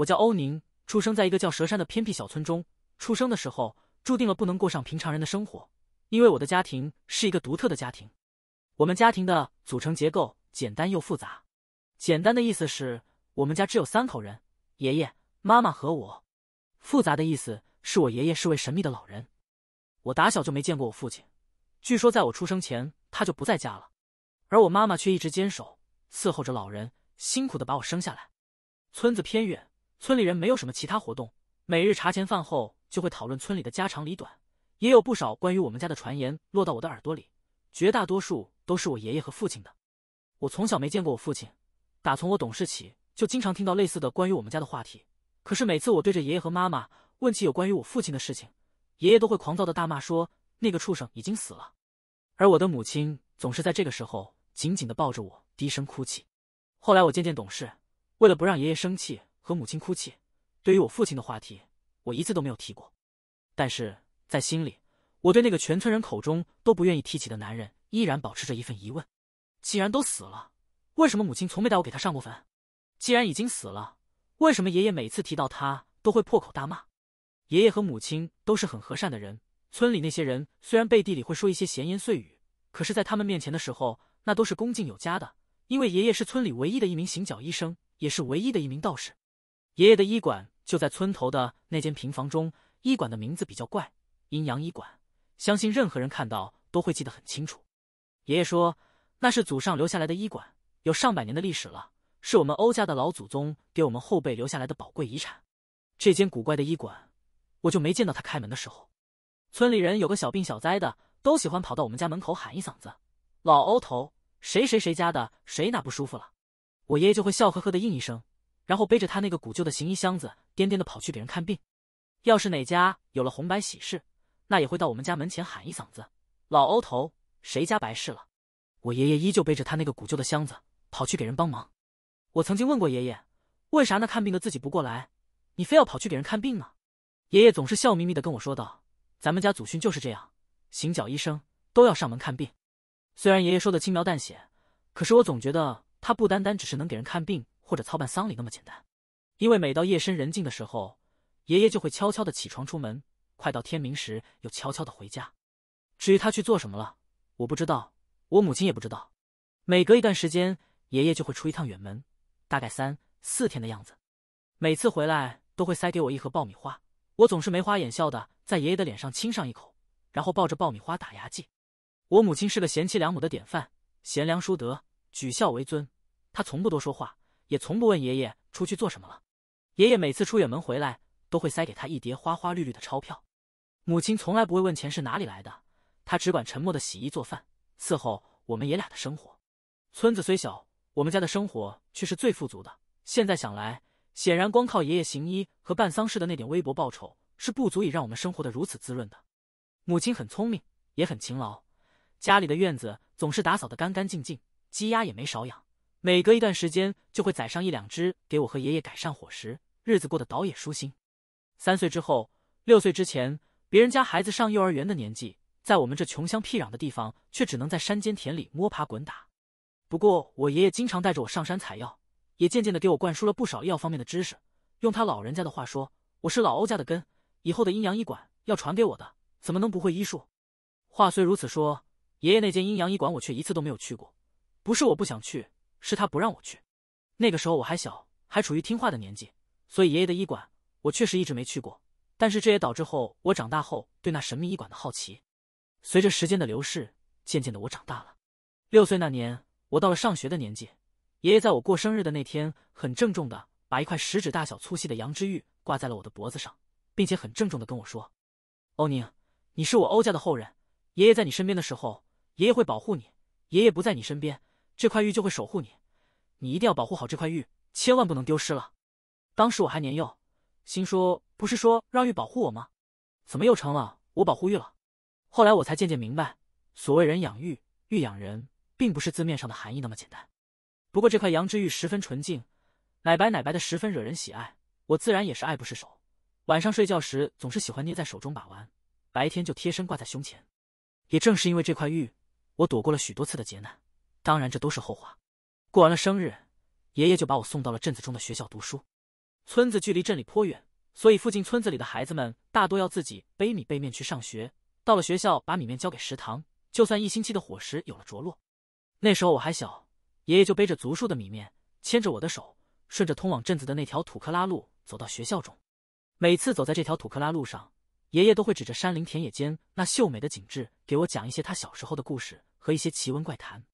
我叫欧宁，出生在一个叫蛇山的偏僻小村中。出生的时候，注定了不能过上平常人的生活，因为我的家庭是一个独特的家庭。我们家庭的组成结构简单又复杂。简单的意思是我们家只有3口人，爷爷、妈妈和我。复杂的意思是我爷爷是位神秘的老人。我打小就没见过我父亲，据说在我出生前他就不在家了，而我妈妈却一直坚守，伺候着老人，辛苦地把我生下来。村子偏远，村里人没有什么其他活动，每日茶前饭后就会讨论村里的家长里短，也有不少关于我们家的传言落到我的耳朵里，绝大多数都是我爷爷和父亲的。我从小没见过我父亲，打从我懂事起就经常听到类似的关于我们家的话题，可是每次我对着爷爷和妈妈问起有关于我父亲的事情，爷爷都会狂躁的大骂说那个畜生已经死了，而我的母亲总是在这个时候紧紧地抱着我低声哭泣。后来我渐渐懂事，为了不让爷爷生气和母亲哭泣，对于我父亲的话题我一次都没有提过。但是在心里，我对那个全村人口中都不愿意提起的男人依然保持着一份疑问，既然都死了，为什么母亲从没带我给他上过坟？既然已经死了，为什么爷爷每次提到他都会破口大骂？爷爷和母亲都是很和善的人，村里那些人虽然背地里会说一些闲言碎语，可是在他们面前的时候，那都是恭敬有加的，因为爷爷是村里唯一的一名行脚医生，也是唯一的一名道士。爷爷的医馆就在村头的那间平房中，医馆的名字比较怪，阴阳医馆，相信任何人看到都会记得很清楚。爷爷说那是祖上留下来的医馆，有上百年的历史了，是我们欧家的老祖宗给我们后辈留下来的宝贵遗产。这间古怪的医馆我就没见到他开门的时候。村里人有个小病小灾的，都喜欢跑到我们家门口喊一嗓子，老欧头，谁谁谁家的谁哪不舒服了。我爷爷就会笑呵呵的应一声，然后背着他那个古旧的行医箱子颠颠的跑去给人看病。要是哪家有了红白喜事，那也会到我们家门前喊一嗓子，老欧头，谁家白事了。我爷爷依旧背着他那个古旧的箱子跑去给人帮忙。我曾经问过爷爷，为啥那看病的自己不过来，你非要跑去给人看病呢？爷爷总是笑眯眯的跟我说道，咱们家祖训就是这样，行脚医生都要上门看病。虽然爷爷说的轻描淡写，可是我总觉得他不单单只是能给人看病或者操办丧礼那么简单。因为每到夜深人静的时候，爷爷就会悄悄的起床出门，快到天明时又悄悄的回家。至于他去做什么了，我不知道，我母亲也不知道。每隔一段时间，爷爷就会出一趟远门，大概3、4天的样子。每次回来都会塞给我一盒爆米花，我总是眉花眼笑的在爷爷的脸上亲上一口，然后抱着爆米花打牙祭。我母亲是个贤妻良母的典范，贤良淑德，举孝为尊，她从不多说话，也从不问爷爷出去做什么了。爷爷每次出远门回来都会塞给他一叠花花绿绿的钞票。母亲从来不会问钱是哪里来的，她只管沉默的洗衣做饭，伺候我们爷俩的生活。村子虽小，我们家的生活却是最富足的。现在想来，显然光靠爷爷行医和办丧事的那点微薄报酬是不足以让我们生活得如此滋润的。母亲很聪明，也很勤劳，家里的院子总是打扫得干干净净，鸡鸭也没少养，每隔一段时间就会宰上1、2只给我和爷爷改善伙食，日子过得倒也舒心。3岁之后，6岁之前，别人家孩子上幼儿园的年纪，在我们这穷乡僻壤的地方却只能在山间田里摸爬滚打。不过我爷爷经常带着我上山采药，也渐渐地给我灌输了不少医药方面的知识。用他老人家的话说，我是老欧家的根，以后的阴阳医馆要传给我的，怎么能不会医术？话虽如此说，爷爷那间阴阳医馆我却一次都没有去过。不是我不想去，是他不让我去。那个时候我还小，还处于听话的年纪，所以爷爷的医馆我确实一直没去过。但是这也导致后我长大后对那神秘医馆的好奇。随着时间的流逝，渐渐的我长大了。6岁那年，我到了上学的年纪。爷爷在我过生日的那天，很郑重的把一块食指大小粗细的羊脂玉挂在了我的脖子上，并且很郑重的跟我说，欧宁，你是我欧家的后人，爷爷在你身边的时候，爷爷会保护你，爷爷不在你身边，这块玉就会守护你，你一定要保护好这块玉，千万不能丢失了。当时我还年幼，心说不是说让玉保护我吗？怎么又成了我保护玉了？后来我才渐渐明白，所谓人养玉，玉养人，并不是字面上的含义那么简单。不过这块羊脂玉十分纯净，奶白奶白的，十分惹人喜爱，我自然也是爱不释手。晚上睡觉时总是喜欢捏在手中把玩，白天就贴身挂在胸前。也正是因为这块玉，我躲过了许多次的劫难，当然这都是后话。过完了生日，爷爷就把我送到了镇子中的学校读书。村子距离镇里颇远，所以附近村子里的孩子们大多要自己背米背面去上学。到了学校，把米面交给食堂，就算1星期的伙食有了着落。那时候我还小，爷爷就背着足数的米面，牵着我的手，顺着通往镇子的那条土克拉路走到学校中。每次走在这条土克拉路上，爷爷都会指着山林田野间那秀美的景致，给我讲一些他小时候的故事和一些奇闻怪谈。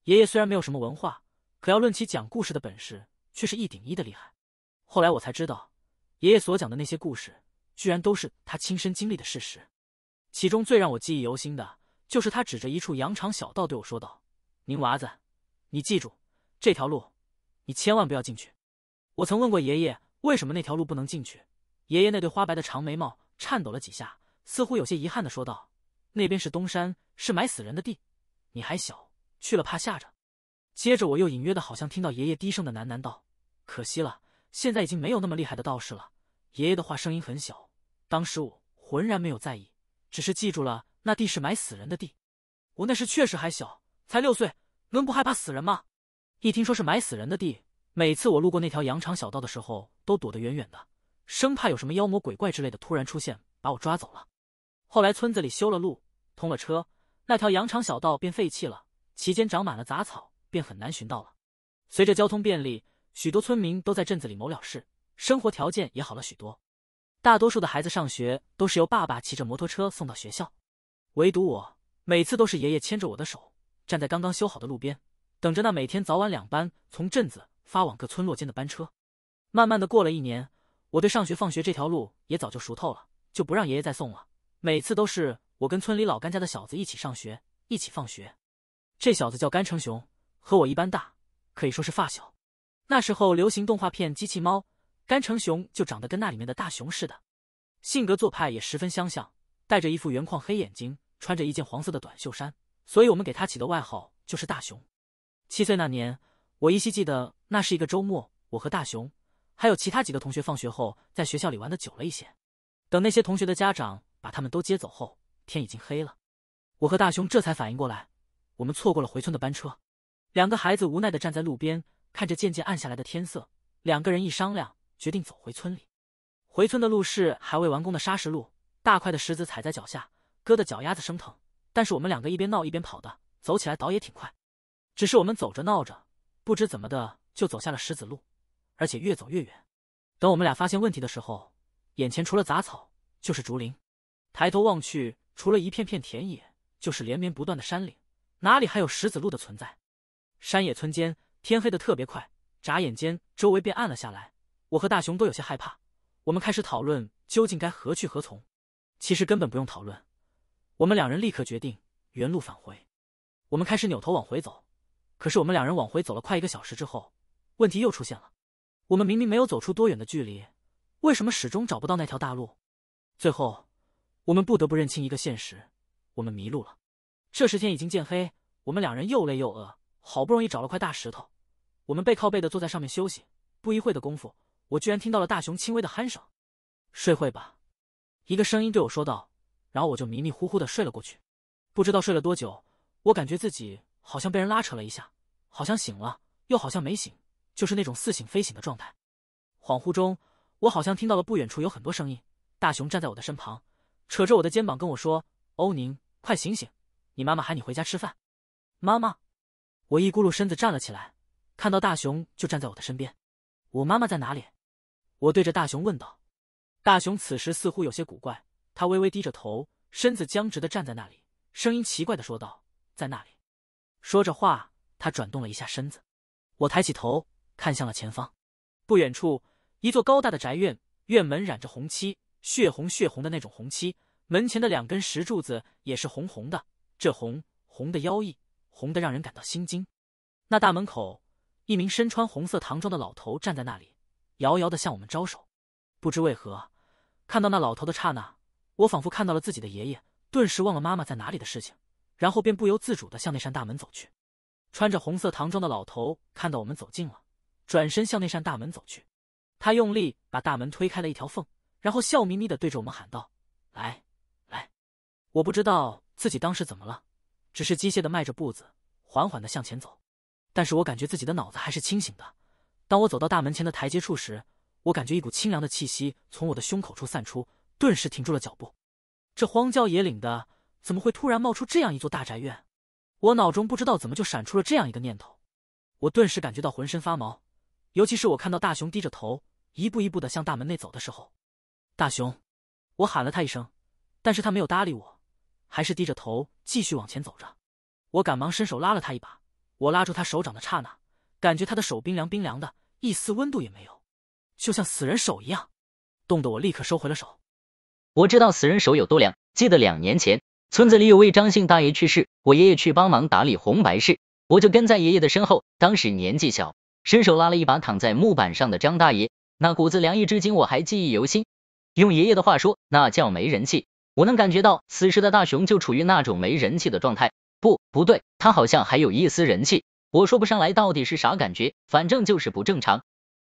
爷爷虽然没有什么文化，可要论起讲故事的本事，却是1顶1的厉害。后来我才知道，爷爷所讲的那些故事，居然都是他亲身经历的事实。其中最让我记忆犹新的，就是他指着一处羊肠小道对我说道：“宁娃子，你记住，这条路，你千万不要进去。”我曾问过爷爷，为什么那条路不能进去？爷爷那对花白的长眉毛颤抖了几下，似乎有些遗憾地说道：“那边是东山，是埋死人的地，你还小，去了怕吓着。”接着我又隐约的好像听到爷爷低声的喃喃道：“可惜了，现在已经没有那么厉害的道士了。”爷爷的话声音很小，当时我浑然没有在意，只是记住了那地是埋死人的地。我那时确实还小，才6岁，能不害怕死人吗？一听说是埋死人的地，每次我路过那条羊肠小道的时候，都躲得远远的，生怕有什么妖魔鬼怪之类的突然出现，把我抓走了。后来村子里修了路，通了车，那条羊肠小道便废弃了，其间长满了杂草，便很难寻到了。随着交通便利，许多村民都在镇子里谋了事，生活条件也好了许多。大多数的孩子上学都是由爸爸骑着摩托车送到学校，唯独我每次都是爷爷牵着我的手，站在刚刚修好的路边，等着那每天早晚2班从镇子发往各村落间的班车。慢慢的过了1年，我对上学放学这条路也早就熟透了，就不让爷爷再送了。每次都是我跟村里老甘家的小子一起上学，一起放学。这小子叫甘成雄，和我一般大，可以说是发小。那时候流行动画片《机器猫》，甘成雄就长得跟那里面的大雄似的，性格做派也十分相像，戴着一副圆框黑眼睛，穿着一件黄色的短袖衫，所以我们给他起的外号就是大雄。7岁那年，我依稀记得那是一个周末，我和大雄还有其他几个同学放学后在学校里玩的久了一些。等那些同学的家长把他们都接走后，天已经黑了。我和大雄这才反应过来，我们错过了回村的班车。2个孩子无奈地站在路边，看着渐渐暗下来的天色，2个人一商量，决定走回村里。回村的路是还未完工的砂石路，大块的石子踩在脚下，割得脚丫子生疼。但是我们2个一边闹一边跑的，走起来倒也挺快。只是我们走着闹着，不知怎么的就走下了石子路，而且越走越远。等我们俩发现问题的时候，眼前除了杂草就是竹林，抬头望去，除了一片片田野，就是连绵不断的山岭，哪里还有石子路的存在？山野村间天黑得特别快，眨眼间周围便暗了下来。我和大雄都有些害怕，我们开始讨论究竟该何去何从。其实根本不用讨论，我们2人立刻决定原路返回。我们开始扭头往回走，可是我们2人往回走了快1个小时之后，问题又出现了。我们明明没有走出多远的距离，为什么始终找不到那条大路？最后我们不得不认清一个现实，我们迷路了。这时天已经渐黑，我们2人又累又饿，好不容易找了块大石头，我们背靠背的坐在上面休息。不一会的功夫，我居然听到了大雄轻微的鼾声。睡会吧，一个声音对我说道，然后我就迷迷糊糊的睡了过去。不知道睡了多久，我感觉自己好像被人拉扯了一下，好像醒了，又好像没醒，就是那种似醒非醒的状态。恍惚中，我好像听到了不远处有很多声音。大雄站在我的身旁，扯着我的肩膀跟我说：“欧宁，快醒醒，你妈妈喊你回家吃饭。”妈妈！我一咕噜身子站了起来，看到大雄就站在我的身边。我妈妈在哪里？我对着大雄问道。大雄此时似乎有些古怪，他微微低着头，身子僵直地站在那里，声音奇怪地说道：“在那里。”说着话，他转动了一下身子。我抬起头，看向了前方。不远处，一座高大的宅院，院门染着红漆，血红血红的那种红漆，门前的2根石柱子也是红红的，这红的妖异，红的让人感到心惊。那大门口，一名身穿红色唐装的老头站在那里，遥遥地向我们招手。不知为何，看到那老头的刹那，我仿佛看到了自己的爷爷，顿时忘了妈妈在哪里的事情，然后便不由自主地向那扇大门走去。穿着红色唐装的老头看到我们走近了，转身向那扇大门走去。他用力把大门推开了一条缝，然后笑眯眯地对着我们喊道：“来，来！”我不知道自己当时怎么了，只是机械地迈着步子，缓缓地向前走。但是我感觉自己的脑子还是清醒的。当我走到大门前的台阶处时，我感觉一股清凉的气息从我的胸口处散出，顿时停住了脚步。这荒郊野岭的，怎么会突然冒出这样一座大宅院？我脑中不知道怎么就闪出了这样一个念头，我顿时感觉到浑身发毛，尤其是我看到大熊低着头，一步一步的向大门内走的时候。大熊，我喊了他一声，但是他没有搭理我，还是低着头继续往前走着。我赶忙伸手拉了他一把，我拉住他手掌的刹那，感觉他的手冰凉冰凉的，一丝温度也没有，就像死人手一样，冻得我立刻收回了手。我知道死人手有多凉，记得2年前村子里有位张姓大爷去世，我爷爷去帮忙打理红白事，我就跟在爷爷的身后，当时年纪小，伸手拉了一把躺在木板上的张大爷，那股子凉意至今我还记忆犹新。用爷爷的话说，那叫没人气。我能感觉到此时的大熊就处于那种没人气的状态，不对，他好像还有一丝人气，我说不上来到底是啥感觉，反正就是不正常。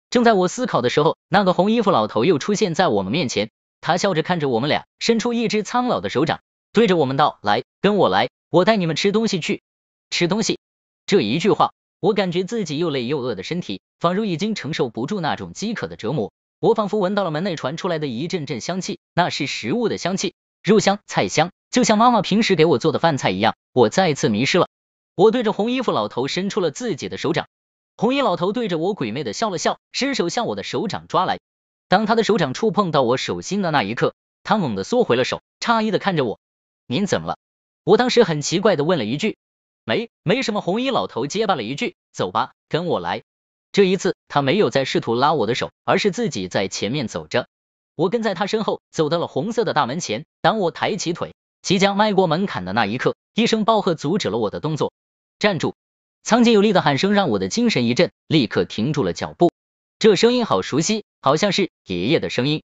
正在我思考的时候，那个红衣服老头又出现在我们面前，他笑着看着我们俩，伸出一只苍老的手掌，对着我们道：来，跟我来，我带你们吃东西去。吃东西，这一句话，我感觉自己又累又饿的身体仿如已经承受不住那种饥渴的折磨，我仿佛闻到了门内传出来的一阵阵香气，那是食物的香气，肉香、菜香，就像妈妈平时给我做的饭菜一样。我再次迷失了，我对着红衣服老头伸出了自己的手掌，红衣老头对着我鬼魅的笑了笑，伸手向我的手掌抓来。当他的手掌触碰到我手心的那一刻，他猛地缩回了手，诧异的看着我。您怎么了？我当时很奇怪的问了一句。没什么，红衣老头结巴了一句。走吧，跟我来。这一次他没有再试图拉我的手，而是自己在前面走着，我跟在他身后走到了红色的大门前。当我抬起腿即将迈过门槛的那一刻，一声暴喝阻止了我的动作。站住！苍劲有力的喊声让我的精神一振，立刻停住了脚步。这声音好熟悉，好像是爷爷的声音。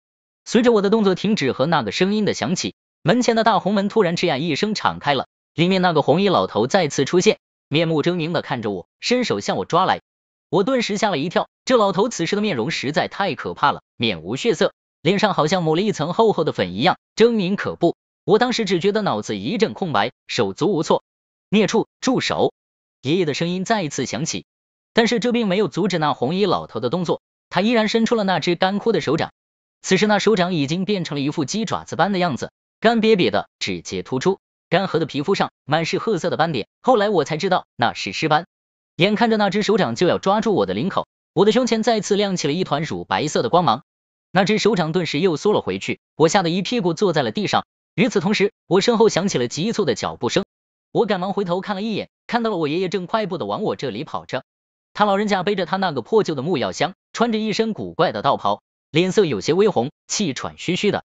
随着我的动作停止和那个声音的响起，门前的大红门突然吱呀一声敞开了，里面那个红衣老头再次出现，面目狰狞的看着我，伸手向我抓来。我顿时吓了一跳，这老头此时的面容实在太可怕了，面无血色，脸上好像抹了一层厚厚的粉一样，狰狞可怖。我当时只觉得脑子一阵空白，手足无措。孽畜，住手！爷爷的声音再一次响起，但是这并没有阻止那红衣老头的动作，他依然伸出了那只干枯的手掌。此时那手掌已经变成了一副鸡爪子般的样子，干瘪瘪的，指节突出，干涸的皮肤上满是褐色的斑点，后来我才知道那是尸斑。眼看着那只手掌就要抓住我的领口，我的胸前再次亮起了一团乳白色的光芒，那只手掌顿时又缩了回去，我吓得一屁股坐在了地上。与此同时，我身后响起了急促的脚步声，我赶忙回头看了一眼，看到了我爷爷正快步的往我这里跑着。他老人家背着他那个破旧的木药箱，穿着一身古怪的道袍，脸色有些微红，气喘吁吁的。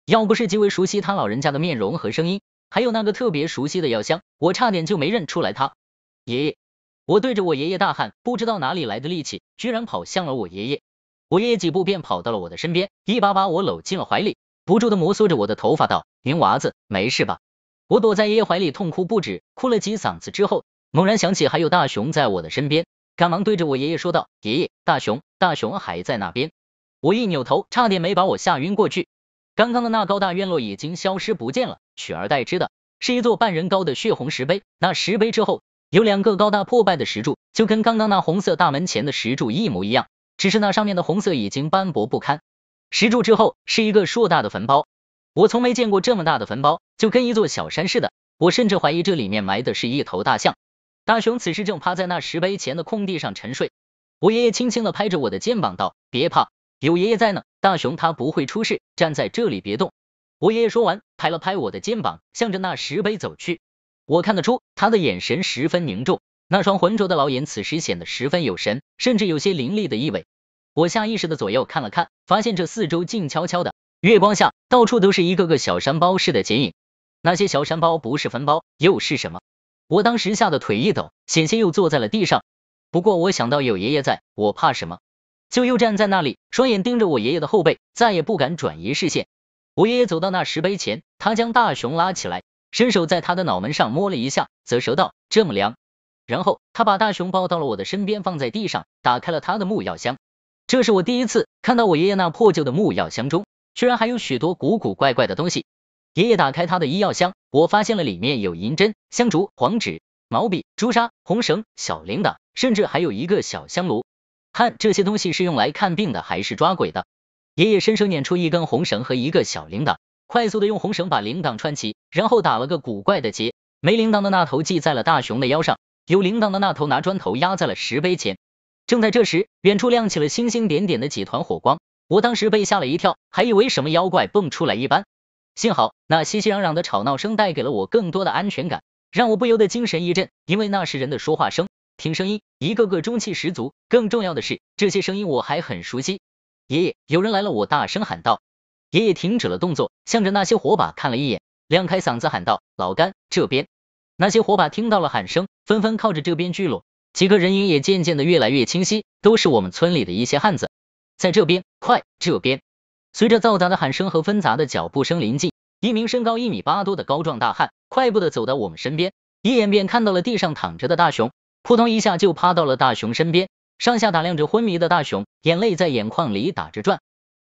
要不是极为熟悉他老人家的面容和声音，还有那个特别熟悉的药箱，我差点就没认出来他。爷爷！我对着我爷爷大喊，不知道哪里来的力气，居然跑向了我爷爷。我爷爷几步便跑到了我的身边，一把把我搂进了怀里，不住的摩挲着我的头发道：云娃子，没事吧？我躲在爷爷怀里痛哭不止，哭了几嗓子之后，猛然想起还有大熊在我的身边，赶忙对着我爷爷说道：爷爷，大熊还在那边。我一扭头，差点没把我吓晕过去。刚刚的那高大院落已经消失不见了，取而代之的是一座半人高的血红石碑，那石碑之后有2个高大破败的石柱，就跟刚刚那红色大门前的石柱一模一样，只是那上面的红色已经斑驳不堪。石柱之后是一个硕大的坟包，我从没见过这么大的坟包，就跟一座小山似的，我甚至怀疑这里面埋的是一头大象。大熊此时正趴在那石碑前的空地上沉睡，我爷爷轻轻的拍着我的肩膀道：别怕，有爷爷在呢，大熊他不会出事，站在这里别动。我爷爷说完，拍了拍我的肩膀，向着那石碑走去。我看得出他的眼神十分凝重，那双浑浊的老眼此时显得十分有神，甚至有些凌厉的意味。我下意识的左右看了看，发现这四周静悄悄的，月光下到处都是一个个小山包似的剪影。那些小山包不是坟包又是什么？我当时吓得腿一抖，险些又坐在了地上。不过我想到有爷爷在，我怕什么？就又站在那里，双眼盯着我爷爷的后背，再也不敢转移视线。我爷爷走到那石碑前，他将大熊拉起来，伸手在他的脑门上摸了一下，啧舌道：这么凉。然后他把大熊抱到了我的身边，放在地上，打开了他的木药箱。这是我第一次看到我爷爷那破旧的木药箱中居然还有许多古古怪怪的东西。爷爷打开他的医药箱，我发现了里面有银针、香烛、黄纸、毛笔、朱砂、红绳、小铃铛，甚至还有一个小香炉。看这些东西是用来看病的还是抓鬼的？爷爷伸手捻出一根红绳和一个小铃铛，快速的用红绳把铃铛串起，然后打了个古怪的结，没铃铛的那头系在了大熊的腰上，有铃铛的那头拿砖头压在了石碑前。正在这时，远处亮起了星星点点的几团火光，我当时被吓了一跳，还以为什么妖怪蹦出来一般。幸好那熙熙攘攘的吵闹声带给了我更多的安全感，让我不由得精神一振，因为那是人的说话声，听声音一个个中气十足，更重要的是这些声音我还很熟悉。爷爷，有人来了！我大声喊道。爷爷停止了动作，向着那些火把看了一眼，亮开嗓子喊道：老甘，这边！那些火把听到了喊声，纷纷靠着这边聚拢，几个人影也渐渐的越来越清晰，都是我们村里的一些汉子。在这边，快，这边！随着嘈杂的喊声和纷杂的脚步声临近，一名身高1.8米多的高壮大汉快步的走到我们身边，一眼便看到了地上躺着的大熊，扑通一下就趴到了大熊身边，上下打量着昏迷的大熊，眼泪在眼眶里打着转。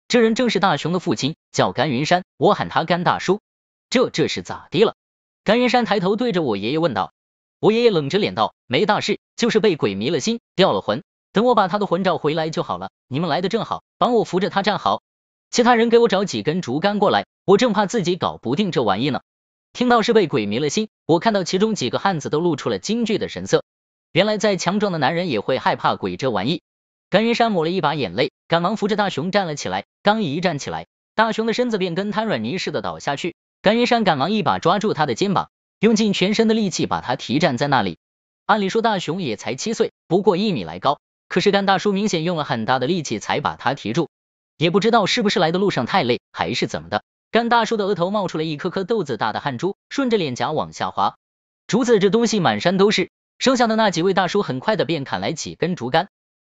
这人正是大熊的父亲，叫甘云山，我喊他甘大叔。这是咋的了？甘云山抬头对着我爷爷问道。我爷爷冷着脸道：没大事，就是被鬼迷了心，掉了魂，等我把他的魂找回来就好了。你们来的正好，帮我扶着他站好。其他人给我找几根竹竿过来，我正怕自己搞不定这玩意呢。听到是被鬼迷了心，我看到其中几个汉子都露出了惊惧的神色。原来再强壮的男人也会害怕鬼这玩意。甘云山抹了一把眼泪，赶忙扶着大熊站了起来，刚一站起来，大熊的身子便跟瘫软泥似的倒下去。甘云山赶忙一把抓住他的肩膀，用尽全身的力气把他提站在那里。按理说大熊也才7岁，不过1米来高，可是甘大叔明显用了很大的力气才把他提住。也不知道是不是来的路上太累，还是怎么的，甘大叔的额头冒出了一颗颗豆子大的汗珠，顺着脸颊往下滑。竹子这东西满山都是，剩下的那几位大叔很快的便砍来几根竹竿。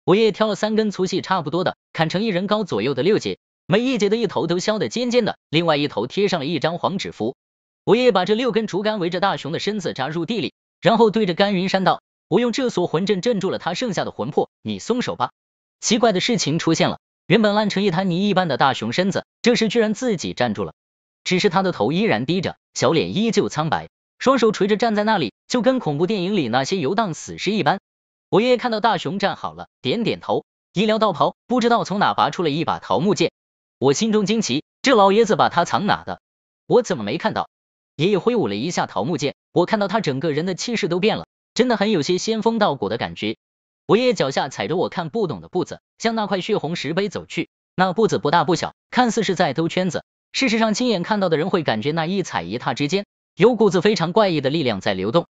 我爷爷挑了3根粗细差不多的，砍成1人高左右的6节，每一节的一头都削得尖尖的，另外一头贴上了一张黄纸符。我爷爷把这6根竹竿围着大熊的身子扎入地里，然后对着甘云山道：我用这锁魂阵镇住了他剩下的魂魄，你松手吧。奇怪的事情出现了，原本烂成一滩泥一般的大熊身子，这时居然自己站住了，只是他的头依然低着，小脸依旧苍白，双手垂着站在那里，就跟恐怖电影里那些游荡死尸一般。我爷爷看到大熊站好了，点点头，医疗道袍不知道从哪拔出了一把桃木剑。我心中惊奇，这老爷子把他藏哪的？我怎么没看到？爷爷挥舞了一下桃木剑，我看到他整个人的气势都变了，真的很有些仙风道骨的感觉。我爷爷脚下踩着我看不懂的步子，向那块血红石碑走去。那步子不大不小，看似是在兜圈子，事实上亲眼看到的人会感觉那一踩一踏之间，有股子非常怪异的力量在流动。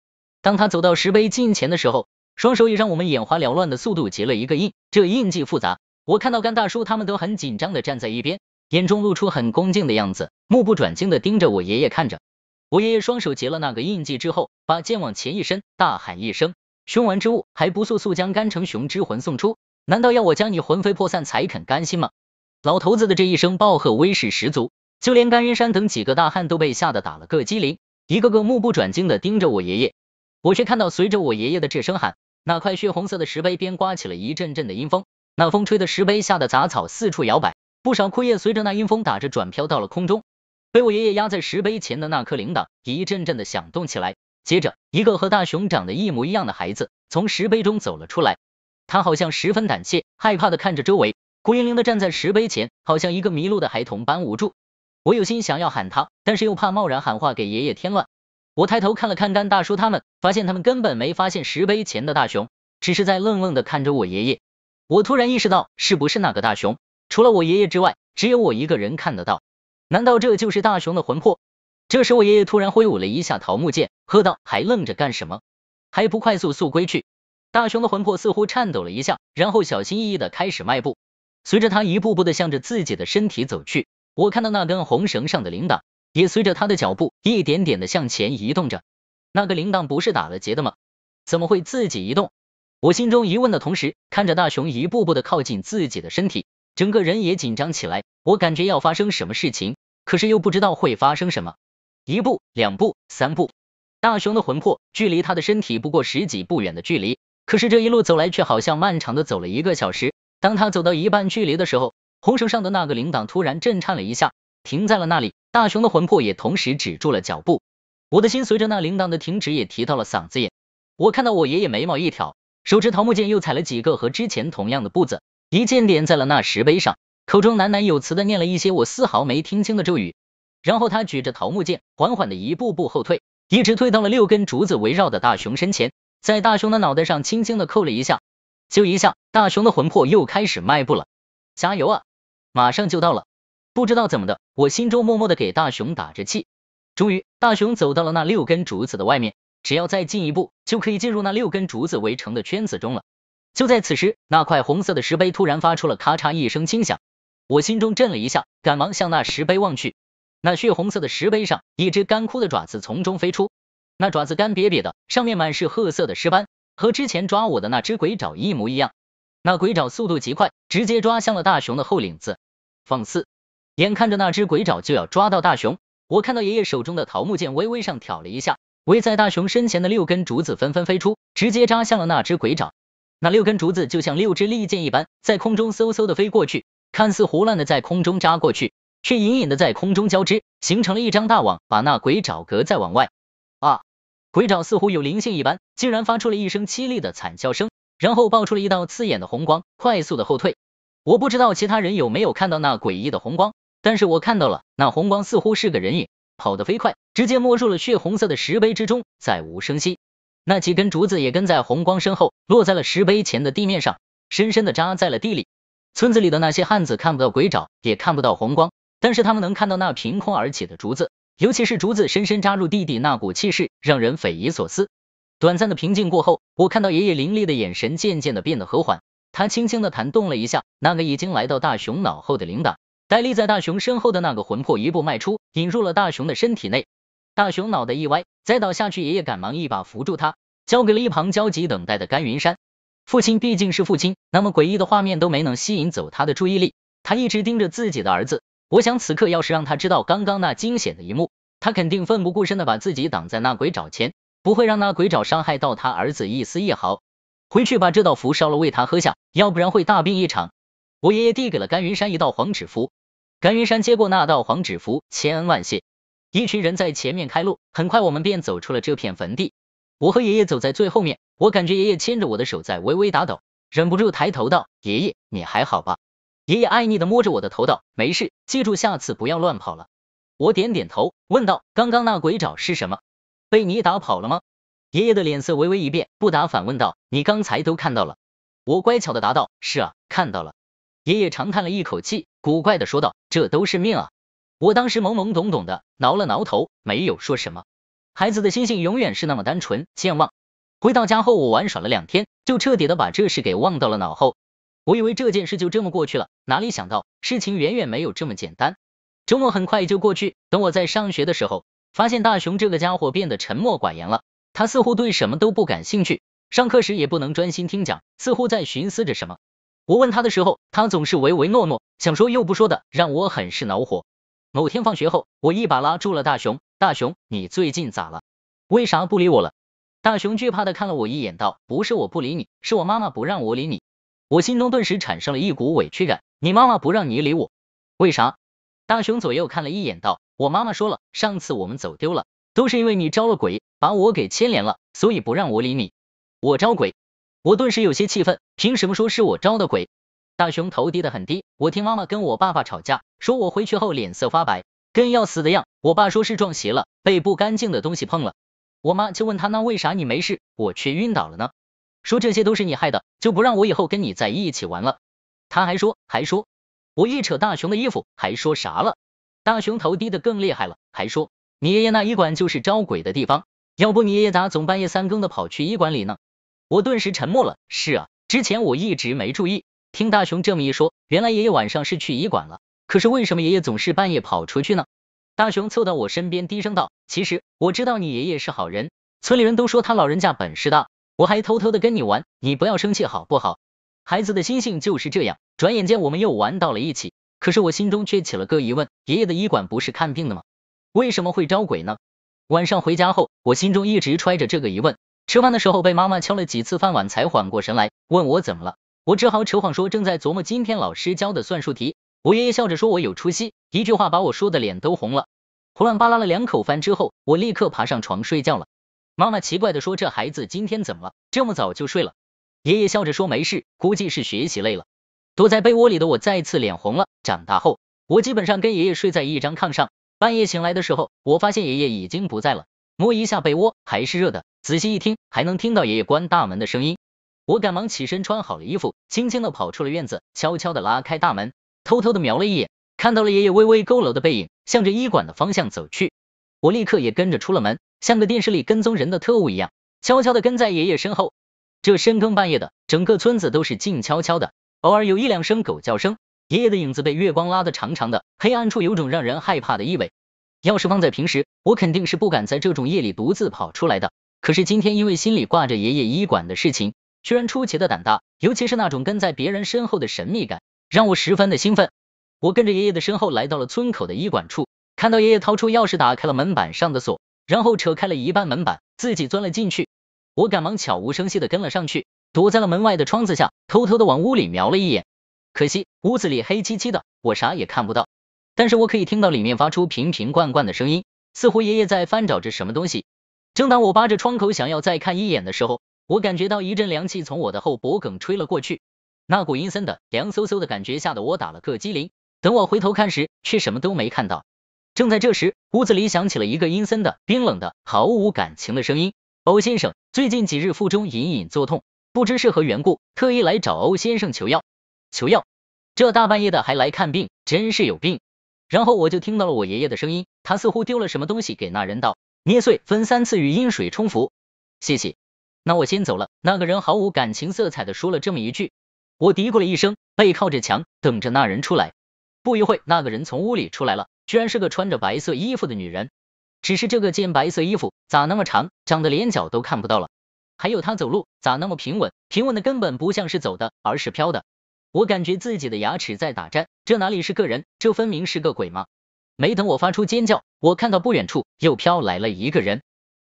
当他走到石碑近前的时候，双手以让我们眼花缭乱的速度结了一个印，这印记复杂，我看到甘大叔他们都很紧张的站在一边，眼中露出很恭敬的样子，目不转睛的盯着我爷爷看着。我爷爷双手结了那个印记之后，把剑往前一伸，大喊一声：凶顽之物，还不速速将甘成雄之魂送出？难道要我将你魂飞魄散才肯甘心吗？老头子的这一声暴喝威势十足，就连甘云山等几个大汉都被吓得打了个激灵，一个个目不转睛的盯着我爷爷。我却看到随着我爷爷的这声喊，那块血红色的石碑边刮起了一阵阵的阴风，那风吹的石碑下的杂草四处摇摆，不少枯叶随着那阴风打着转飘到了空中。被我爷爷压在石碑前的那颗铃铛一阵阵的响动起来，接着一个和大熊长得一模一样的孩子从石碑中走了出来，他好像十分胆怯，害怕的看着周围，孤零零的站在石碑前，好像一个迷路的孩童般无助。我有心想要喊他，但是又怕贸然喊话给爷爷添乱。我抬头看了看甘大叔他们，发现他们根本没发现石碑前的大熊，只是在愣愣的看着我爷爷。我突然意识到，是不是那个大熊，除了我爷爷之外，只有我一个人看得到？难道这就是大熊的魂魄？这时我爷爷突然挥舞了一下桃木剑，喝道：还愣着干什么？还不快速速归去！大熊的魂魄似乎颤抖了一下，然后小心翼翼的开始迈步，随着他一步步的向着自己的身体走去，我看到那根红绳上的铃铛也随着他的脚步一点点的向前移动着。那个铃铛不是打了结的吗？怎么会自己移动？我心中疑问的同时，看着大熊一步步的靠近自己的身体，整个人也紧张起来。我感觉要发生什么事情，可是又不知道会发生什么。1步2步3步，大熊的魂魄距离他的身体不过10几步远的距离，可是这一路走来却好像漫长的走了1个小时。当他走到一半距离的时候，红绳上的那个铃铛突然震颤了一下，停在了那里。大熊的魂魄也同时止住了脚步，我的心随着那铃铛的停止也提到了嗓子眼。我看到我爷爷眉毛一挑，手持桃木剑又踩了几个和之前同样的步子，一剑点在了那石碑上。口中喃喃有词的念了一些我丝毫没听清的咒语，然后他举着桃木剑，缓缓的一步步后退，一直退到了6根竹子围绕的大熊身前，在大熊的脑袋上轻轻的扣了一下，就一下，大熊的魂魄又开始迈步了。加油啊，马上就到了。不知道怎么的，我心中默默的给大熊打着气。终于，大熊走到了那6根竹子的外面，只要再进一步，就可以进入那6根竹子围成的圈子中了。就在此时，那块红色的石碑突然发出了咔嚓一声轻响，我心中震了一下，赶忙向那石碑望去。那血红色的石碑上，一只干枯的爪子从中飞出，那爪子干瘪瘪的，上面满是褐色的尸斑，和之前抓我的那只鬼爪一模一样。那鬼爪速度极快，直接抓向了大熊的后领子。放肆！眼看着那只鬼爪就要抓到大熊，我看到爷爷手中的桃木剑微微上挑了一下，围在大熊身前的6根竹子纷纷飞出，直接扎向了那只鬼爪。那6根竹子就像6支利剑一般，在空中嗖嗖的飞过去，看似胡乱的在空中扎过去，却隐隐的在空中交织，形成了一张大网，把那鬼爪隔在网外。啊！鬼爪似乎有灵性一般，竟然发出了一声凄厉的惨叫声，然后爆出了一道刺眼的红光，快速的后退。我不知道其他人有没有看到那诡异的红光，但是我看到了，那红光似乎是个人影，跑得飞快，直接没入了血红色的石碑之中，再无声息。那几根竹子也跟在红光身后，落在了石碑前的地面上，深深的扎在了地里。村子里的那些汉子看不到鬼爪，也看不到红光，但是他们能看到那凭空而起的竹子，尤其是竹子深深扎入地底那股气势，让人匪夷所思。短暂的平静过后，我看到爷爷凌厉的眼神渐渐的变得和缓，他轻轻的弹动了一下那个已经来到大熊脑后的铃铛，待立在大熊身后的那个魂魄一步迈出，引入了大熊的身体内。大熊脑袋一歪，再倒下去，爷爷赶忙一把扶住他，交给了一旁焦急等待的甘云山。父亲毕竟是父亲，那么诡异的画面都没能吸引走他的注意力，他一直盯着自己的儿子。我想此刻要是让他知道刚刚那惊险的一幕，他肯定奋不顾身的把自己挡在那鬼爪前，不会让那鬼爪伤害到他儿子一丝一毫。回去把这道符烧了喂他喝下，要不然会大病一场。我爷爷递给了甘云山一道黄纸符，甘云山接过那道黄纸符，千恩万谢。一群人在前面开路，很快我们便走出了这片坟地。我和爷爷走在最后面，我感觉爷爷牵着我的手在微微打抖，忍不住抬头道：爷爷，你还好吧？爷爷爱昵的摸着我的头道：没事，记住下次不要乱跑了。我点点头，问道：刚刚那鬼爪是什么？被你打跑了吗？爷爷的脸色微微一变，不答反问道：你刚才都看到了？我乖巧的答道：是啊，看到了。爷爷长叹了一口气，古怪的说道：这都是命啊。我当时懵懵懂懂的挠了挠头，没有说什么。孩子的心性永远是那么单纯健忘。回到家后，我玩耍了2天，就彻底的把这事给忘到了脑后。我以为这件事就这么过去了，哪里想到事情远远没有这么简单。周末很快就过去，等我在上学的时候，发现大熊这个家伙变得沉默寡言了，他似乎对什么都不感兴趣，上课时也不能专心听讲，似乎在寻思着什么。我问他的时候，他总是唯唯诺诺，想说又不说的，让我很是恼火。某天放学后，我一把拉住了大熊，大熊，你最近咋了？为啥不理我了？大熊惧怕的看了我一眼道，不是我不理你，是我妈妈不让我理你。我心中顿时产生了一股委屈感，你妈妈不让你理我？为啥？大熊左右看了一眼道，我妈妈说了，上次我们走丢了，都是因为你招了鬼，把我给牵连了，所以不让我理你。我招鬼？我顿时有些气愤，凭什么说是我招的鬼？大熊头低得很低，我听妈妈跟我爸爸吵架，说我回去后脸色发白，跟要死的样，我爸说是撞邪了，被不干净的东西碰了。我妈就问他，那为啥你没事，我却晕倒了呢？说这些都是你害的，就不让我以后跟你在一起玩了。他还说，我一扯大熊的衣服，还说啥了？大熊头低得更厉害了，还说你爷爷那医馆就是招鬼的地方，要不你爷爷咋总半夜3更的跑去医馆里呢？我顿时沉默了，是啊，之前我一直没注意，听大熊这么一说，原来爷爷晚上是去医馆了，可是为什么爷爷总是半夜跑出去呢？大熊凑到我身边低声道，其实我知道你爷爷是好人，村里人都说他老人家本事大，我还偷偷的跟你玩，你不要生气好不好？孩子的心性就是这样，转眼间我们又玩到了一起，可是我心中却起了个疑问，爷爷的医馆不是看病的吗？为什么会招鬼呢？晚上回家后，我心中一直揣着这个疑问，吃饭的时候被妈妈敲了几次饭碗才缓过神来，问我怎么了，我只好扯谎说正在琢磨今天老师教的算术题。我爷爷笑着说我有出息，一句话把我说的脸都红了。胡乱扒拉了2口饭之后，我立刻爬上床睡觉了。妈妈奇怪的说，这孩子今天怎么了，这么早就睡了？爷爷笑着说没事，估计是学习累了。躲在被窝里的我再次脸红了。长大后，我基本上跟爷爷睡在一张炕上，半夜醒来的时候，我发现爷爷已经不在了，摸一下被窝还是热的，仔细一听还能听到爷爷关大门的声音。我赶忙起身穿好了衣服，轻轻的跑出了院子，悄悄的拉开大门，偷偷的瞄了一眼，看到了爷爷微微佝偻的背影，向着医馆的方向走去。我立刻也跟着出了门，像个电视里跟踪人的特务一样，悄悄的跟在爷爷身后。这深更半夜的，整个村子都是静悄悄的，偶尔有一两声狗叫声，爷爷的影子被月光拉得长长的，黑暗处有种让人害怕的意味。要是放在平时，我肯定是不敢在这种夜里独自跑出来的，可是今天因为心里挂着爷爷医馆的事情，居然出奇的胆大，尤其是那种跟在别人身后的神秘感，让我十分的兴奋。我跟着爷爷的身后来到了村口的医馆处，看到爷爷掏出钥匙打开了门板上的锁，然后扯开了一半门板，自己钻了进去。我赶忙悄无声息的跟了上去，躲在了门外的窗子下，偷偷的往屋里瞄了一眼。可惜屋子里黑漆漆的，我啥也看不到，但是我可以听到里面发出瓶瓶罐罐的声音，似乎爷爷在翻找着什么东西。正当我扒着窗口想要再看一眼的时候，我感觉到一阵凉气从我的后脖梗吹了过去，那股阴森的凉飕飕的感觉吓得我打了个激灵，等我回头看时，却什么都没看到。正在这时，屋子里响起了一个阴森的、冰冷的、毫无感情的声音：欧先生，最近几日腹中隐隐作痛，不知是何缘故，特意来找欧先生求药。求药？这大半夜的还来看病，真是有病。然后我就听到了我爷爷的声音，他似乎丢了什么东西给那人道：捏碎分3次与阴水冲服。谢谢。那我先走了。那个人毫无感情色彩的说了这么一句，我嘀咕了一声，背靠着墙，等着那人出来。不一会，那个人从屋里出来了，居然是个穿着白色衣服的女人。只是这个件白色衣服咋那么长，长得连脚都看不到了。还有她走路咋那么平稳，平稳的根本不像是走的，而是飘的。我感觉自己的牙齿在打颤，这哪里是个人，这分明是个鬼嘛！没等我发出尖叫，我看到不远处又飘来了一个人，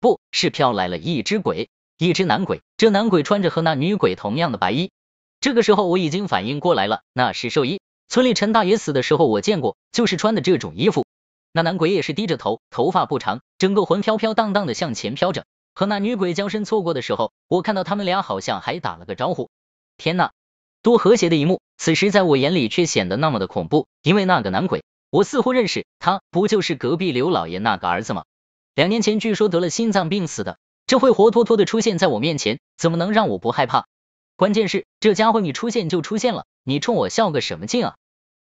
不是飘来了一只鬼，一只男鬼。这男鬼穿着和那女鬼同样的白衣。这个时候我已经反应过来了，那是寿衣。村里陈大爷死的时候我见过，就是穿的这种衣服。那男鬼也是低着头，头发不长，整个魂飘飘荡荡的向前飘着。和那女鬼交身错过的时候，我看到他们俩好像还打了个招呼。天哪，多和谐的一幕，此时在我眼里却显得那么的恐怖，因为那个男鬼，我似乎认识他，不就是隔壁刘老爷那个儿子吗？2年前据说得了心脏病死的，这会活脱脱的出现在我面前，怎么能让我不害怕？关键是这家伙你出现就出现了，你冲我笑个什么劲啊？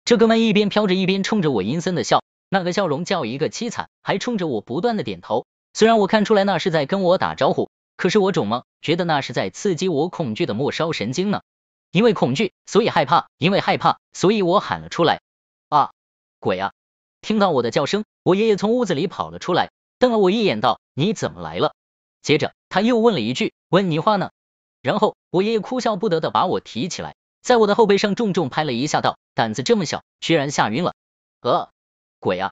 这哥们一边飘着一边冲着我阴森的笑，那个笑容叫一个凄惨，还冲着我不断的点头。虽然我看出来那是在跟我打招呼，可是我肿么觉得那是在刺激我恐惧的末梢神经呢。因为恐惧，所以害怕，因为害怕，所以我喊了出来。啊，鬼啊！听到我的叫声，我爷爷从屋子里跑了出来，瞪了我一眼道：你怎么来了？接着他又问了一句：问你话呢？然后我爷爷哭笑不得的把我提起来，在我的后背上重重拍了一下道：胆子这么小，居然吓晕了。鬼啊！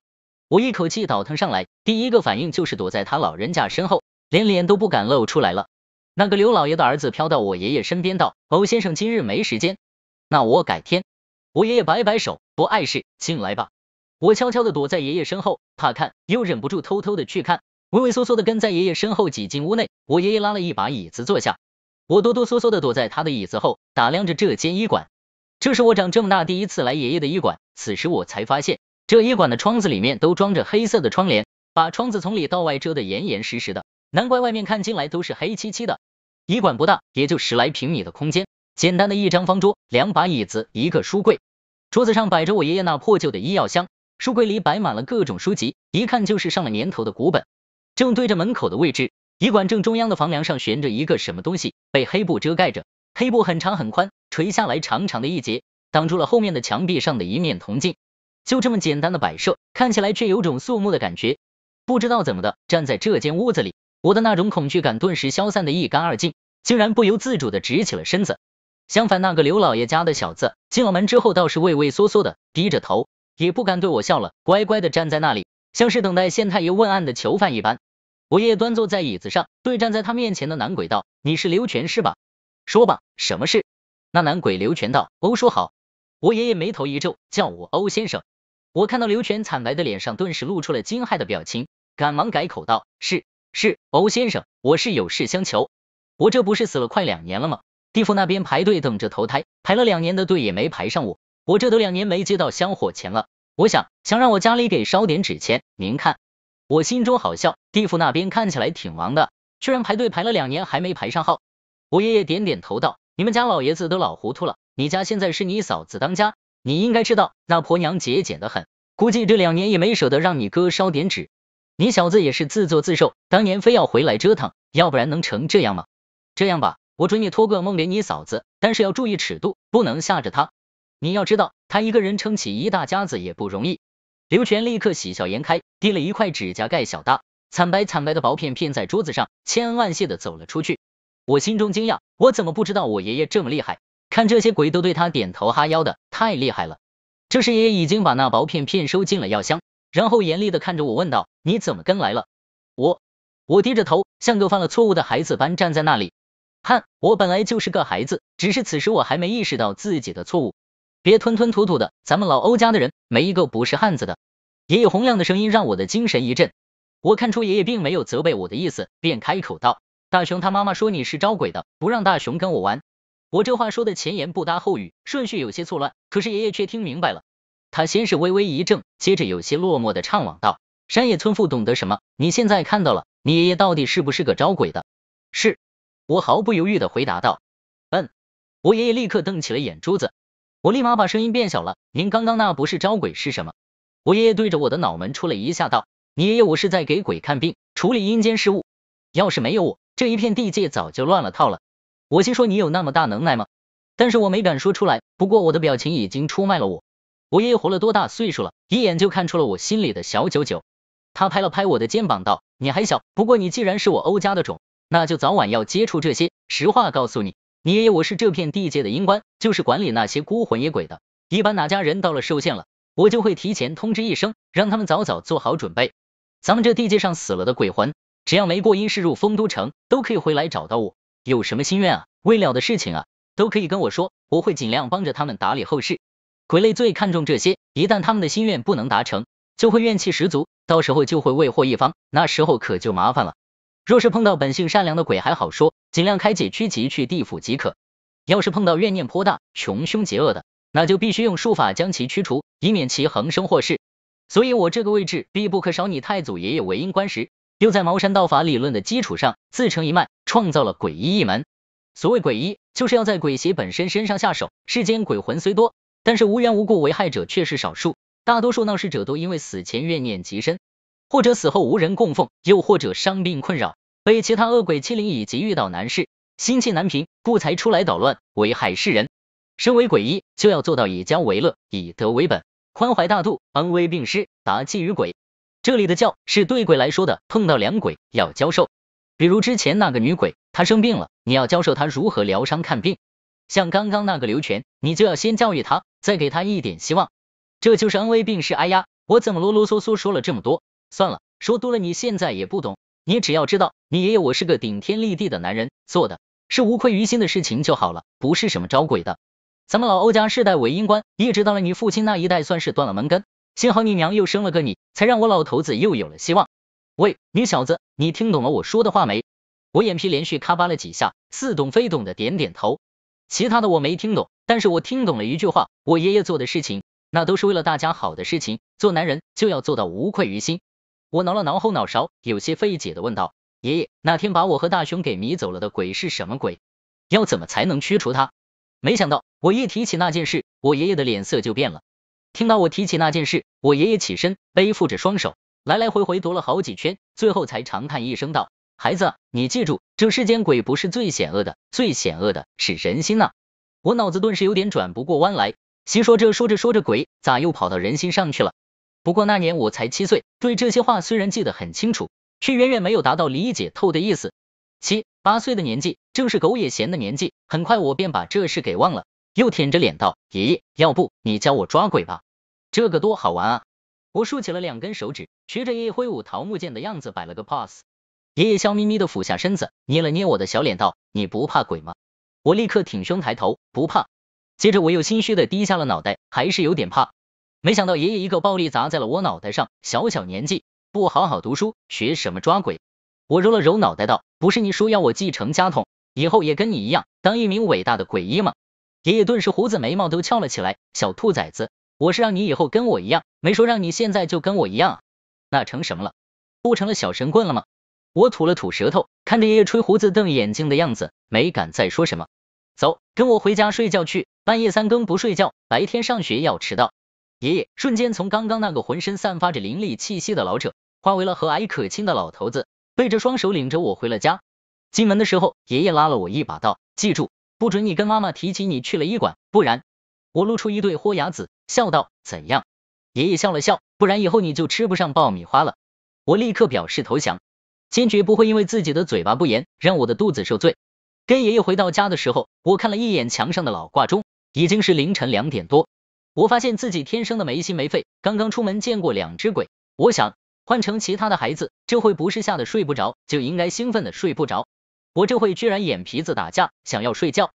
我一口气倒腾上来，第一个反应就是躲在他老人家身后，连脸都不敢露出来了。那个刘老爷的儿子飘到我爷爷身边道：欧先生今日没时间，那我改天。我爷爷摆摆手，不碍事，进来吧。我悄悄的躲在爷爷身后，怕看又忍不住偷偷的去看，畏畏缩缩的跟在爷爷身后挤进屋内。我爷爷拉了一把椅子坐下，我哆哆嗦嗦的躲在他的椅子后，打量着这间医馆。这是我长这么大第一次来爷爷的医馆，此时我才发现这医馆的窗子里面都装着黑色的窗帘，把窗子从里到外遮得严严实实的，难怪外面看进来都是黑漆漆的。医馆不大，也就10来平米的空间，简单的一张方桌，2把椅子，一个书柜。桌子上摆着我爷爷那破旧的医药箱，书柜里摆满了各种书籍，一看就是上了年头的古本。正对着门口的位置，医馆正中央的房梁上悬着一个什么东西，被黑布遮盖着，黑布很长很宽，垂下来长长的一截，挡住了后面的墙壁上的一面铜镜。就这么简单的摆设，看起来却有种肃穆的感觉。不知道怎么的，站在这间屋子里，我的那种恐惧感顿时消散得一干二净，竟然不由自主的直起了身子。相反，那个刘老爷家的小子进了门之后倒是畏畏缩缩的，低着头，也不敢对我笑了，乖乖的站在那里，像是等待县太爷问案的囚犯一般。我爷爷端坐在椅子上，对站在他面前的男鬼道：你是刘全是吧？说吧，什么事？那男鬼刘全道：欧说好。我爷爷眉头一皱，叫我欧先生。我看到刘全惨白的脸上顿时露出了惊骇的表情，赶忙改口道：是欧先生，我是有事相求。我这不是死了快2年了吗？地府那边排队等着投胎，排了2年的队也没排上我，我这都2年没接到香火钱了，我想让我家里给烧点纸钱，您看。我心中好笑，地府那边看起来挺忙的，居然排队排了2年还没排上号。我爷爷点点头道，你们家老爷子都老糊涂了，你家现在是你嫂子当家，你应该知道那婆娘节俭得很，估计这2年也没舍得让你哥烧点纸。你小子也是自作自受，当年非要回来折腾，要不然能成这样吗？这样吧，我准你托个梦给你嫂子，但是要注意尺度，不能吓着她。你要知道，她一个人撑起一大家子也不容易。刘全立刻喜笑颜开，递了一块指甲盖小大、惨白的薄片片在桌子上，千恩万谢的走了出去。我心中惊讶，我怎么不知道我爷爷这么厉害？看这些鬼都对他点头哈腰的，太厉害了。这时爷爷已经把那薄片片收进了药箱，然后严厉的看着我问道，你怎么跟来了？我低着头，像个犯了错误的孩子般站在那里。我本来就是个孩子，只是此时我还没意识到自己的错误。别吞吞吐吐的，咱们老欧家的人没一个不是汉子的。爷爷洪亮的声音让我的精神一振，我看出爷爷并没有责备我的意思，便开口道，大雄他妈妈说你是招鬼的，不让大雄跟我玩。我这话说的前言不搭后语，顺序有些错乱，可是爷爷却听明白了。他先是微微一怔，接着有些落寞的唱朗道，山野村妇懂得什么，你现在看到了，你爷爷到底是不是个招鬼的？是，我毫不犹豫的回答道。我爷爷立刻瞪起了眼珠子，我立马把声音变小了，您刚刚那不是招鬼是什么？我爷爷对着我的脑门戳了一下道，你爷爷我是在给鬼看病，处理阴间事务，要是没有我，这一片地界早就乱了套了。我心说你有那么大能耐吗？但是我没敢说出来，不过我的表情已经出卖了我。我爷爷活了多大岁数了，一眼就看出了我心里的小九九。他拍了拍我的肩膀道，你还小，不过你既然是我欧家的种，那就早晚要接触这些。实话告诉你，你爷爷我是这片地界的阴官，就是管理那些孤魂野鬼的。一般哪家人到了寿限了，我就会提前通知一声，让他们早早做好准备。咱们这地界上死了的鬼魂，只要没过阴世入丰都城，都可以回来找到我。有什么心愿啊，未了的事情啊，都可以跟我说，我会尽量帮着他们打理后事。鬼类最看重这些，一旦他们的心愿不能达成，就会怨气十足，到时候就会为祸一方，那时候可就麻烦了。若是碰到本性善良的鬼还好说，尽量开解驱疾去地府即可。要是碰到怨念颇大、穷凶极恶的，那就必须用术法将其驱除，以免其横生祸事。所以我这个位置必不可少你太祖爷爷为阴官时，又在茅山道法理论的基础上自成一脉，创造了鬼医一门。所谓鬼医，就是要在鬼邪本身身上下手。世间鬼魂虽多，但是无缘无故为害者却是少数，大多数闹事者都因为死前怨念极深，或者死后无人供奉，又或者伤病困扰，被其他恶鬼欺凌，以及遇到难事，心气难平，故才出来捣乱，危害世人。身为鬼医，就要做到以教为乐，以德为本，宽怀大度，恩威并施，达济于鬼。这里的教是对鬼来说的，碰到良鬼要教授。比如之前那个女鬼，她生病了，你要教授她如何疗伤看病。像刚刚那个刘全，你就要先教育他，再给他一点希望。这就是恩威并施。哎呀，我怎么啰啰嗦嗦说了这么多？算了，说多了你现在也不懂。你只要知道，你爷爷我是个顶天立地的男人，做的是无愧于心的事情就好了，不是什么招鬼的。咱们老欧家世代为阴官，一直到了你父亲那一代算是断了门根，幸好你娘又生了个你，才让我老头子又有了希望。喂，你小子，你听懂了我说的话没？我眼皮连续咔吧了几下，似懂非懂的点点头。其他的我没听懂，但是我听懂了一句话，我爷爷做的事情，那都是为了大家好的事情，做男人就要做到无愧于心。我挠了挠后脑勺，有些费解的问道，爷爷，那天把我和大雄给迷走了的鬼是什么鬼？要怎么才能驱除他？没想到我一提起那件事，我爷爷的脸色就变了。听到我提起那件事，我爷爷起身，背负着双手，来来回回踱了好几圈，最后才长叹一声道，孩子，你记住，这世间鬼不是最险恶的，最险恶的是人心呐。我脑子顿时有点转不过弯来，心说着说着鬼咋又跑到人心上去了？不过那年我才7岁，对这些话虽然记得很清楚，却远远没有达到理解透的意思。7、8岁的年纪，正是狗也闲的年纪，很快我便把这事给忘了，又舔着脸道，爷爷，要不你教我抓鬼吧，这个多好玩啊。我竖起了2根手指，学着爷爷挥舞桃木剑的样子摆了个 pose。爷爷笑眯眯的俯下身子，捏了捏我的小脸道，你不怕鬼吗？我立刻挺胸抬头，不怕。接着我又心虚的低下了脑袋，还是有点怕。没想到爷爷一个暴力砸在了我脑袋上，小年纪不好好读书，学什么抓鬼？我揉了揉脑袋道，不是你说要我继承家统，以后也跟你一样，当一名伟大的鬼医吗？爷爷顿时胡子眉毛都翘了起来，小兔崽子，我是让你以后跟我一样，没说让你现在就跟我一样啊。那成什么了？不成了小神棍了吗？我吐了吐舌头，看着爷爷吹胡子瞪眼睛的样子，没敢再说什么。走，跟我回家睡觉去，半夜3更不睡觉，白天上学要迟到。爷爷瞬间从刚刚那个浑身散发着凌厉气息的老者，化为了和蔼可亲的老头子，背着双手领着我回了家。进门的时候，爷爷拉了我一把道，记住，不准你跟妈妈提起你去了医馆，不然……我露出一对豁牙子，笑道，怎样？爷爷笑了笑，不然以后你就吃不上爆米花了。我立刻表示投降，坚决不会因为自己的嘴巴不严，让我的肚子受罪。跟爷爷回到家的时候，我看了一眼墙上的老挂钟，已经是凌晨2点多。我发现自己天生的没心没肺，刚刚出门见过2只鬼。我想，换成其他的孩子，这回不是吓得睡不着，就应该兴奋的睡不着。我这回居然眼皮子打架，想要睡觉。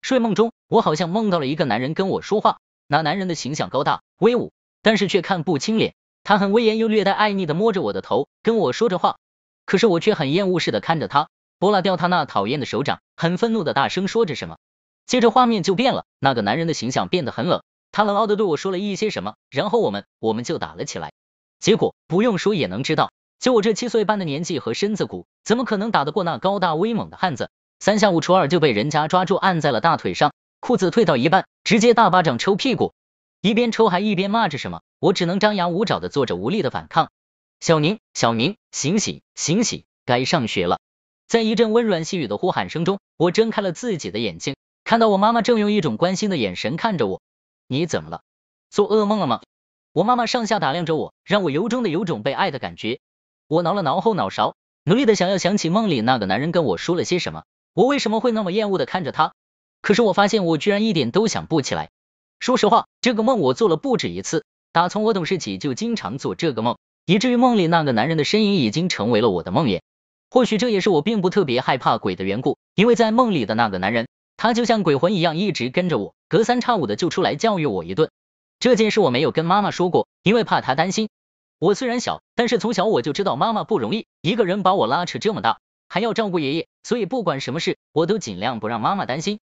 睡梦中，我好像梦到了一个男人跟我说话，那男人的形象高大威武，但是却看不清脸。他很威严又略带爱昵的摸着我的头，跟我说着话，可是我却很厌恶似的看着他，拨拉掉他那讨厌的手掌，很愤怒的大声说着什么。接着画面就变了，那个男人的形象变得很冷，他冷傲的对我说了一些什么，然后我们就打了起来。结果不用说也能知道，就我这7岁半的年纪和身子骨，怎么可能打得过那高大威猛的汉子？3下5除2就被人家抓住按在了大腿上，裤子退到一半，直接大巴掌抽屁股，一边抽还一边骂着什么，我只能张牙舞爪的做着无力的反抗。小宁，小宁，醒醒，醒醒，该上学了。在一阵温软细语的呼喊声中，我睁开了自己的眼睛，看到我妈妈正用一种关心的眼神看着我。你怎么了？做噩梦了吗？我妈妈上下打量着我，让我由衷的有种被爱的感觉。我挠了挠后脑勺，努力的想要想起梦里那个男人跟我说了些什么，我为什么会那么厌恶的看着他？可是我发现我居然一点都想不起来。说实话，这个梦我做了不止一次，打从我懂事起就经常做这个梦，以至于梦里那个男人的身影已经成为了我的梦魇。或许这也是我并不特别害怕鬼的缘故，因为在梦里的那个男人，他就像鬼魂一样一直跟着我，隔3差5的就出来教育我一顿。这件事我没有跟妈妈说过，因为怕她担心。我虽然小，但是从小我就知道妈妈不容易，一个人把我拉扯这么大，还要照顾爷爷，所以不管什么事，我都尽量不让妈妈担心。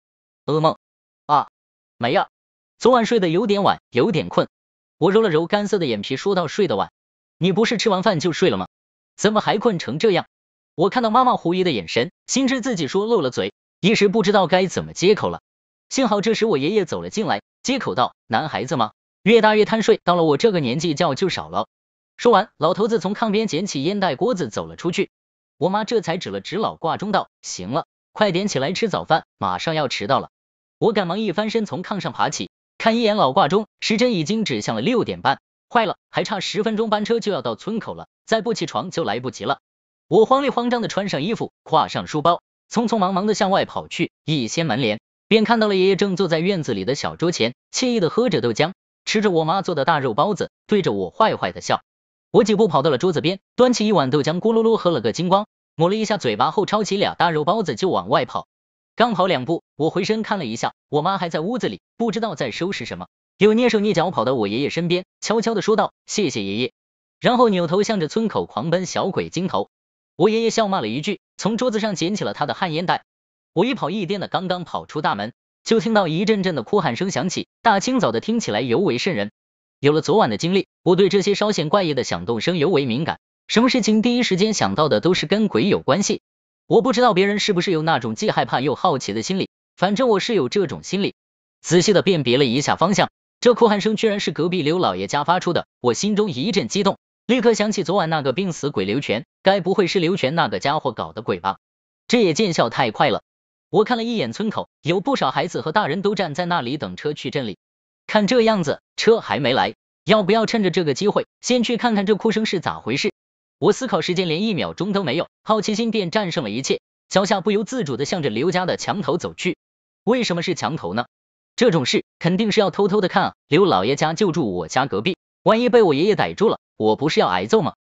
噩梦啊，没啊，昨晚睡得有点晚，有点困。我揉了揉干涩的眼皮，说道，睡得晚？你不是吃完饭就睡了吗？怎么还困成这样？我看到妈妈狐疑的眼神，心知自己说漏了嘴，一时不知道该怎么接口了。幸好这时我爷爷走了进来，接口道，男孩子嘛，越大越贪睡，到了我这个年纪觉就少了。说完，老头子从炕边捡起烟袋锅子走了出去。我妈这才指了指老挂钟道，行了，快点起来吃早饭，马上要迟到了。我赶忙一翻身从炕上爬起，看一眼老挂钟，时针已经指向了6点半，坏了，还差10分钟班车就要到村口了，再不起床就来不及了。我慌里慌张的穿上衣服，挎上书包，匆匆忙忙的向外跑去，一掀门帘，便看到了爷爷正坐在院子里的小桌前，惬意的喝着豆浆，吃着我妈做的大肉包子，对着我坏坏的笑。我几步跑到了桌子边，端起一碗豆浆，咕噜噜喝了个精光，抹了一下嘴巴后，抄起2大肉包子就往外跑。刚跑2步，我回身看了一下，我妈还在屋子里，不知道在收拾什么，又蹑手蹑脚跑到我爷爷身边，悄悄的说道，谢谢爷爷，然后扭头向着村口狂奔。小鬼精头！我爷爷笑骂了一句，从桌子上捡起了他的旱烟袋。我一跑一颠的刚刚跑出大门，就听到一阵阵的哭喊声响起，大清早的听起来尤为瘆人。有了昨晚的经历，我对这些稍显怪异的响动声尤为敏感，什么事情第一时间想到的都是跟鬼有关系。我不知道别人是不是有那种既害怕又好奇的心理，反正我是有这种心理。仔细的辨别了一下方向，这哭喊声居然是隔壁刘老爷家发出的，我心中一阵激动，立刻想起昨晚那个病死鬼刘全，该不会是刘全那个家伙搞的鬼吧？这也见效太快了。我看了一眼村口，有不少孩子和大人都站在那里等车去镇里。看这样子，车还没来，要不要趁着这个机会，先去看看这哭声是咋回事？我思考时间连1秒钟都没有，好奇心便战胜了一切，脚下不由自主的向着刘家的墙头走去。为什么是墙头呢？这种事肯定是要偷偷的看啊，刘老爷家就住我家隔壁，万一被我爷爷逮住了，我不是要挨揍吗？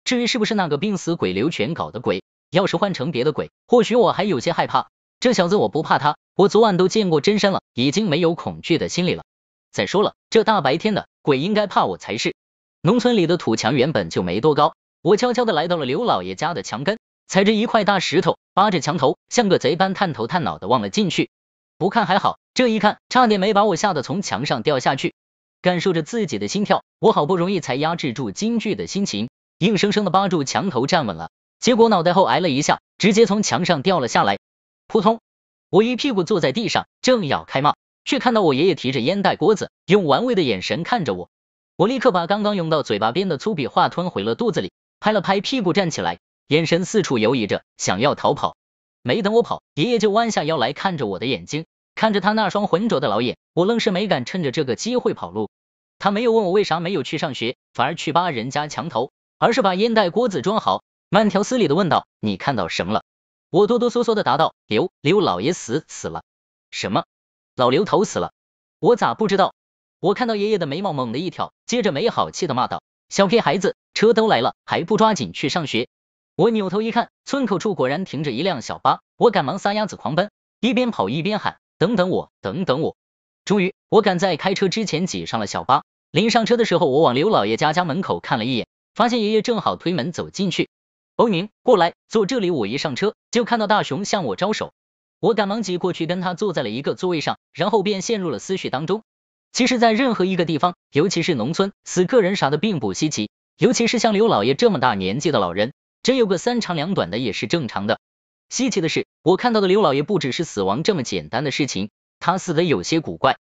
至于是不是那个病死鬼刘全搞的鬼，要是换成别的鬼，或许我还有些害怕。这小子我不怕他，我昨晚都见过真身了，已经没有恐惧的心理了。再说了，这大白天的，鬼应该怕我才是。农村里的土墙原本就没多高，我悄悄的来到了刘老爷家的墙根，踩着一块大石头，扒着墙头，像个贼般探头探脑的望了进去。不看还好，这一看差点没把我吓得从墙上掉下去。感受着自己的心跳，我好不容易才压制住惊惧的心情，硬生生的扒住墙头站稳了，结果脑袋后挨了一下，直接从墙上掉了下来。扑通，我一屁股坐在地上，正要开骂，却看到我爷爷提着烟袋锅子，用玩味的眼神看着我。我立刻把刚刚涌到嘴巴边的粗鄙话吞回了肚子里，拍了拍屁股站起来，眼神四处游移着，想要逃跑。没等我跑，爷爷就弯下腰来看着我的眼睛，看着他那双浑浊的老眼，我愣是没敢趁着这个机会跑路。他没有问我为啥没有去上学，反而去扒人家墙头，而是把烟袋锅子装好，慢条斯理的问道：你看到什么了？我哆哆嗦嗦的答道：刘老爷死了。什么？老刘头死了？我咋不知道？我看到爷爷的眉毛猛地一挑，接着没好气的骂道：小屁孩子，车都来了，还不抓紧去上学？我扭头一看，村口处果然停着一辆小巴，我赶忙撒丫子狂奔，一边跑一边喊：等等我，等等我！终于，我赶在开车之前挤上了小巴。临上车的时候，我往刘老爷家门口看了一眼，发现爷爷正好推门走进去。欧宁，过来，坐这里。我一上车就看到大雄向我招手，我赶忙挤过去跟他坐在了一个座位上，然后便陷入了思绪当中。其实，在任何一个地方，尤其是农村，死客人啥的并不稀奇，尤其是像刘老爷这么大年纪的老人，真有个三长两短的也是正常的。稀奇的是，我看到的刘老爷不只是死亡这么简单的事情，他死的有些古怪。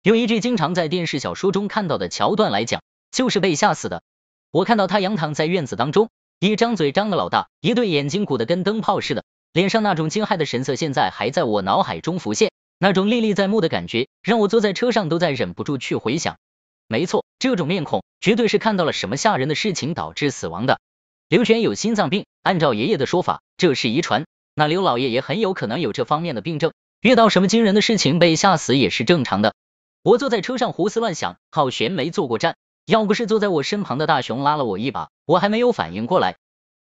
用一句经常在电视小说中看到的桥段来讲，就是被吓死的。我看到他仰躺在院子当中，一张嘴张的老大，一对眼睛鼓得跟灯泡似的，脸上那种惊骇的神色现在还在我脑海中浮现，那种历历在目的感觉让我坐在车上都在忍不住去回想。没错，这种面孔绝对是看到了什么吓人的事情导致死亡的。刘全有心脏病，按照爷爷的说法，这是遗传，那刘老爷也很有可能有这方面的病症，遇到什么惊人的事情被吓死也是正常的。我坐在车上胡思乱想，好悬没坐过站，要不是坐在我身旁的大雄拉了我一把，我还没有反应过来。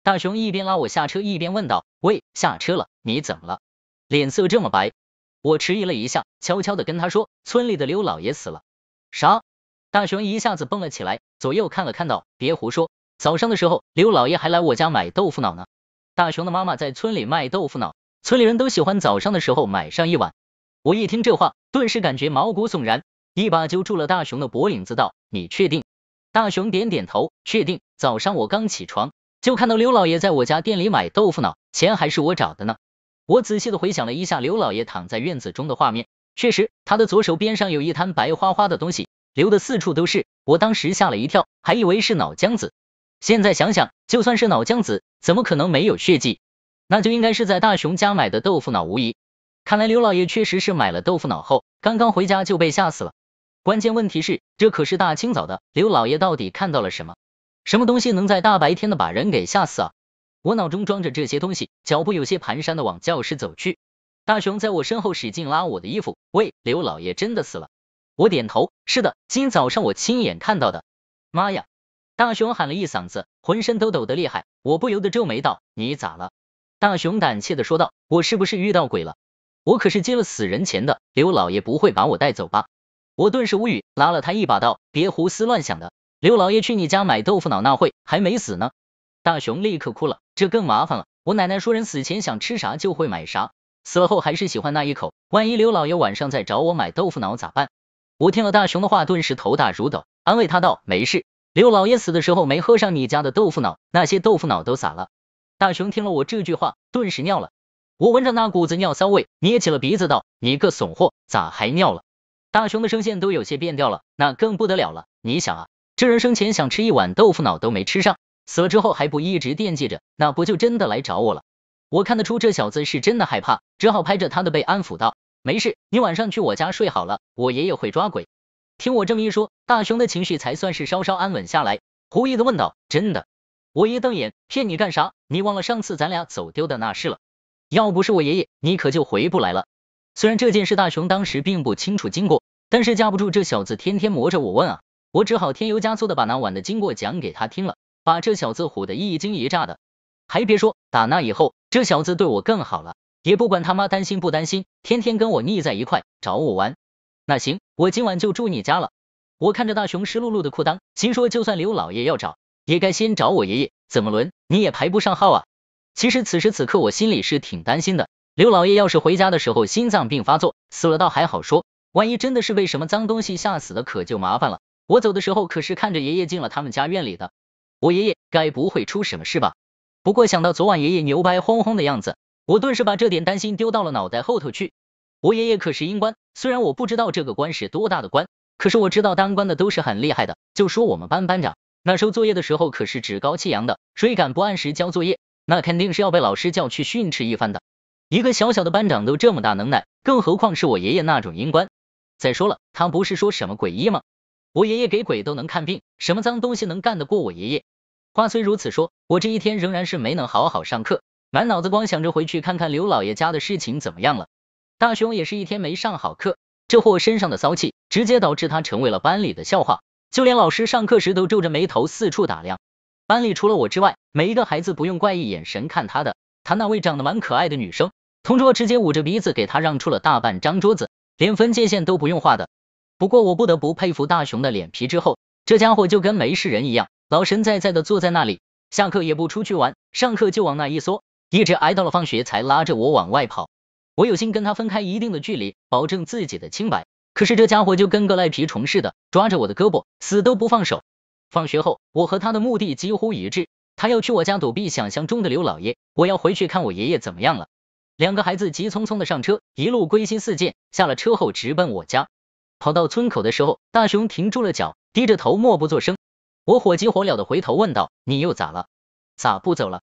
大雄一边拉我下车一边问道：喂，下车了，你怎么了？脸色这么白？我迟疑了一下，悄悄的跟他说：村里的刘老爷死了。啥？大雄一下子蹦了起来，左右看了看道：别胡说，早上的时候刘老爷还来我家买豆腐脑呢。大雄的妈妈在村里卖豆腐脑，村里人都喜欢早上的时候买上一碗。我一听这话，顿时感觉毛骨悚然，一把揪住了大雄的脖领子道：你确定？大雄点点头，确定。早上我刚起床就看到刘老爷在我家店里买豆腐脑，钱还是我找的呢。我仔细的回想了一下刘老爷躺在院子中的画面，确实他的左手边上有一滩白花花的东西，流的四处都是，我当时吓了一跳，还以为是脑浆子。现在想想，就算是脑浆子，怎么可能没有血迹？那就应该是在大雄家买的豆腐脑无疑。看来刘老爷确实是买了豆腐脑后，刚刚回家就被吓死了。关键问题是，这可是大清早的，刘老爷到底看到了什么？什么东西能在大白天的把人给吓死啊？我脑中装着这些东西，脚步有些蹒跚的往教室走去。大雄在我身后使劲拉我的衣服，喂，刘老爷真的死了？我点头，是的，今早上我亲眼看到的。妈呀！大雄喊了一嗓子，浑身都抖得厉害，我不由得皱眉道：你咋了？大雄胆怯的说道：我是不是遇到鬼了？我可是接了死人钱的，刘老爷不会把我带走吧？我顿时无语，拉了他一把道：别胡思乱想的，刘老爷去你家买豆腐脑那会还没死呢。大雄立刻哭了，这更麻烦了，我奶奶说人死前想吃啥就会买啥，死了后还是喜欢那一口，万一刘老爷晚上再找我买豆腐脑咋办？我听了大雄的话，顿时头大如斗，安慰他道：没事，刘老爷死的时候没喝上你家的豆腐脑，那些豆腐脑都洒了。大雄听了我这句话，顿时尿了。我闻着那股子尿骚味，捏起了鼻子道：你个怂货，咋还尿了？大雄的声线都有些变调了，那更不得了了，你想啊，这人生前想吃一碗豆腐脑都没吃上，死了之后还不一直惦记着，那不就真的来找我了？我看得出这小子是真的害怕，只好拍着他的背安抚道：没事，你晚上去我家睡好了，我爷爷会抓鬼。听我这么一说，大雄的情绪才算是稍稍安稳下来，狐疑的问道：真的？我一瞪眼，骗你干啥？你忘了上次咱俩走丢的那事了？要不是我爷爷，你可就回不来了。虽然这件事大雄当时并不清楚经过，但是架不住这小子天天磨着我问啊，我只好添油加醋的把那晚的经过讲给他听了，把这小子唬得一惊一乍的。还别说，打那以后，这小子对我更好了，也不管他妈担心不担心，天天跟我腻在一块，找我玩。那行，我今晚就住你家了。我看着大雄湿漉漉的裤裆，心说就算刘老爷要找，也该先找我爷爷，怎么轮你也排不上号啊。其实此时此刻我心里是挺担心的，刘老爷要是回家的时候心脏病发作，死了倒还好说，万一真的是被什么脏东西吓死的，可就麻烦了。我走的时候可是看着爷爷进了他们家院里的，我爷爷该不会出什么事吧？不过想到昨晚爷爷牛掰哄哄的样子，我顿时把这点担心丢到了脑袋后头去。我爷爷可是阴官，虽然我不知道这个官是多大的官，可是我知道当官的都是很厉害的。就说我们班班长，那收作业的时候可是趾高气扬的，谁敢不按时交作业，那肯定是要被老师叫去训斥一番的。一个小小的班长都这么大能耐，更何况是我爷爷那种阴官。再说了，他不是说什么鬼医吗？我爷爷给鬼都能看病，什么脏东西能干得过我爷爷？话虽如此说，我这一天仍然是没能好好上课，满脑子光想着回去看看刘老爷家的事情怎么样了。大雄也是一天没上好课，这货身上的骚气直接导致他成为了班里的笑话，就连老师上课时都皱着眉头四处打量。班里除了我之外，每一个孩子不用怪异眼神看他的，他那位长得蛮可爱的女生同桌直接捂着鼻子给他让出了大半张桌子，连分界线都不用画的。不过我不得不佩服大雄的脸皮之厚，这家伙就跟没事人一样，老神在在的坐在那里，下课也不出去玩，上课就往那一缩，一直挨到了放学才拉着我往外跑。我有心跟他分开一定的距离，保证自己的清白，可是这家伙就跟个赖皮虫似的，抓着我的胳膊死都不放手。放学后我和他的目的几乎一致，他要去我家躲避想象中的刘老爷，我要回去看我爷爷怎么样了。两个孩子急匆匆的上车，一路归心似箭，下了车后直奔我家。跑到村口的时候，大雄停住了脚，低着头默不作声。我火急火燎的回头问道，你又咋了？咋不走了？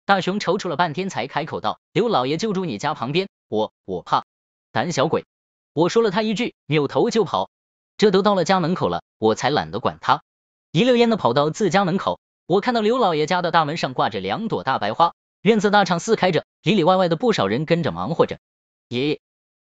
大雄踌躇了半天才开口道，刘老爷就住你家旁边，我怕。胆小鬼！我说了他一句，扭头就跑。这都到了家门口了，我才懒得管他，一溜烟的跑到自家门口。我看到刘老爷家的大门上挂着2朵大白花，院子大敞四开着，里里外外的不少人跟着忙活着。爷爷，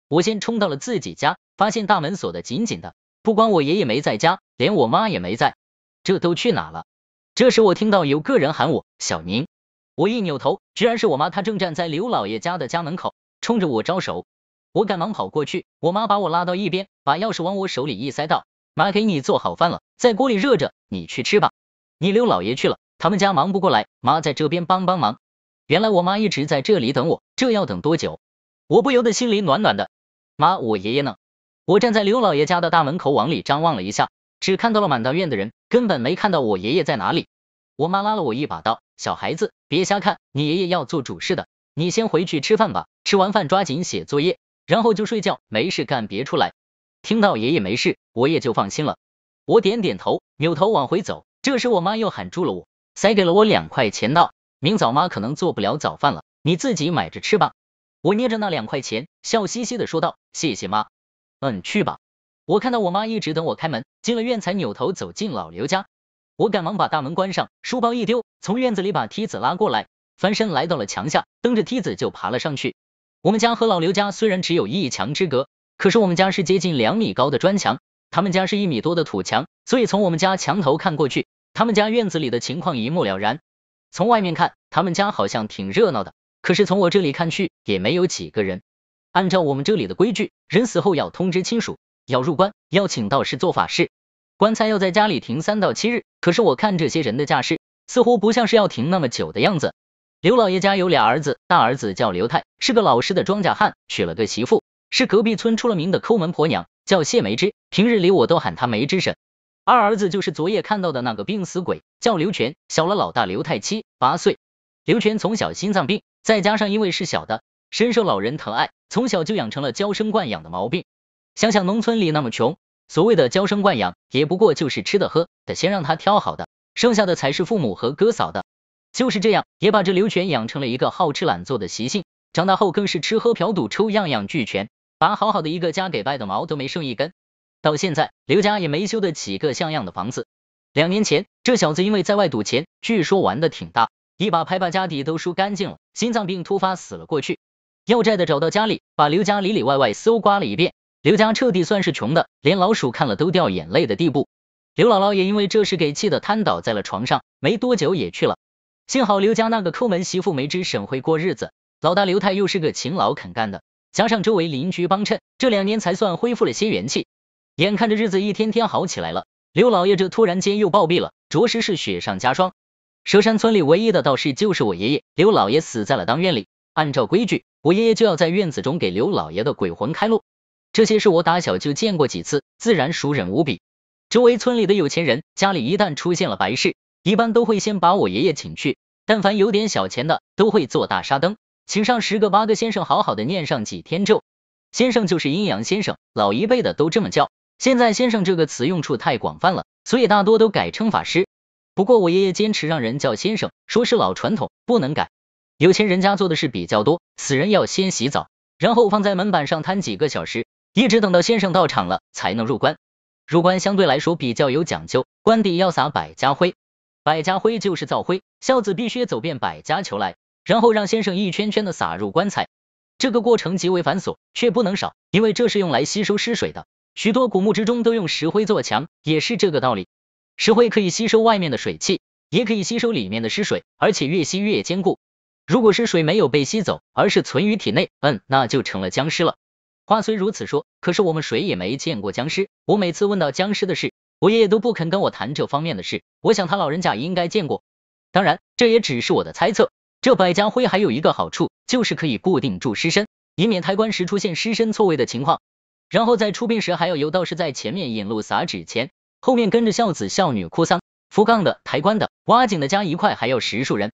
我先冲到了自己家，发现大门锁得紧紧的，不光我爷爷没在家，连我妈也没在，这都去哪了？这时我听到有个人喊我，小宁。我一扭头，居然是我妈，她正站在刘老爷家的家门口，冲着我招手。我赶忙跑过去，我妈把我拉到一边，把钥匙往我手里一塞道，妈给你做好饭了，在锅里热着，你去吃吧。你刘老爷去了，他们家忙不过来，妈在这边帮帮忙。原来我妈一直在这里等我，这要等多久？我不由得心里暖暖的。妈，我爷爷呢？我站在刘老爷家的大门口往里张望了一下，只看到了满大院的人，根本没看到我爷爷在哪里。我妈拉了我一把道，小孩子别瞎看，你爷爷要做主事的，你先回去吃饭吧，吃完饭抓紧写作业，然后就睡觉，没事干别出来。听到爷爷没事，我也就放心了。我点点头，扭头往回走，这时我妈又喊住了我，塞给了我2块钱道，明早妈可能做不了早饭了，你自己买着吃吧。我捏着那2块钱，笑嘻嘻的说道，谢谢妈。去吧。我看到我妈一直等我开门，进了院才扭头走进老刘家。我赶忙把大门关上，书包一丢，从院子里把梯子拉过来，翻身来到了墙下，蹬着梯子就爬了上去。我们家和老刘家虽然只有1墙之隔，可是我们家是接近2米高的砖墙，他们家是1米多的土墙，所以从我们家墙头看过去，他们家院子里的情况一目了然。从外面看，他们家好像挺热闹的，可是从我这里看去，也没有几个人。按照我们这里的规矩，人死后要通知亲属，要入棺，要请道士做法事，棺材要在家里停3到7日，可是我看这些人的架势，似乎不像是要停那么久的样子。刘老爷家有2儿子，大儿子叫刘泰，是个老实的庄稼汉，娶了个媳妇，是隔壁村出了名的抠门婆娘，叫谢梅枝，平日里我都喊她梅枝婶。二儿子就是昨夜看到的那个病死鬼，叫刘全，小了老大刘泰7、8岁。刘全从小心脏病，再加上因为是小的，深受老人疼爱，从小就养成了娇生惯养的毛病。想想农村里那么穷，所谓的娇生惯养，也不过就是吃的喝的先让他挑好的，剩下的才是父母和哥嫂的。就是这样，也把这刘全养成了一个好吃懒做的习性，长大后更是吃喝嫖赌抽样样俱全，把好好的一个家给败的毛都没剩一根。到现在，刘家也没修得起个像样的房子。2年前，这小子因为在外赌钱，据说玩得挺大，一把牌把家底都输干净了，心脏病突发死了过去。要债的找到家里，把刘家里里外外搜刮了一遍，刘家彻底算是穷的，连老鼠看了都掉眼泪的地步。刘姥姥也因为这事给气得瘫倒在了床上，没多久也去了。幸好刘家那个抠门媳妇梅枝婶会过日子，老大刘泰又是个勤劳肯干的，加上周围邻居帮衬，这2年才算恢复了些元气。眼看着日子一天天好起来了，刘老爷这突然间又暴毙了，着实是雪上加霜。蛇山村里唯一的道士就是我爷爷，刘老爷死在了当院里。按照规矩，我爷爷就要在院子中给刘老爷的鬼魂开路。这些事我打小就见过几次，自然熟稔无比。周围村里的有钱人家里一旦出现了白事，一般都会先把我爷爷请去，但凡有点小钱的都会做大沙灯，请上10个8个先生，好好的念上几天咒。先生就是阴阳先生，老一辈的都这么叫。现在先生这个词用处太广泛了，所以大多都改称法师。不过我爷爷坚持让人叫先生，说是老传统，不能改。有钱人家做的事比较多，死人要先洗澡，然后放在门板上摊几个小时，一直等到先生到场了才能入关。入关相对来说比较有讲究，官邸要撒百家灰。百家灰就是灶灰，孝子必须走遍百家求来，然后让先生一圈圈的撒入棺材。这个过程极为繁琐，却不能少，因为这是用来吸收尸水的。许多古墓之中都用石灰做墙，也是这个道理。石灰可以吸收外面的水汽，也可以吸收里面的湿水，而且越吸越坚固。如果湿水没有被吸走，而是存于体内，那就成了僵尸了。话虽如此说，可是我们谁也没见过僵尸。我每次问到僵尸的事，我爷爷都不肯跟我谈这方面的事。我想他老人家应该见过，当然这也只是我的猜测。这百家灰还有一个好处，就是可以固定住尸身，以免抬棺时出现尸身错位的情况。然后在出殡时还要有道士在前面引路撒纸钱，后面跟着孝子孝女哭丧，扶杠的抬棺的挖井的加一块还要10数人。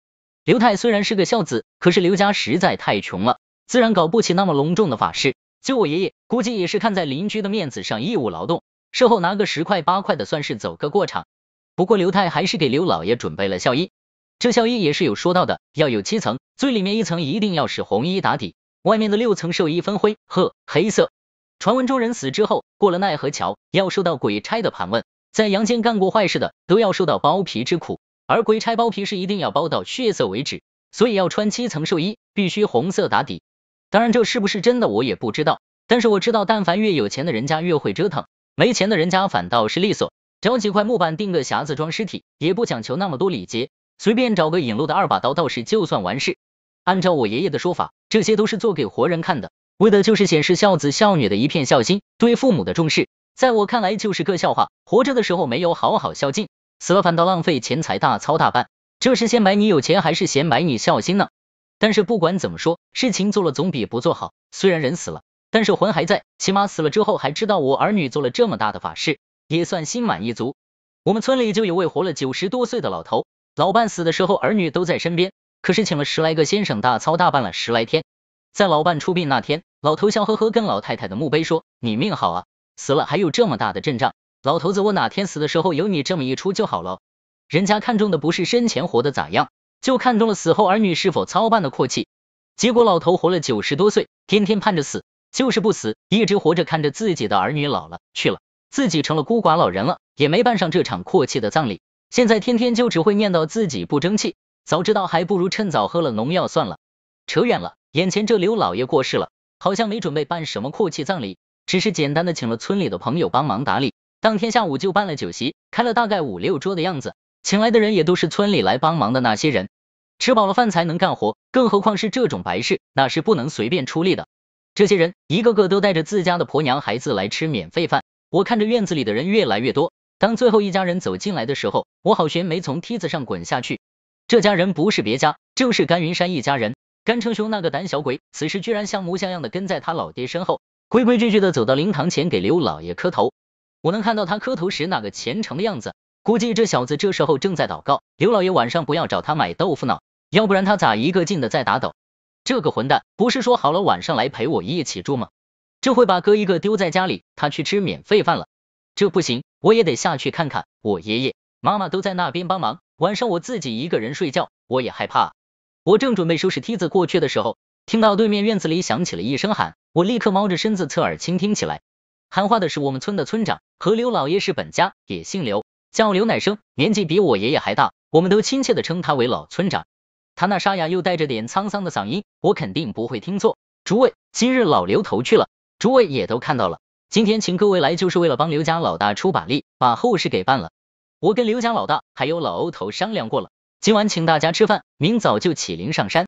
刘太虽然是个孝子，可是刘家实在太穷了，自然搞不起那么隆重的法事。就我爷爷估计也是看在邻居的面子上义务劳动，事后拿个10块8块的算是走个过场。不过刘太还是给刘老爷准备了孝衣，这孝衣也是有说到的，要有7层，最里面1层一定要是红衣打底，外面的6层寿衣分灰褐黑色。传闻中人死之后过了奈何桥，要受到鬼差的盘问，在阳间干过坏事的都要受到剥皮之苦，而鬼差剥皮是一定要剥到血色为止，所以要穿7层寿衣，必须红色打底。当然这是不是真的我也不知道，但是我知道但凡越有钱的人家越会折腾，没钱的人家反倒是利索，找几块木板钉个匣子装尸体，也不讲求那么多礼节，随便找个引路的2把刀道士就算完事。按照我爷爷的说法，这些都是做给活人看的，为的就是显示孝子孝女的一片孝心，对父母的重视。在我看来就是个笑话，活着的时候没有好好孝敬，死了反倒浪费钱财大操大办，这是显摆你有钱还是显摆你孝心呢？但是不管怎么说，事情做了总比不做好，虽然人死了，但是魂还在，起码死了之后还知道我儿女做了这么大的法事，也算心满意足。我们村里就有位活了90多岁的老头，老伴死的时候儿女都在身边，可是请了10来个先生大操大办了10来天。在老伴出殡那天，老头笑呵呵跟老太太的墓碑说，你命好啊，死了还有这么大的阵仗，老头子我哪天死的时候有你这么一出就好了。人家看中的不是生前活得咋样，就看中了死后儿女是否操办的阔气。结果老头活了90多岁，天天盼着死，就是不死，一直活着看着自己的儿女老了去了，自己成了孤寡老人了，也没办上这场阔气的葬礼，现在天天就只会念叨自己不争气，早知道还不如趁早喝了农药算了。扯远了，眼前这刘老爷过世了，好像没准备办什么阔气葬礼，只是简单的请了村里的朋友帮忙打理，当天下午就办了酒席，开了大概5、6桌的样子，请来的人也都是村里来帮忙的那些人，吃饱了饭才能干活，更何况是这种白事，那是不能随便出力的。这些人一个个都带着自家的婆娘孩子来吃免费饭，我看着院子里的人越来越多，当最后一家人走进来的时候，我好悬没从梯子上滚下去。这家人不是别家，就是甘云山一家人。甘成雄那个胆小鬼，此时居然像模像样的跟在他老爹身后，规规矩矩的走到灵堂前给刘老爷磕头。我能看到他磕头时那个虔诚的样子，估计这小子这时候正在祷告，刘老爷晚上不要找他买豆腐脑，要不然他咋一个劲的在打斗。这个混蛋不是说好了晚上来陪我一起住吗？这会把哥一个丢在家里，他去吃免费饭了。这不行，我也得下去看看，我爷爷妈妈都在那边帮忙，晚上我自己一个人睡觉，我也害怕。我正准备收拾梯子过去的时候，听到对面院子里响起了一声喊，我立刻猫着身子侧耳倾听起来。喊话的是我们村的村长，和刘老爷是本家，也姓刘，叫刘乃生，年纪比我爷爷还大，我们都亲切的称他为老村长。他那沙哑又带着点沧桑的嗓音，我肯定不会听错。诸位，今日老刘头去了，诸位也都看到了，今天请各位来就是为了帮刘家老大出把力，把后事给办了。我跟刘家老大还有老欧头商量过了，今晚请大家吃饭，明早就起灵上山。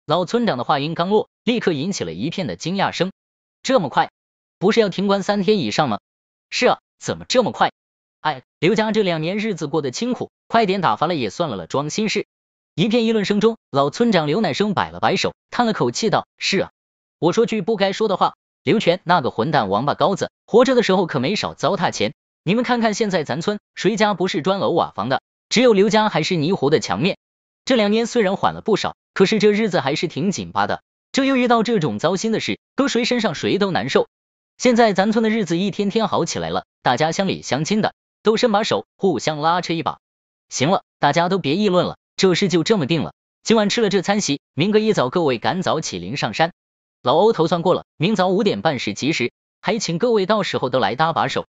老村长的话音刚落，立刻引起了一片的惊讶声。这么快？不是要停棺3天以上吗？是啊，怎么这么快？哎，刘家这2年日子过得清苦，快点打发了也算了，装心事。一片议论声中，老村长刘乃生摆了摆手，叹了口气道：是啊，我说句不该说的话，刘全那个混蛋王八羔子，活着的时候可没少糟蹋钱。你们看看现在咱村谁家不是砖楼瓦房的，只有刘家还是泥糊的墙面。这2年虽然缓了不少，可是这日子还是挺紧巴的。这又遇到这种糟心的事，搁谁身上谁都难受。现在咱村的日子一天天好起来了，大家乡里乡亲的都伸把手，互相拉扯一把。行了，大家都别议论了，这事就这么定了。今晚吃了这餐席，明个一早各位赶早起灵上山。老欧头算过了，明早5点半是吉时，还请各位到时候都来搭把手。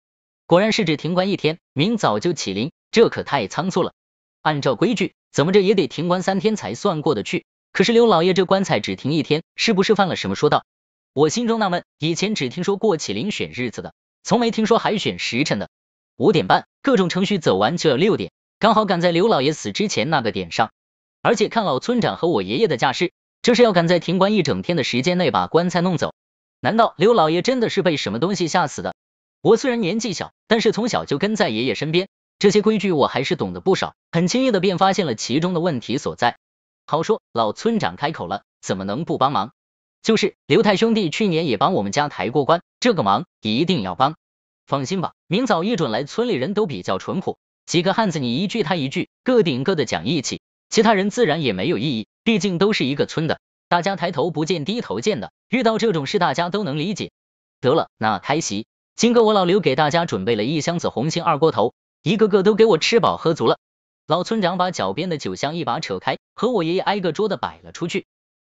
果然是只停棺1天，明早就起灵，这可太仓促了。按照规矩，怎么着也得停棺3天才算过得去。可是刘老爷这棺材只停1天，是不是犯了什么？说道。我心中纳闷，以前只听说过起灵选日子的，从没听说还选时辰的。5点半，各种程序走完就要6点，刚好赶在刘老爷死之前那个点上。而且看老村长和我爷爷的架势，这是要赶在停棺1整天的时间内把棺材弄走。难道刘老爷真的是被什么东西吓死的？我虽然年纪小，但是从小就跟在爷爷身边，这些规矩我还是懂得不少，很轻易的便发现了其中的问题所在。好说，老村长开口了，怎么能不帮忙？就是刘太兄弟去年也帮我们家抬过棺，这个忙一定要帮。放心吧，明早一准来。村里人都比较淳朴，几个汉子你一句他一句，各顶各的讲义气，其他人自然也没有异议，毕竟都是一个村的，大家抬头不见低头见的，遇到这种事大家都能理解。得了，那开席，今个我老刘给大家准备了1箱子红星2锅头，一个个都给我吃饱喝足了。老村长把脚边的酒箱一把扯开，和我爷爷挨个桌的摆了出去。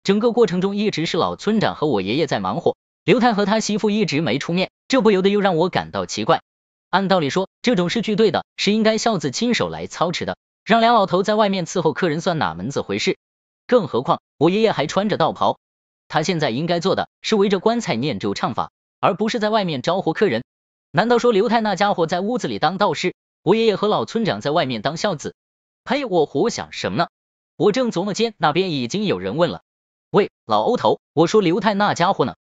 整个过程中一直是老村长和我爷爷在忙活，刘太和他媳妇一直没出面，这不由得又让我感到奇怪。按道理说，这种事聚对的是应该孝子亲手来操持的，让梁老头在外面伺候客人算哪门子回事？更何况我爷爷还穿着道袍，他现在应该做的是围着棺材念咒唱法，而不是在外面招呼客人。难道说刘太那家伙在屋子里当道士，我爷爷和老村长在外面当孝子？呸，我胡想什么呢？我正琢磨间，那边已经有人问了，喂，老欧头，我说刘太那家伙呢？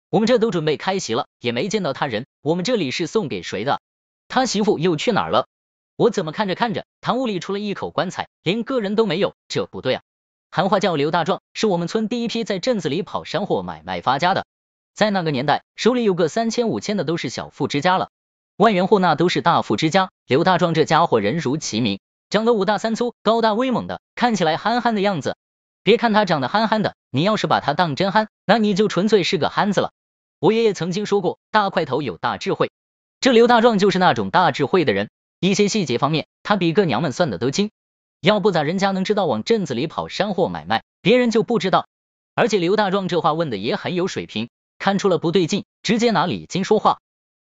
我们这都准备开席了，也没见到他人，我们这里是送给谁的？他媳妇又去哪儿了？我怎么看着看着，堂屋里除了一口棺材，连个人都没有，这不对啊！韩话叫刘大壮，是我们村第一批在镇子里跑山货买卖发家的，在那个年代，手里有个3000、5000的都是小富之家了，万元户那都是大富之家。刘大壮这家伙人如其名，长得5大3粗，高大威猛的，看起来憨憨的样子。别看他长得憨憨的，你要是把他当真憨，那你就纯粹是个憨子了。我爷爷曾经说过，大块头有大智慧，这刘大壮就是那种大智慧的人，一些细节方面，他比个娘们算的都精。要不咋人家能知道往镇子里跑山货买卖，别人就不知道。而且刘大壮这话问的也很有水平，看出了不对劲，直接拿礼金说话。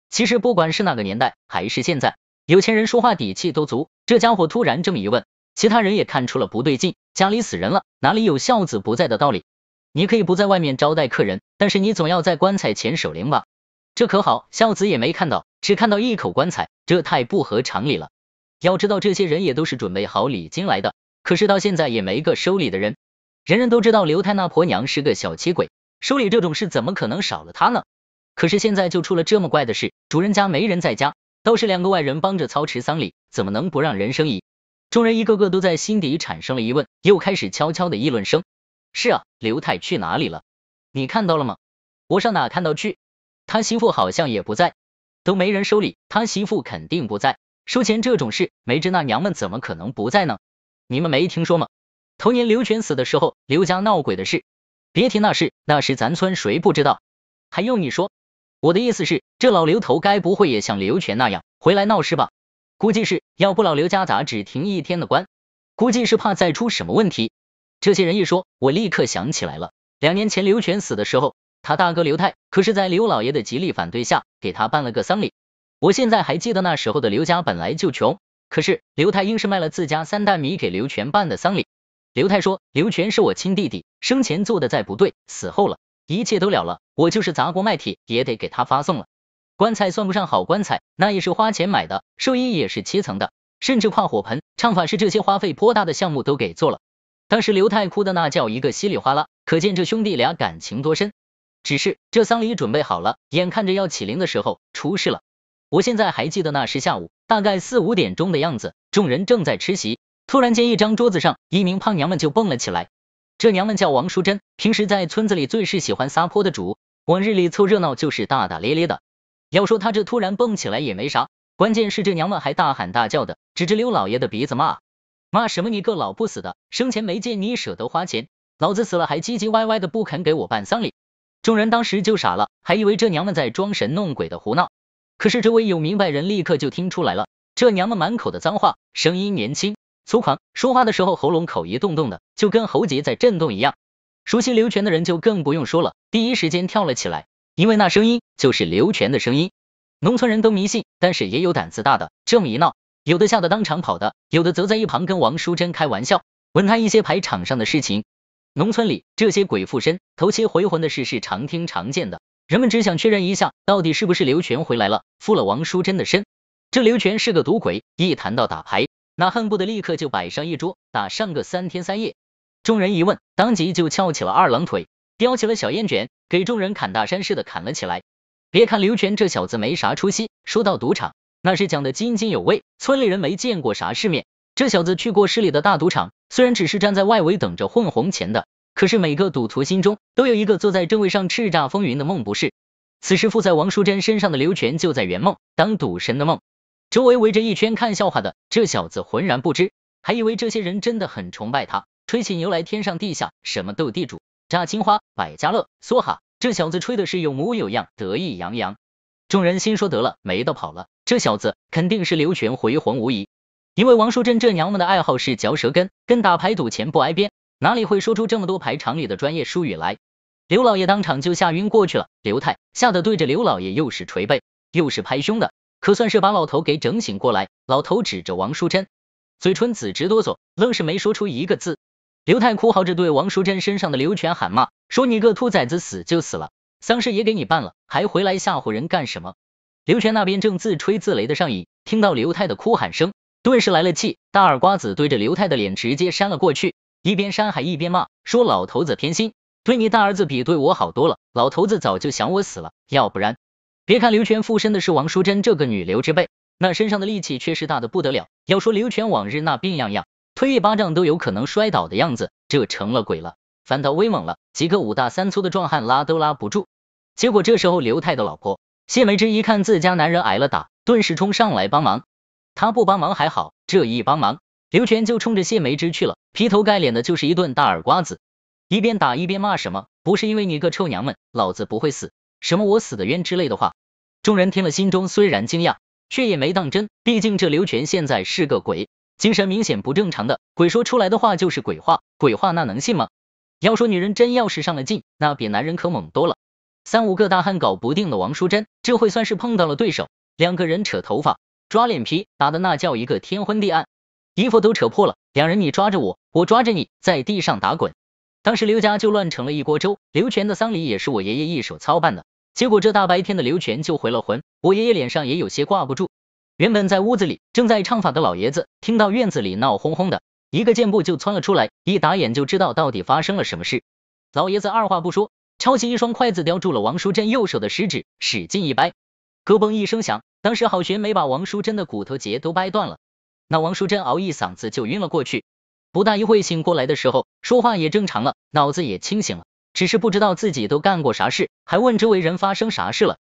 其实不管是那个年代还是现在，有钱人说话底气都足，这家伙突然这么一问，其他人也看出了不对劲，家里死人了，哪里有孝子不在的道理？你可以不在外面招待客人，但是你总要在棺材前守灵吧？这可好，孝子也没看到，只看到一口棺材，这太不合常理了。要知道这些人也都是准备好礼金来的，可是到现在也没个收礼的人。人人都知道刘太那婆娘是个小气鬼，收礼这种事怎么可能少了她呢？可是现在就出了这么怪的事，主人家没人在家，倒是2个外人帮着操持丧礼，怎么能不让人生疑？众人一个个都在心底产生了疑问，又开始悄悄的议论声。是啊，刘太去哪里了？你看到了吗？我上哪看到去？他媳妇好像也不在，都没人收礼，他媳妇肯定不在。收钱这种事，没知那娘们怎么可能不在呢？你们没听说吗？头年刘全死的时候，刘家闹鬼的事，别提那事，那时咱村谁不知道？还用你说？我的意思是，这老刘头该不会也像刘全那样回来闹事吧？估计是，要不老刘家咋只停1天的棺？估计是怕再出什么问题。这些人一说，我立刻想起来了，2年前刘全死的时候，他大哥刘太可是在刘老爷的极力反对下，给他办了个丧礼。我现在还记得那时候的刘家本来就穷，可是刘太硬是卖了自家3担米给刘全办的丧礼。刘太说，刘全是我亲弟弟，生前做的再不对，死后了，一切都了了，我就是砸锅卖铁也得给他发送了。棺材算不上好棺材，那也是花钱买的，寿衣也是7层的，甚至跨火盆、唱法师这些花费颇大的项目都给做了。当时刘太哭的那叫一个稀里哗啦，可见这兄弟俩感情多深。只是这丧礼准备好了，眼看着要起灵的时候出事了。我现在还记得那是下午，大概4、5点钟的样子，众人正在吃席，突然间一张桌子上，一名胖娘们就蹦了起来。这娘们叫王淑珍，平时在村子里最是喜欢撒泼的主，往日里凑热闹就是大大咧咧的。要说她这突然蹦起来也没啥，关键是这娘们还大喊大叫的，指着刘老爷的鼻子骂什么你个老不死的，生前没见你舍得花钱，老子死了还唧唧歪歪的不肯给我办丧礼。众人当时就傻了，还以为这娘们在装神弄鬼的胡闹。可是这位有明白人立刻就听出来了，这娘们满口的脏话，声音年轻粗犷，说话的时候喉咙口一动动的，就跟喉结在震动一样。熟悉刘全的人就更不用说了，第一时间跳了起来，因为那声音就是刘全的声音。农村人都迷信，但是也有胆子大的，这么一闹，有的吓得当场跑的，有的则在一旁跟王淑珍开玩笑，问他一些牌场上的事情。农村里这些鬼附身、头切回魂的事是常听常见的，人们只想确认一下，到底是不是刘全回来了，附了王淑珍的身。这刘全是个赌鬼，一谈到打牌，那恨不得立刻就摆上一桌，打上个3天3夜。众人一问，当即就翘起了二郎腿，叼起了小烟卷，给众人砍大山似的砍了起来。别看刘全这小子没啥出息，说到赌场，那是讲的津津有味，村里人没见过啥世面。这小子去过市里的大赌场，虽然只是站在外围等着混红钱的，可是每个赌徒心中都有一个坐在正位上叱咤风云的梦，不是？此时附在王淑珍身上的刘全就在圆梦，当赌神的梦。周围围着一圈看笑话的，这小子浑然不知，还以为这些人真的很崇拜他，吹起牛来天上地下，什么斗地主、炸青花、百家乐、梭哈，这小子吹的是有模有样，得意洋洋。众人心说得了，没得跑了，这小子肯定是刘全回魂无疑。因为王淑珍这娘们的爱好是嚼舌根，跟打牌赌钱不挨边，哪里会说出这么多牌场里的专业术语来？刘老爷当场就吓晕过去了，刘太吓得对着刘老爷又是捶背又是拍胸的，可算是把老头给整醒过来。老头指着王淑珍，嘴唇紫直哆嗦，愣是没说出一个字。刘太哭嚎着对王淑珍身上的刘全喊骂，说你个兔崽子，死就死了，丧事也给你办了，还回来吓唬人干什么？刘全那边正自吹自擂的上瘾，听到刘太的哭喊声，顿时来了气，大耳瓜子对着刘太的脸直接扇了过去，一边扇还一边骂，说老头子偏心，对你大儿子比对我好多了，老头子早就想我死了，要不然。别看刘全附身的是王淑珍这个女流之辈，那身上的力气却是大的不得了，要说刘全往日那病怏怏，推一巴掌都有可能摔倒的样子，这成了鬼了，反倒威猛了，几个5大3粗的壮汉拉都拉不住。结果这时候刘太的老婆谢美芝一看自家男人挨了打，顿时冲上来帮忙。他不帮忙还好，这一帮忙，刘全就冲着谢梅芝去了，劈头盖脸的就是一顿大耳瓜子，一边打一边骂什么不是因为你个臭娘们，老子不会死，什么我死的冤之类的话。众人听了心中虽然惊讶，却也没当真，毕竟这刘全现在是个鬼，精神明显不正常的，鬼说出来的话就是鬼话，鬼话那能信吗？要说女人真要是上了劲，那比男人可猛多了。3、5个大汉搞不定的王淑珍，这回算是碰到了对手，两个人扯头发抓脸皮，打的那叫一个天昏地暗，衣服都扯破了，两人你抓着我，我抓着你，在地上打滚。当时刘家就乱成了一锅粥，刘全的丧礼也是我爷爷一手操办的，结果这大白天的刘全就回了魂，我爷爷脸上也有些挂不住。原本在屋子里正在唱法的老爷子，听到院子里闹哄哄的，一个箭步就窜了出来，一打眼就知道到底发生了什么事。老爷子二话不说，抄起一双筷子叼住了王淑珍右手的食指，使劲一掰，咯嘣一声响，当时好悬没把王淑珍的骨头节都掰断了，那王淑珍嗷一嗓子就晕了过去。不大一会醒过来的时候，说话也正常了，脑子也清醒了，只是不知道自己都干过啥事，还问周围人发生啥事了。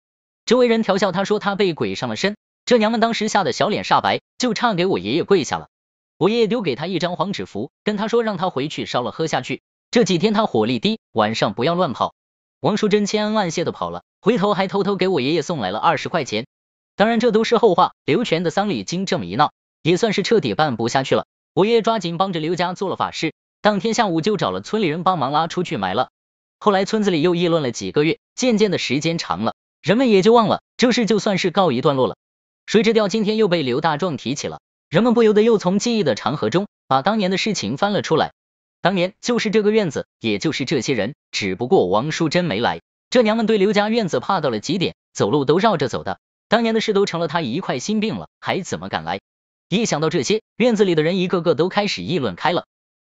周围人调笑他说他被鬼上了身，这娘们当时吓得小脸煞白，就差给我爷爷跪下了。我爷爷丢给他一张黄纸符，跟他说让他回去烧了喝下去，这几天他火力低，晚上不要乱跑。王淑珍千恩万谢的跑了，回头还偷偷给我爷爷送来了20块钱。当然这都是后话，刘全的丧礼经这么一闹，也算是彻底办不下去了。我爷爷抓紧帮着刘家做了法事，当天下午就找了村里人帮忙拉出去埋了。后来村子里又议论了几个月，渐渐的时间长了，人们也就忘了，这事就算是告一段落了。谁知道今天又被刘大壮提起了，人们不由得又从记忆的长河中把当年的事情翻了出来。当年就是这个院子，也就是这些人，只不过王淑珍没来。这娘们对刘家院子怕到了极点，走路都绕着走的，当年的事都成了她一块心病了，还怎么敢来？一想到这些，院子里的人一个个都开始议论开了，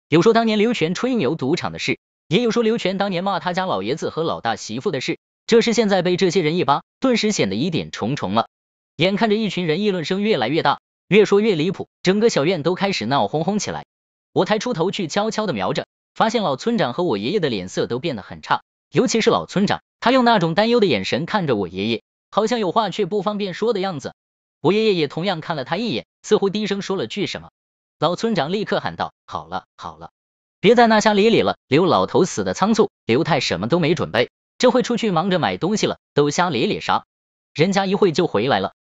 有说当年刘全吹牛赌场的事，也有说刘全当年骂他家老爷子和老大媳妇的事，这事现在被这些人一扒，顿时显得疑点重重了。眼看着一群人议论声越来越大，越说越离谱，整个小院都开始闹哄哄起来。我抬出头去悄悄地瞄着，发现老村长和我爷爷的脸色都变得很差，尤其是老村长，他用那种担忧的眼神看着我爷爷，好像有话却不方便说的样子。我爷爷也同样看了他一眼，似乎低声说了句什么。老村长立刻喊道：好了好了，别在那瞎咧咧了，刘老头死的仓促，刘太什么都没准备，这会出去忙着买东西了，都瞎咧咧啥？人家一会就回来了。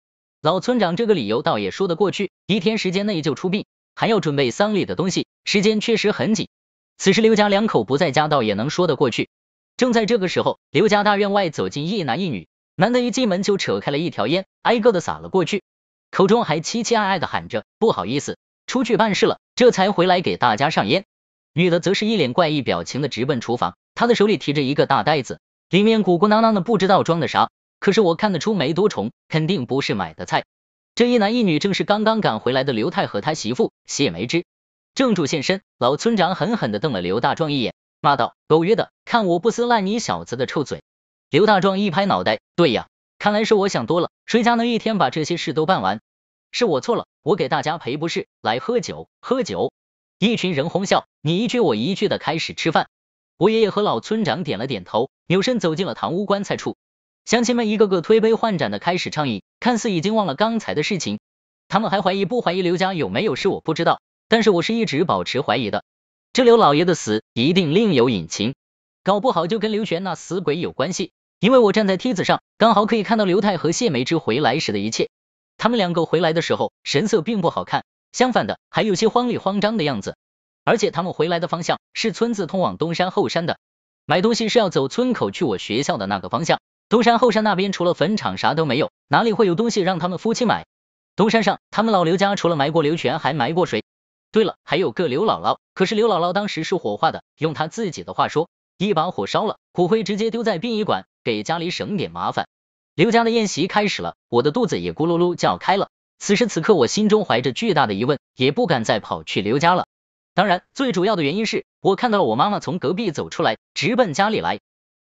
老村长这个理由倒也说得过去，1天时间内就出殡，还要准备丧礼的东西，时间确实很紧。此时刘家2口不在家，倒也能说得过去。正在这个时候，刘家大院外走进一男一女，男的一进门就扯开了一条烟，挨个的撒了过去，口中还期期艾艾的喊着不好意思，出去办事了，这才回来给大家上烟。女的则是一脸怪异表情的直奔厨房，她的手里提着一个大袋子，里面鼓鼓囊囊的，不知道装的啥，可是我看得出没多重，肯定不是买的菜。这一男一女正是刚刚赶回来的刘太和他媳妇谢梅枝。正主现身，老村长狠狠地瞪了刘大壮一眼，骂道：狗约的，看我不撕烂你小子的臭嘴！刘大壮一拍脑袋，对呀，看来是我想多了，谁家能1天把这些事都办完？是我错了，我给大家赔不是，来喝酒喝酒！一群人哄笑，你一句我一句的开始吃饭。我爷爷和老村长点了点头，扭身走进了堂屋棺材处。乡亲们一个个推杯换盏的开始畅饮，看似已经忘了刚才的事情。他们还怀疑不怀疑刘家有没有事我不知道，但是我是一直保持怀疑的。这刘老爷的死一定另有隐情，搞不好就跟刘全那死鬼有关系，因为我站在梯子上，刚好可以看到刘太和谢梅枝回来时的一切。他们2个回来的时候神色并不好看，相反的还有些慌里慌张的样子，而且他们回来的方向是村子通往东山后山的，买东西是要走村口去我学校的那个方向。东山后山那边除了坟场啥都没有，哪里会有东西让他们夫妻买？东山上他们老刘家除了埋过刘全还埋过谁？对了，还有个刘姥姥，可是刘姥姥当时是火化的，用她自己的话说，一把火烧了，骨灰直接丢在殡仪馆，给家里省点麻烦。刘家的宴席开始了，我的肚子也咕噜噜叫开了。此时此刻我心中怀着巨大的疑问，也不敢再跑去刘家了。当然最主要的原因是我看到了我妈妈从隔壁走出来，直奔家里来。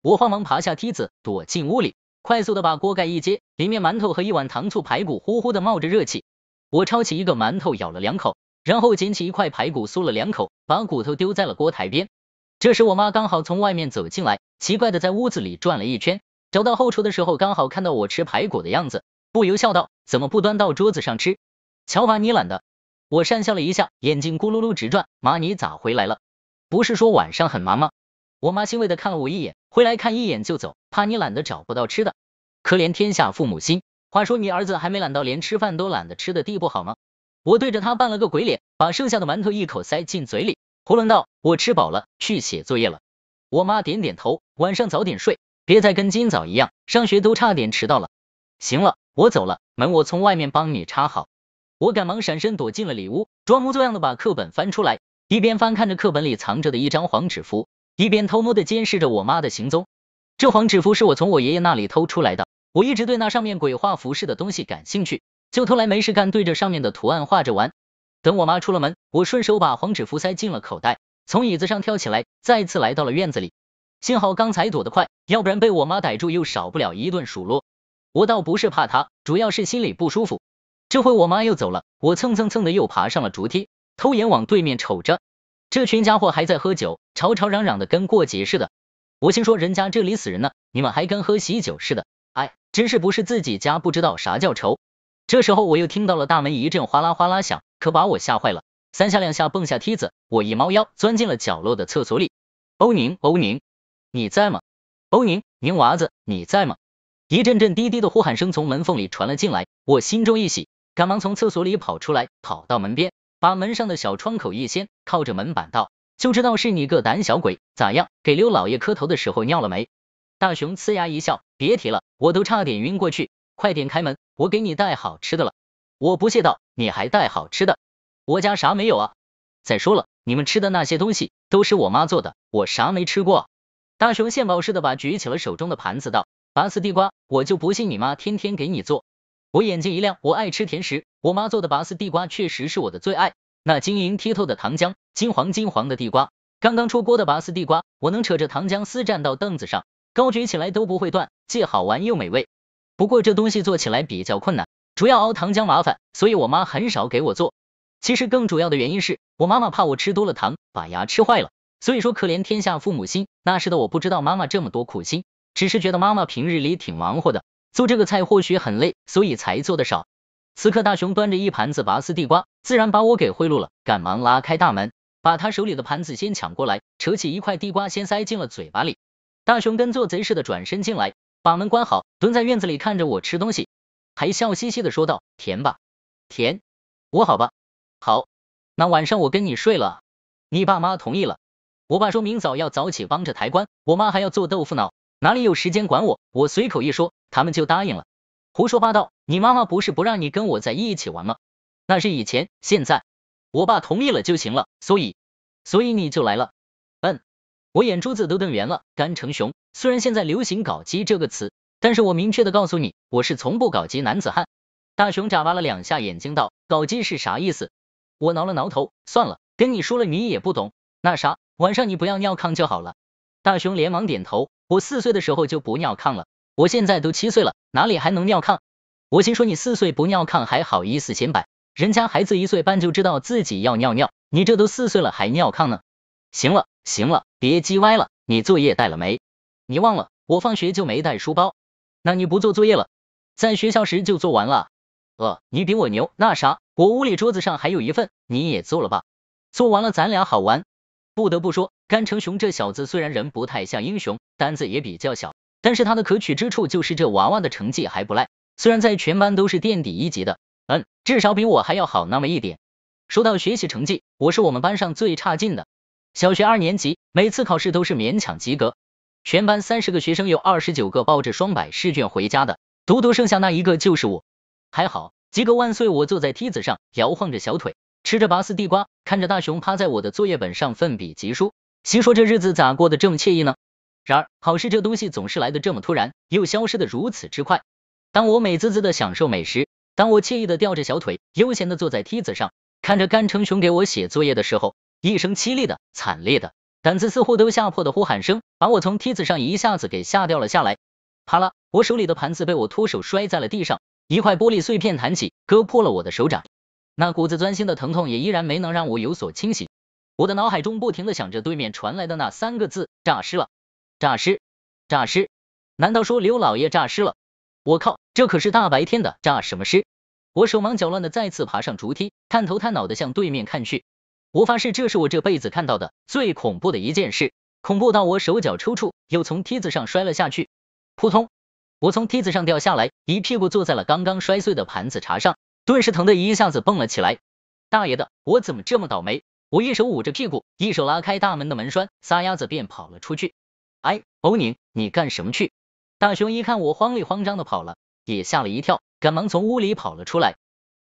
我慌忙爬下梯子，躲进屋里，快速的把锅盖一揭，里面馒头和一碗糖醋排骨呼呼的冒着热气。我抄起一个馒头咬了2口，然后捡起一块排骨酥了2口，把骨头丢在了锅台边。这时我妈刚好从外面走进来，奇怪的在屋子里转了一圈，找到后厨的时候刚好看到我吃排骨的样子，不由笑道：怎么不端到桌子上吃？瞧把你懒的！我讪笑了一下，眼睛咕噜噜直转，妈你咋回来了？不是说晚上很忙吗？我妈欣慰的看了我一眼，回来看一眼就走，怕你懒得找不到吃的。可怜天下父母心，话说你儿子还没懒到连吃饭都懒得吃的地步好吗？我对着他扮了个鬼脸，把剩下的馒头一口塞进嘴里，囫囵道：我吃饱了，去写作业了。我妈点点头，晚上早点睡，别再跟今早一样，上学都差点迟到了。行了，我走了，门我从外面帮你插好。我赶忙闪身躲进了里屋，装模作样的把课本翻出来，一边翻看着课本里藏着的一张黄纸符，一边偷摸的监视着我妈的行踪。这黄纸符是我从我爷爷那里偷出来的，我一直对那上面鬼画符似的东西感兴趣，就偷来没事干对着上面的图案画着玩。等我妈出了门，我顺手把黄纸符塞进了口袋，从椅子上跳起来，再次来到了院子里。幸好刚才躲得快，要不然被我妈逮住又少不了一顿数落。我倒不是怕她，主要是心里不舒服。这回我妈又走了，我蹭蹭蹭的又爬上了竹梯，偷眼往对面瞅着，这群家伙还在喝酒，吵吵嚷嚷的跟过节似的。我心说人家这里死人呢，你们还跟喝喜酒似的，哎，真是不是自己家不知道啥叫愁。这时候我又听到了大门一阵哗啦哗啦响，可把我吓坏了，3下2下蹦下梯子，我一猫腰钻进了角落的厕所里。欧宁，欧宁，你在吗？欧宁，宁娃子，你在吗？一阵阵低低的呼喊声从门缝里传了进来，我心中一喜，赶忙从厕所里跑出来，跑到门边，把门上的小窗口一掀，靠着门板道：就知道是你个胆小鬼，咋样，给刘老爷磕头的时候尿了没？大熊呲牙一笑，别提了，我都差点晕过去，快点开门，我给你带好吃的了。我不屑道：你还带好吃的？我家啥没有啊？再说了，你们吃的那些东西都是我妈做的，我啥没吃过啊？大熊献宝似的把举起了手中的盘子道：拔丝地瓜，我就不信你妈天天给你做。我眼睛一亮，我爱吃甜食，我妈做的拔丝地瓜确实是我的最爱，那晶莹剔透的糖浆，金黄金黄的地瓜，刚刚出锅的拔丝地瓜，我能扯着糖浆丝站到凳子上，高举起来都不会断，既好玩又美味。不过这东西做起来比较困难，主要熬糖浆麻烦，所以我妈很少给我做。其实更主要的原因是我妈妈怕我吃多了糖把牙吃坏了，所以说可怜天下父母心。那时的我不知道妈妈这么多苦心，只是觉得妈妈平日里挺忙活的，做这个菜或许很累，所以才做的少。此刻大雄端着一盘子拔丝地瓜，自然把我给贿赂了，赶忙拉开大门，把他手里的盘子先抢过来，扯起一块地瓜先塞进了嘴巴里。大雄跟做贼似的转身进来，把门关好，蹲在院子里看着我吃东西，还笑嘻嘻的说道：甜吧？甜？我好吧？好，那晚上我跟你睡了。你爸妈同意了。我爸说明早要早起帮着抬棺，我妈还要做豆腐脑，哪里有时间管我？我随口一说，他们就答应了。胡说八道，你妈妈不是不让你跟我在一起玩吗？那是以前，现在我爸同意了就行了，所以你就来了。我眼珠子都瞪圆了。甘成雄，虽然现在流行搞基这个词，但是我明确的告诉你，我是从不搞基男子汉。大雄眨巴了两下眼睛道，搞基是啥意思？我挠了挠头，算了，跟你说了你也不懂。那啥，晚上你不要尿炕就好了。大雄连忙点头，我4岁的时候就不尿炕了，我现在都7岁了，哪里还能尿炕？我心说你4岁不尿炕还好意思显摆，人家孩子1岁半就知道自己要尿尿，你这都4岁了还尿炕呢。行了，别叽歪了，你作业带了没？你忘了，我放学就没带书包。那你不做作业了？在学校时就做完了。你比我牛，那啥，我屋里桌子上还有一份，你也做了吧？做完了咱俩好玩。不得不说，甘成雄这小子虽然人不太像英雄，胆子也比较小，但是他的可取之处就是这娃娃的成绩还不赖，虽然在全班都是垫底1级的，至少比我还要好那么一点。说到学习成绩，我是我们班上最差劲的。小学2年级，每次考试都是勉强及格，全班30个学生有29个抱着双百试卷回家的，独独剩下那一个就是我。还好，及格万岁！我坐在梯子上，摇晃着小腿，吃着拔丝地瓜，看着大雄趴在我的作业本上奋笔疾书，心说这日子咋过得这么惬意呢？然而考试这东西总是来得这么突然，又消失得如此之快。当我美滋滋的享受美食，当我惬意的吊着小腿，悠闲的坐在梯子上，看着甘成雄给我写作业的时候，一声凄厉的、惨烈的、胆子似乎都吓破的呼喊声，把我从梯子上一下子给吓掉了下来。啪啦，我手里的盘子被我脱手摔在了地上，一块玻璃碎片弹起，割破了我的手掌。那股子钻心的疼痛也依然没能让我有所清醒。我的脑海中不停的想着对面传来的那3个字：诈尸了，诈尸，诈尸。难道说刘老爷诈尸了？我靠，这可是大白天的，诈什么尸？我手忙脚乱的再次爬上竹梯，探头探脑的向对面看去。我发誓这是我这辈子看到的最恐怖的一件事，恐怖到我手脚抽搐，又从梯子上摔了下去。扑通，我从梯子上掉下来，一屁股坐在了刚刚摔碎的盘子茬上，顿时疼得一下子蹦了起来。大爷的，我怎么这么倒霉？我一手捂着屁股，一手拉开大门的门栓，撒丫子便跑了出去。哎，欧宁，你干什么去？大雄一看我慌里慌张的跑了，也吓了一跳，赶忙从屋里跑了出来。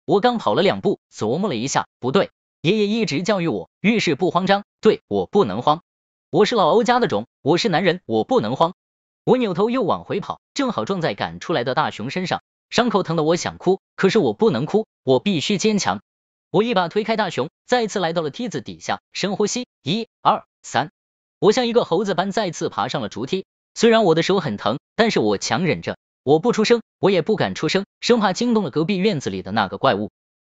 我刚跑了2步，琢磨了一下，不对，爷爷一直教育我，遇事不慌张，对，我不能慌。我是老欧家的种，我是男人，我不能慌。我扭头又往回跑，正好撞在赶出来的大雄身上，伤口疼得我想哭，可是我不能哭，我必须坚强。我一把推开大雄，再次来到了梯子底下，深呼吸，1、2、3，我像一个猴子般再次爬上了竹梯。虽然我的手很疼，但是我强忍着，我不出声，我也不敢出声，生怕惊动了隔壁院子里的那个怪物。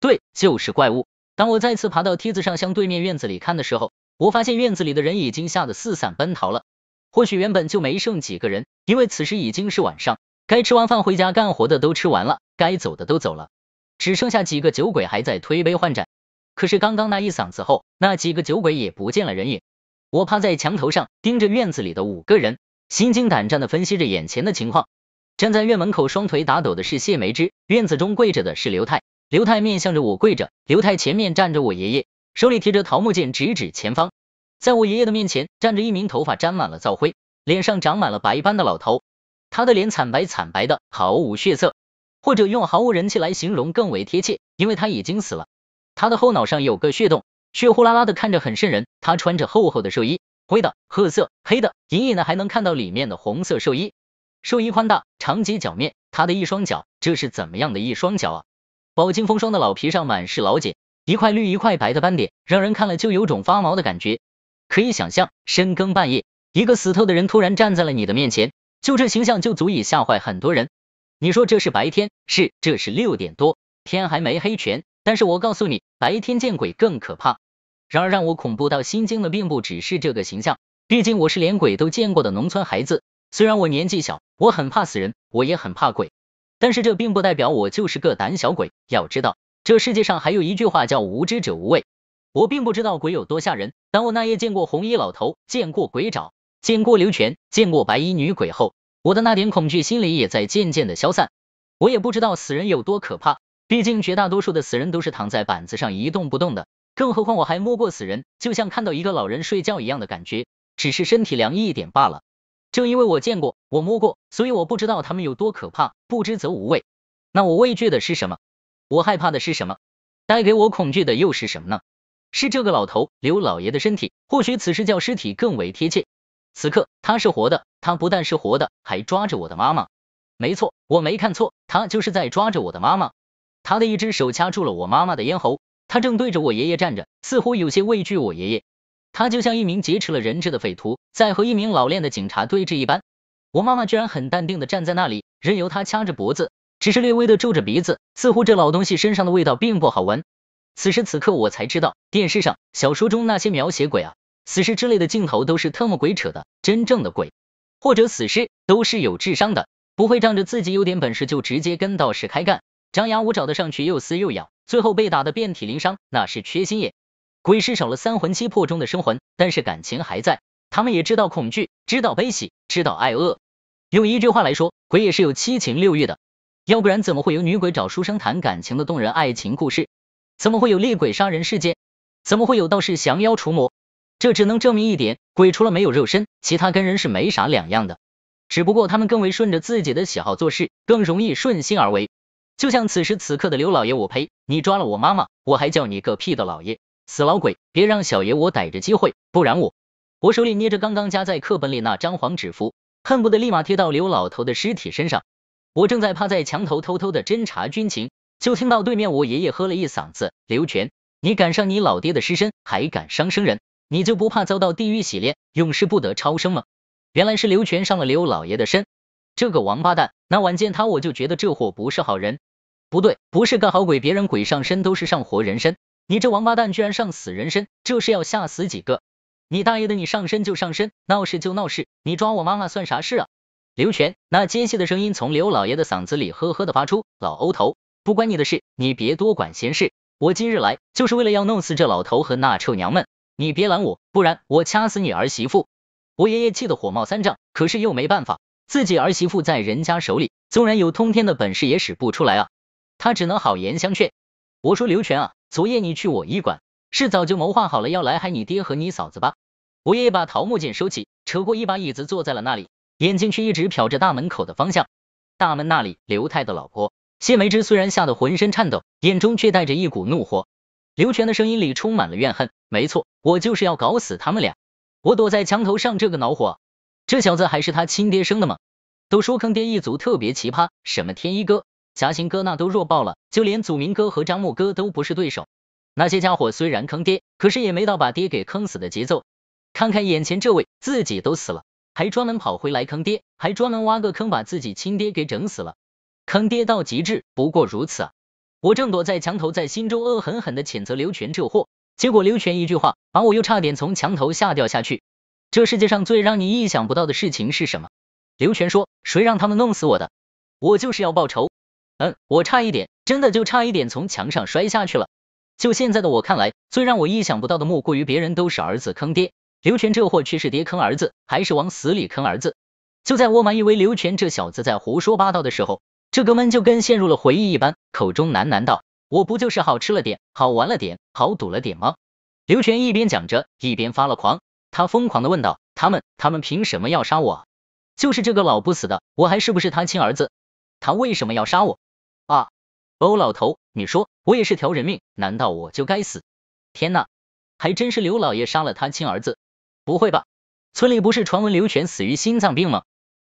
对，就是怪物。当我再次爬到梯子上向对面院子里看的时候，我发现院子里的人已经吓得四散奔逃了。或许原本就没剩几个人，因为此时已经是晚上，该吃完饭回家干活的都吃完了，该走的都走了，只剩下几个酒鬼还在推杯换盏。可是刚刚那一嗓子后，那几个酒鬼也不见了人影。我趴在墙头上，盯着院子里的5个人，心惊胆战地分析着眼前的情况。站在院门口双腿打抖的是谢梅枝，院子中跪着的是刘太，刘太面向着我跪着，刘太前面站着我爷爷，手里提着桃木剑直指前方。在我爷爷的面前站着一名头发沾满了皂灰，脸上长满了白斑的老头，他的脸惨白惨白的，毫无血色，或者用毫无人气来形容更为贴切，因为他已经死了。他的后脑上有个血洞，血呼啦啦的，看着很瘆人。他穿着厚厚的寿衣，灰的、褐色、黑的，隐隐的还能看到里面的红色寿衣。寿衣宽大，长及脚面，他的一双脚，这是怎么样的一双脚啊？饱经风霜的老皮上满是老茧，一块绿一块白的斑点，让人看了就有种发毛的感觉。可以想象，深更半夜，一个死透的人突然站在了你的面前，就这形象就足以吓坏很多人。你说这是白天，是，这是6点多，天还没黑全，但是我告诉你，白天见鬼更可怕。然而让我恐怖到心惊的并不只是这个形象，毕竟我是连鬼都见过的农村孩子，虽然我年纪小，我很怕死人，我也很怕鬼，但是这并不代表我就是个胆小鬼。要知道，这世界上还有一句话叫无知者无畏。我并不知道鬼有多吓人，当我那夜见过红衣老头，见过鬼爪，见过刘全，见过白衣女鬼后，我的那点恐惧心理也在渐渐的消散。我也不知道死人有多可怕，毕竟绝大多数的死人都是躺在板子上一动不动的，更何况我还摸过死人，就像看到一个老人睡觉一样的感觉，只是身体凉一点罢了。正因为我见过，我摸过，所以我不知道他们有多可怕，不知则无畏。那我畏惧的是什么？我害怕的是什么？带给我恐惧的又是什么呢？是这个老头刘老爷的身体，或许此时叫尸体更为贴切。此刻他是活的，他不但是活的，还抓着我的妈妈。没错，我没看错，他就是在抓着我的妈妈。他的一只手掐住了我妈妈的咽喉，他正对着我爷爷站着，似乎有些畏惧我爷爷。他就像一名劫持了人质的匪徒，在和一名老练的警察对峙一般。我妈妈居然很淡定的站在那里，任由他掐着脖子，只是略微的皱着鼻子，似乎这老东西身上的味道并不好闻。此时此刻我才知道，电视上、小说中那些描写鬼啊、死尸之类的镜头都是特么鬼扯的，真正的鬼或者死尸都是有智商的，不会仗着自己有点本事就直接跟道士开干，张牙舞爪的上去又撕又咬，最后被打得遍体鳞伤，那是缺心眼。鬼是少了3魂7魄中的生魂，但是感情还在，他们也知道恐惧，知道悲喜，知道爱恶。用一句话来说，鬼也是有7情6欲的，要不然怎么会有女鬼找书生谈感情的动人爱情故事？怎么会有厉鬼杀人事件？怎么会有道士降妖除魔？这只能证明一点，鬼除了没有肉身，其他跟人是没啥两样的，只不过他们更为顺着自己的喜好做事，更容易顺心而为。就像此时此刻的刘老爷，我呸，你抓了我妈妈，我还叫你个屁的老爷，死老鬼，别让小爷我逮着机会，不然我手里捏着刚刚夹在课本里那张黄纸符，恨不得立马贴到刘老头的尸体身上。我正在趴在墙头偷偷的侦察军情，就听到对面我爷爷喝了一嗓子，刘全，你敢伤你老爹的尸身，还敢伤生人，你就不怕遭到地狱洗炼，永世不得超生吗？原来是刘全伤了刘老爷的身，这个王八蛋，那晚见他我就觉得这货不是好人。不对，不是个好鬼，别人鬼上身都是上活人身，你这王八蛋居然上死人身，这是要吓死几个？你大爷的，你上身就上身，闹事就闹事，你抓我妈妈算啥事啊？刘全，那尖细的声音从刘老爷的嗓子里呵呵的发出，老欧头，不关你的事，你别多管闲事，我今日来就是为了要弄死这老头和那臭娘们，你别拦我，不然我掐死你儿媳妇。我爷爷气得火冒三丈，可是又没办法，自己儿媳妇在人家手里，纵然有通天的本事也使不出来啊，他只能好言相劝。我说刘全啊，昨夜你去我医馆，是早就谋划好了要来害你爹和你嫂子吧？我爷爷把桃木剑收起，扯过一把椅子坐在了那里，眼睛却一直瞟着大门口的方向。大门那里，刘太的老婆谢梅芝虽然吓得浑身颤抖，眼中却带着一股怒火。刘全的声音里充满了怨恨，没错，我就是要搞死他们俩。我躲在墙头上这个恼火，这小子还是他亲爹生的吗？都说坑爹一族特别奇葩，什么天一哥、嘉兴哥那都弱爆了，就连祖明哥和张木哥都不是对手。那些家伙虽然坑爹，可是也没到把爹给坑死的节奏。看看眼前这位，自己都死了，还专门跑回来坑爹，还专门挖个坑把自己亲爹给整死了，坑爹到极致，不过如此啊！我正躲在墙头，在心中恶狠狠的谴责刘全这货，结果刘全一句话，把我又差点从墙头吓掉下去。这世界上最让你意想不到的事情是什么？刘全说，谁让他们弄死我的？我就是要报仇。我差一点，真的就差一点从墙上摔下去了。就现在的我看来，最让我意想不到的莫过于别人都是儿子坑爹，刘全这货却是爹坑儿子，还是往死里坑儿子。就在我满以为刘全这小子在胡说八道的时候，这哥们就跟陷入了回忆一般，口中喃喃道，我不就是好吃了点，好玩了点，好赌了点吗？刘全一边讲着，一边发了狂，他疯狂的问道，他们凭什么要杀我啊？就是这个老不死的，我还是不是他亲儿子？他为什么要杀我啊？哦，老头，你说我也是条人命，难道我就该死？天哪，还真是刘老爷杀了他亲儿子。不会吧，村里不是传闻刘全死于心脏病吗？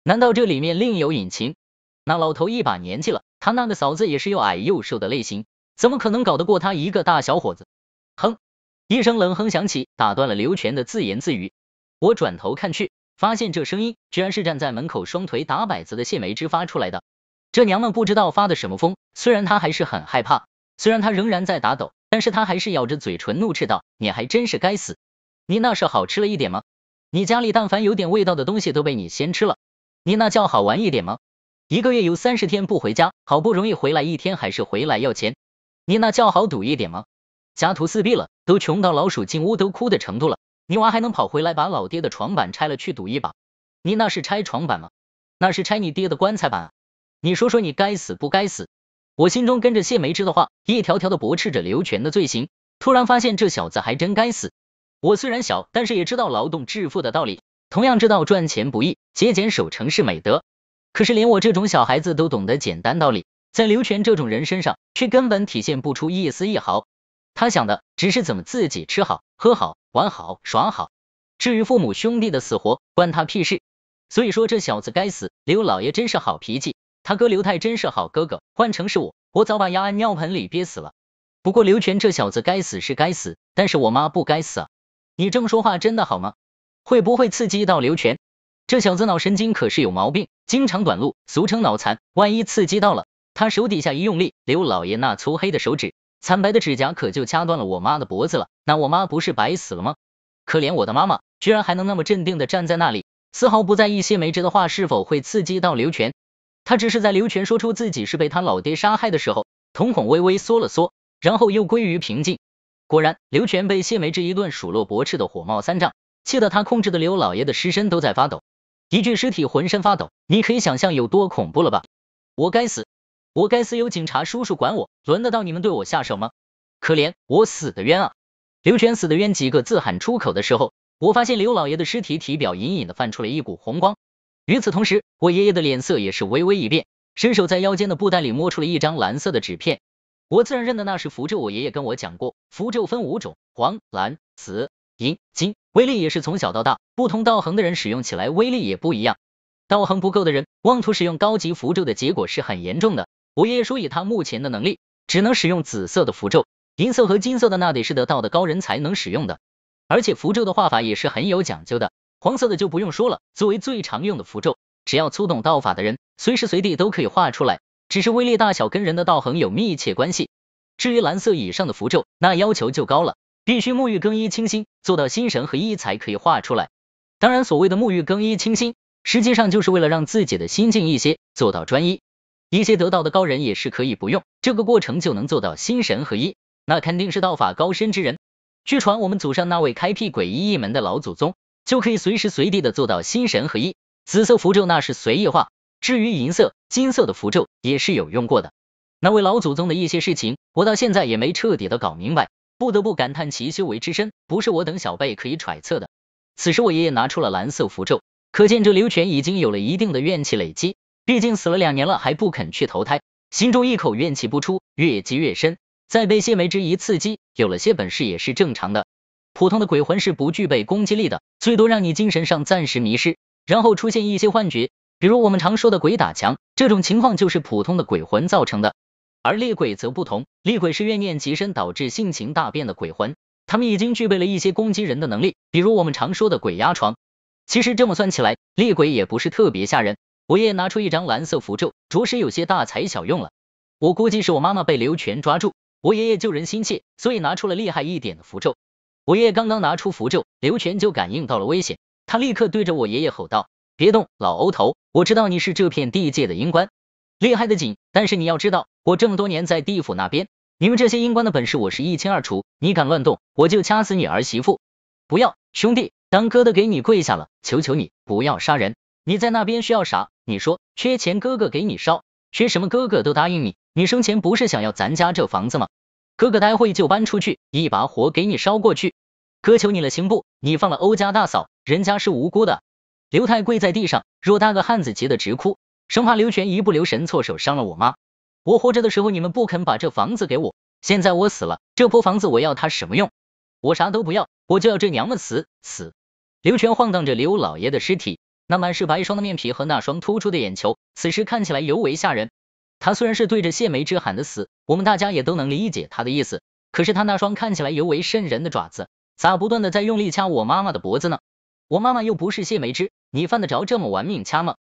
难道这里面另有隐情？那老头一把年纪了，他那个嫂子也是又矮又瘦的类型，怎么可能搞得过他一个大小伙子？哼！一声冷哼响起，打断了刘全的自言自语。我转头看去，发现这声音居然是站在门口双腿打摆子的谢梅芝发出来的。这娘们不知道发的什么疯，虽然她还是很害怕，虽然她仍然在打抖，但是她还是咬着嘴唇怒斥道：你还真是该死，你那是好吃了一点吗？你家里但凡有点味道的东西都被你先吃了，你那叫好玩一点吗？一个月有30天不回家，好不容易回来1天还是回来要钱，你那叫好赌一点吗？家徒四壁了，都穷到老鼠进屋都哭的程度了，你娃还能跑回来把老爹的床板拆了去赌一把？你那是拆床板吗？那是拆你爹的棺材板啊！你说说你该死不该死？我心中跟着谢梅芝的话，一条条的驳斥着刘全的罪行，突然发现这小子还真该死。我虽然小，但是也知道劳动致富的道理，同样知道赚钱不易，节俭守成是美德。可是连我这种小孩子都懂得简单道理，在刘全这种人身上却根本体现不出一丝一毫。他想的只是怎么自己吃好喝好玩好耍好，至于父母兄弟的死活关他屁事。所以说这小子该死，刘老爷真是好脾气，他哥刘泰真是好哥哥，换成是我早把压尿盆里憋死了。不过刘全这小子该死是该死，但是我妈不该死啊。你这么说话真的好吗？会不会刺激到刘全？这小子脑神经可是有毛病，经常短路，俗称脑残，万一刺激到了，他手底下一用力，刘老爷那粗黑的手指，惨白的指甲可就掐断了我妈的脖子了，那我妈不是白死了吗？可怜我的妈妈，居然还能那么镇定的站在那里，丝毫不在意谢梅芝的话是否会刺激到刘全。他只是在刘全说出自己是被他老爹杀害的时候，瞳孔微微缩了缩，然后又归于平静。果然，刘全被谢梅芝一顿数落驳斥的火冒三丈，气得他控制的刘老爷的尸身都在发抖，一具尸体浑身发抖，你可以想象有多恐怖了吧？我该死，我该死，有警察叔叔管我，轮得到你们对我下手吗？可怜我死得冤啊！刘全死得冤几个字喊出口的时候，我发现刘老爷的尸体体表隐隐的泛出了一股红光。与此同时，我爷爷的脸色也是微微一变，伸手在腰间的布袋里摸出了一张蓝色的纸片。我自然认得那是符咒，我爷爷跟我讲过，符咒分5种，黄、蓝、紫、银、金，威力也是从小到大，不同道行的人使用起来威力也不一样。道行不够的人妄图使用高级符咒的结果是很严重的。我爷爷说以他目前的能力，只能使用紫色的符咒，银色和金色的那得是得道的高人才能使用的，而且符咒的画法也是很有讲究的。黄色的就不用说了，作为最常用的符咒，只要粗懂道法的人，随时随地都可以画出来，只是威力大小跟人的道行有密切关系。至于蓝色以上的符咒，那要求就高了，必须沐浴更衣清心，做到心神合一才可以画出来。当然所谓的沐浴更衣清心，实际上就是为了让自己的心静一些，做到专一。一些得道的高人也是可以不用这个过程就能做到心神合一，那肯定是道法高深之人。据传我们祖上那位开辟鬼医一门的老祖宗，就可以随时随地的做到心神合一。紫色符咒那是随意画，至于银色、金色的符咒也是有用过的。那位老祖宗的一些事情，我到现在也没彻底的搞明白，不得不感叹其修为之深，不是我等小辈可以揣测的。此时我爷爷拿出了蓝色符咒，可见这刘全已经有了一定的怨气累积，毕竟死了2年了还不肯去投胎，心中一口怨气不出，越积越深，再被谢梅芝一刺激，有了些本事也是正常的。普通的鬼魂是不具备攻击力的，最多让你精神上暂时迷失，然后出现一些幻觉，比如我们常说的鬼打墙，这种情况就是普通的鬼魂造成的。而厉鬼则不同，厉鬼是怨念极深导致性情大变的鬼魂，他们已经具备了一些攻击人的能力，比如我们常说的鬼压床。其实这么算起来，厉鬼也不是特别吓人。我爷爷拿出一张蓝色符咒，着实有些大材小用了。我估计是我妈妈被刘全抓住，我爷爷救人心切，所以拿出了厉害一点的符咒。我爷爷刚刚拿出符咒，刘全就感应到了危险，他立刻对着我爷爷吼道：别动，老欧头，我知道你是这片地界的阴官，厉害的紧，但是你要知道，我这么多年在地府那边，你们这些阴官的本事我是一清二楚，你敢乱动，我就掐死你儿媳妇。不要，兄弟，当哥的给你跪下了，求求你不要杀人。你在那边需要啥？你说，缺钱哥哥给你烧，缺什么哥哥都答应你。你生前不是想要咱家这房子吗？哥哥待会就搬出去，一把火给你烧过去。哥求你了行不？你放了欧家大嫂，人家是无辜的。刘太跪在地上，偌大个汉子急得直哭，生怕刘全一不留神错手伤了我妈。我活着的时候你们不肯把这房子给我，现在我死了，这破房子我要它什么用？我啥都不要，我就要这娘们死。刘全晃荡着刘老爷的尸体，那满是白霜的面皮和那双突出的眼球，此时看起来尤为吓人。他虽然是对着谢梅芝喊的死，我们大家也都能理解他的意思，可是他那双看起来尤为瘆人的爪子，咋不断的在用力掐我妈妈的脖子呢？我妈妈又不是谢梅芝，你犯得着这么玩命掐吗？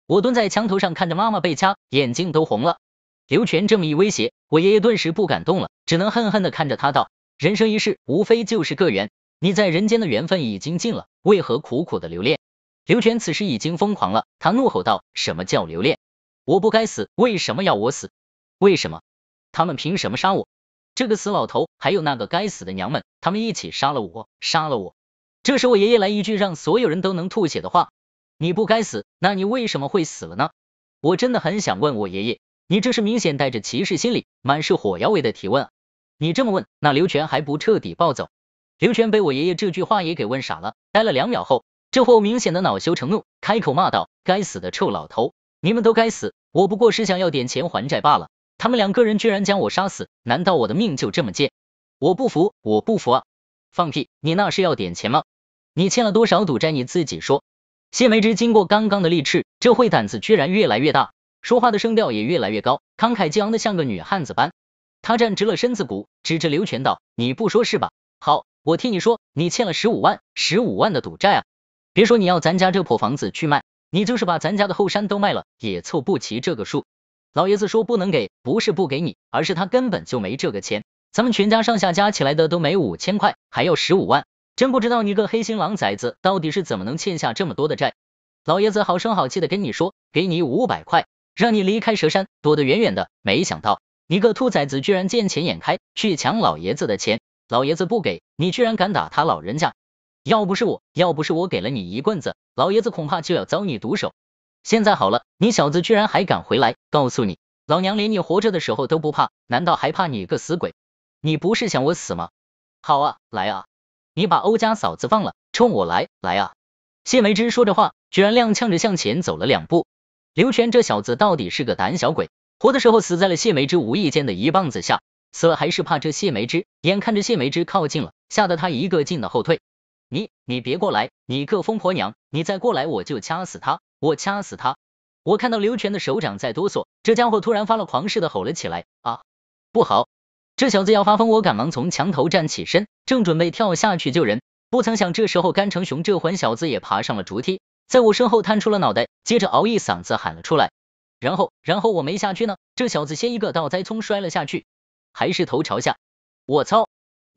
我蹲在墙头上看着妈妈被掐，眼睛都红了。刘全这么一威胁，我爷爷顿时不敢动了，只能恨恨地看着他道：人生一世，无非就是个缘，你在人间的缘分已经尽了，为何苦苦的留恋？刘全此时已经疯狂了，他怒吼道：什么叫留恋？我不该死，为什么要我死？为什么？他们凭什么杀我？这个死老头，还有那个该死的娘们，他们一起杀了我，杀了我！这时我爷爷来一句让所有人都能吐血的话：你不该死，那你为什么会死了呢？我真的很想问我爷爷，你这是明显带着歧视心理，满是火药味的提问啊！你这么问，那刘全还不彻底暴走？刘全被我爷爷这句话也给问傻了，呆了2秒后，这货明显的恼羞成怒，开口骂道：该死的臭老头，你们都该死，我不过是想要点钱还债罢了，他们2个人居然将我杀死，难道我的命就这么贱？我不服，我不服啊！放屁，你那是要点钱吗？你欠了多少赌债你自己说。谢梅芝经过刚刚的励志，这会胆子居然越来越大，说话的声调也越来越高，慷慨激昂的像个女汉子般。他站直了身子骨，指着刘全道：你不说是吧？好，我替你说，你欠了15万，15万的赌债啊！别说你要咱家这破房子去卖，你就是把咱家的后山都卖了，也凑不齐这个数。老爷子说不能给，不是不给你，而是他根本就没这个钱，咱们全家上下加起来的都没5000块，还要15万。真不知道你个黑心狼崽子到底是怎么能欠下这么多的债。老爷子好声好气的跟你说，给你500块，让你离开蛇山，躲得远远的，没想到你个兔崽子居然见钱眼开，去抢老爷子的钱，老爷子不给，你居然敢打他老人家。要不是我给了你一棍子，老爷子恐怕就要遭你毒手。现在好了，你小子居然还敢回来，告诉你，老娘连你活着的时候都不怕，难道还怕你个死鬼？你不是想我死吗？好啊，来啊，你把欧家嫂子放了，冲我来，来啊！谢梅芝说着话，居然踉跄着向前走了2步。刘全这小子到底是个胆小鬼，活的时候死在了谢梅芝无意间的一棒子下，死了还是怕这谢梅芝，眼看着谢梅芝靠近了，吓得他一个劲的后退。你别过来，你个疯婆娘，你再过来我就掐死他，我掐死他！我看到刘全的手掌在哆嗦，这家伙突然发了狂似的吼了起来，啊，不好！这小子要发疯，我赶忙从墙头站起身，正准备跳下去救人，不曾想这时候甘成雄这混小子也爬上了竹梯，在我身后探出了脑袋，接着嗷一嗓子喊了出来。然后我没下去呢，这小子先一个倒栽葱摔了下去，还是头朝下。我操！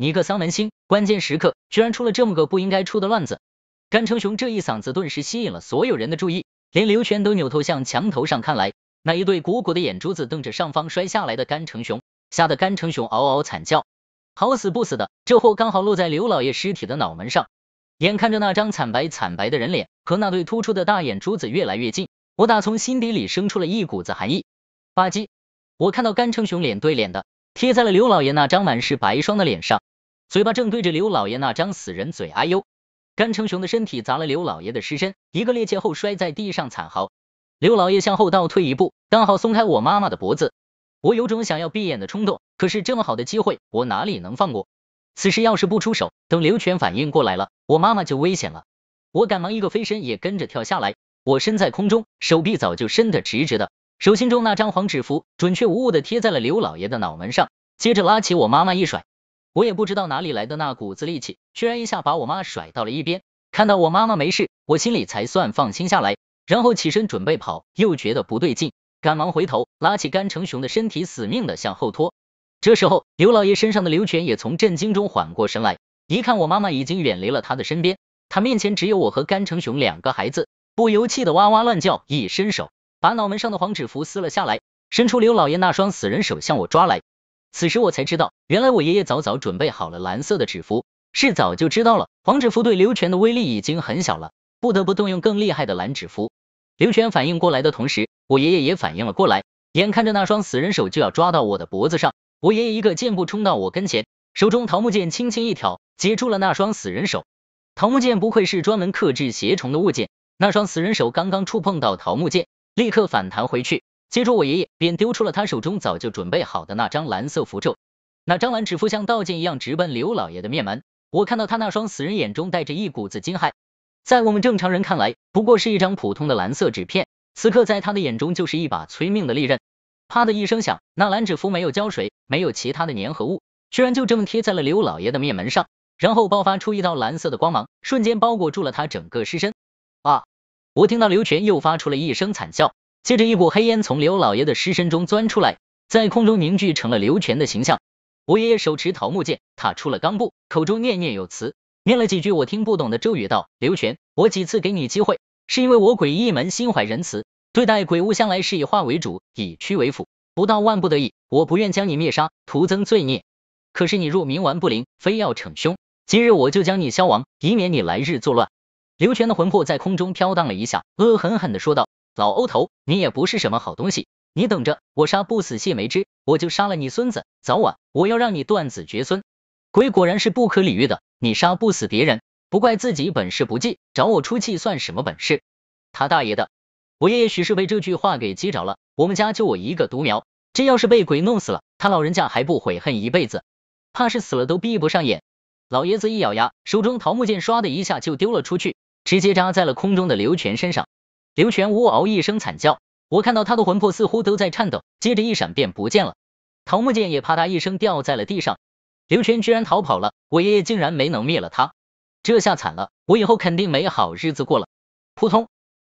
你个丧门星，关键时刻居然出了这么个不应该出的乱子！甘成雄这一嗓子顿时吸引了所有人的注意，连刘全都扭头向墙头上看来，那一对鼓鼓的眼珠子瞪着上方摔下来的甘成雄，吓得甘成雄嗷嗷惨叫。好死不死的，这货刚好落在刘老爷尸体的脑门上，眼看着那张惨白的人脸和那对突出的大眼珠子越来越近，我打从心底里生出了一股子寒意。吧唧，我看到甘成雄脸对脸的贴在了刘老爷那张满是白霜的脸上，嘴巴正对着刘老爷那张死人嘴。哎呦！甘成雄的身体砸了刘老爷的尸身，一个趔趄后摔在地上惨嚎。刘老爷向后倒退一步，刚好松开我妈妈的脖子。我有种想要闭眼的冲动，可是这么好的机会，我哪里能放过？此时要是不出手，等刘全反应过来了，我妈妈就危险了。我赶忙一个飞身也跟着跳下来，我身在空中，手臂早就伸得直直的，手心中那张黄纸符准确无误的贴在了刘老爷的脑门上，接着拉起我妈妈一甩。我也不知道哪里来的那股子力气，居然一下把我妈甩到了一边。看到我妈妈没事，我心里才算放心下来，然后起身准备跑，又觉得不对劲，赶忙回头拉起甘成雄的身体死命的向后拖。这时候刘老爷身上的刘全也从震惊中缓过神来，一看我妈妈已经远离了他的身边，他面前只有我和甘成雄2个孩子，不由气的哇哇乱叫，一伸手把脑门上的黄纸符撕了下来，伸出刘老爷那双死人手向我抓来。此时我才知道，原来我爷爷早准备好了蓝色的纸符，是早就知道了黄纸符对刘全的威力已经很小了，不得不动用更厉害的蓝纸符。刘全反应过来的同时，我爷爷也反应了过来，眼看着那双死人手就要抓到我的脖子上，我爷爷一个箭步冲到我跟前，手中桃木剑轻轻一挑，接住了那双死人手。桃木剑不愧是专门克制邪虫的物件，那双死人手刚刚触碰到桃木剑，立刻反弹回去，接着我爷爷便丢出了他手中早就准备好的那张蓝色符咒。那张蓝纸符像刀剑一样直奔刘老爷的面门，我看到他那双死人眼中带着一股子惊骇，在我们正常人看来不过是一张普通的蓝色纸片，此刻在他的眼中就是一把催命的利刃。啪的一声响，那蓝纸符没有胶水，没有其他的粘合物，居然就这么贴在了刘老爷的面门上，然后爆发出一道蓝色的光芒，瞬间包裹住了他整个尸身。啊！我听到刘全又发出了一声惨叫，接着一股黑烟从刘老爷的尸身中钻出来，在空中凝聚成了刘全的形象。我爷爷手持桃木剑踏出了钢步，口中念念有词，念了几句我听不懂的咒语道：刘全，我几次给你机会，是因为我鬼医一门心怀仁慈，对待鬼物向来是以化为主，以屈为辅，不到万不得已，我不愿将你灭杀，徒增罪孽。可是你若冥顽不灵，非要逞凶，今日我就将你消亡，以免你来日作乱。刘全的魂魄在空中飘荡了一下，恶狠狠地说道：老欧头，你也不是什么好东西，你等着，我杀不死谢梅枝，我就杀了你孙子，早晚我要让你断子绝孙。鬼果然是不可理喻的，你杀不死别人，不怪自己本事不济，找我出气算什么本事？他大爷的！我爷爷许是被这句话给激着了，我们家就我一个独苗，这要是被鬼弄死了，他老人家还不悔恨一辈子，怕是死了都闭不上眼。老爷子一咬牙，手中桃木剑唰的一下就丢了出去，直接扎在了空中的刘全身上。刘全呜嗷一声惨叫，我看到他的魂魄似乎都在颤抖，接着一闪便不见了，桃木剑也啪嗒一声掉在了地上。刘全居然逃跑了，我爷爷竟然没能灭了他，这下惨了，我以后肯定没好日子过了。扑通，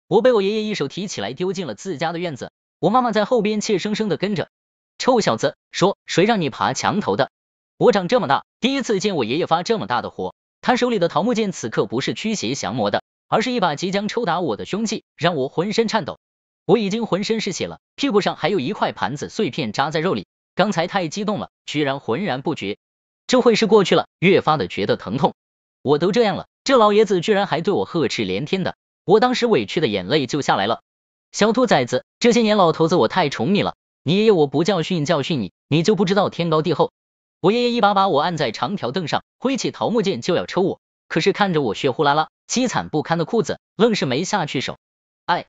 我被我爷爷一手提起来丢进了自家的院子，我妈妈在后边怯生生的跟着。臭小子，说谁让你爬墙头的？我长这么大，第一次见我爷爷发这么大的火，他手里的桃木剑此刻不是驱邪降魔的，而是一把即将抽打我的凶器，让我浑身颤抖。我已经浑身是血了，屁股上还有一块盘子碎片扎在肉里，刚才太激动了，居然浑然不觉。这会是过去了，越发的觉得疼痛。我都这样了，这老爷子居然还对我呵斥连天的，我当时委屈的眼泪就下来了。小兔崽子，这些年老头子我太宠你了，你爷爷我不教训你，你就不知道天高地厚。我爷爷一把把我按在长条凳上，挥起桃木剑就要抽我，可是看着我血呼啦啦、凄惨不堪的裤子，愣是没下去手。哎，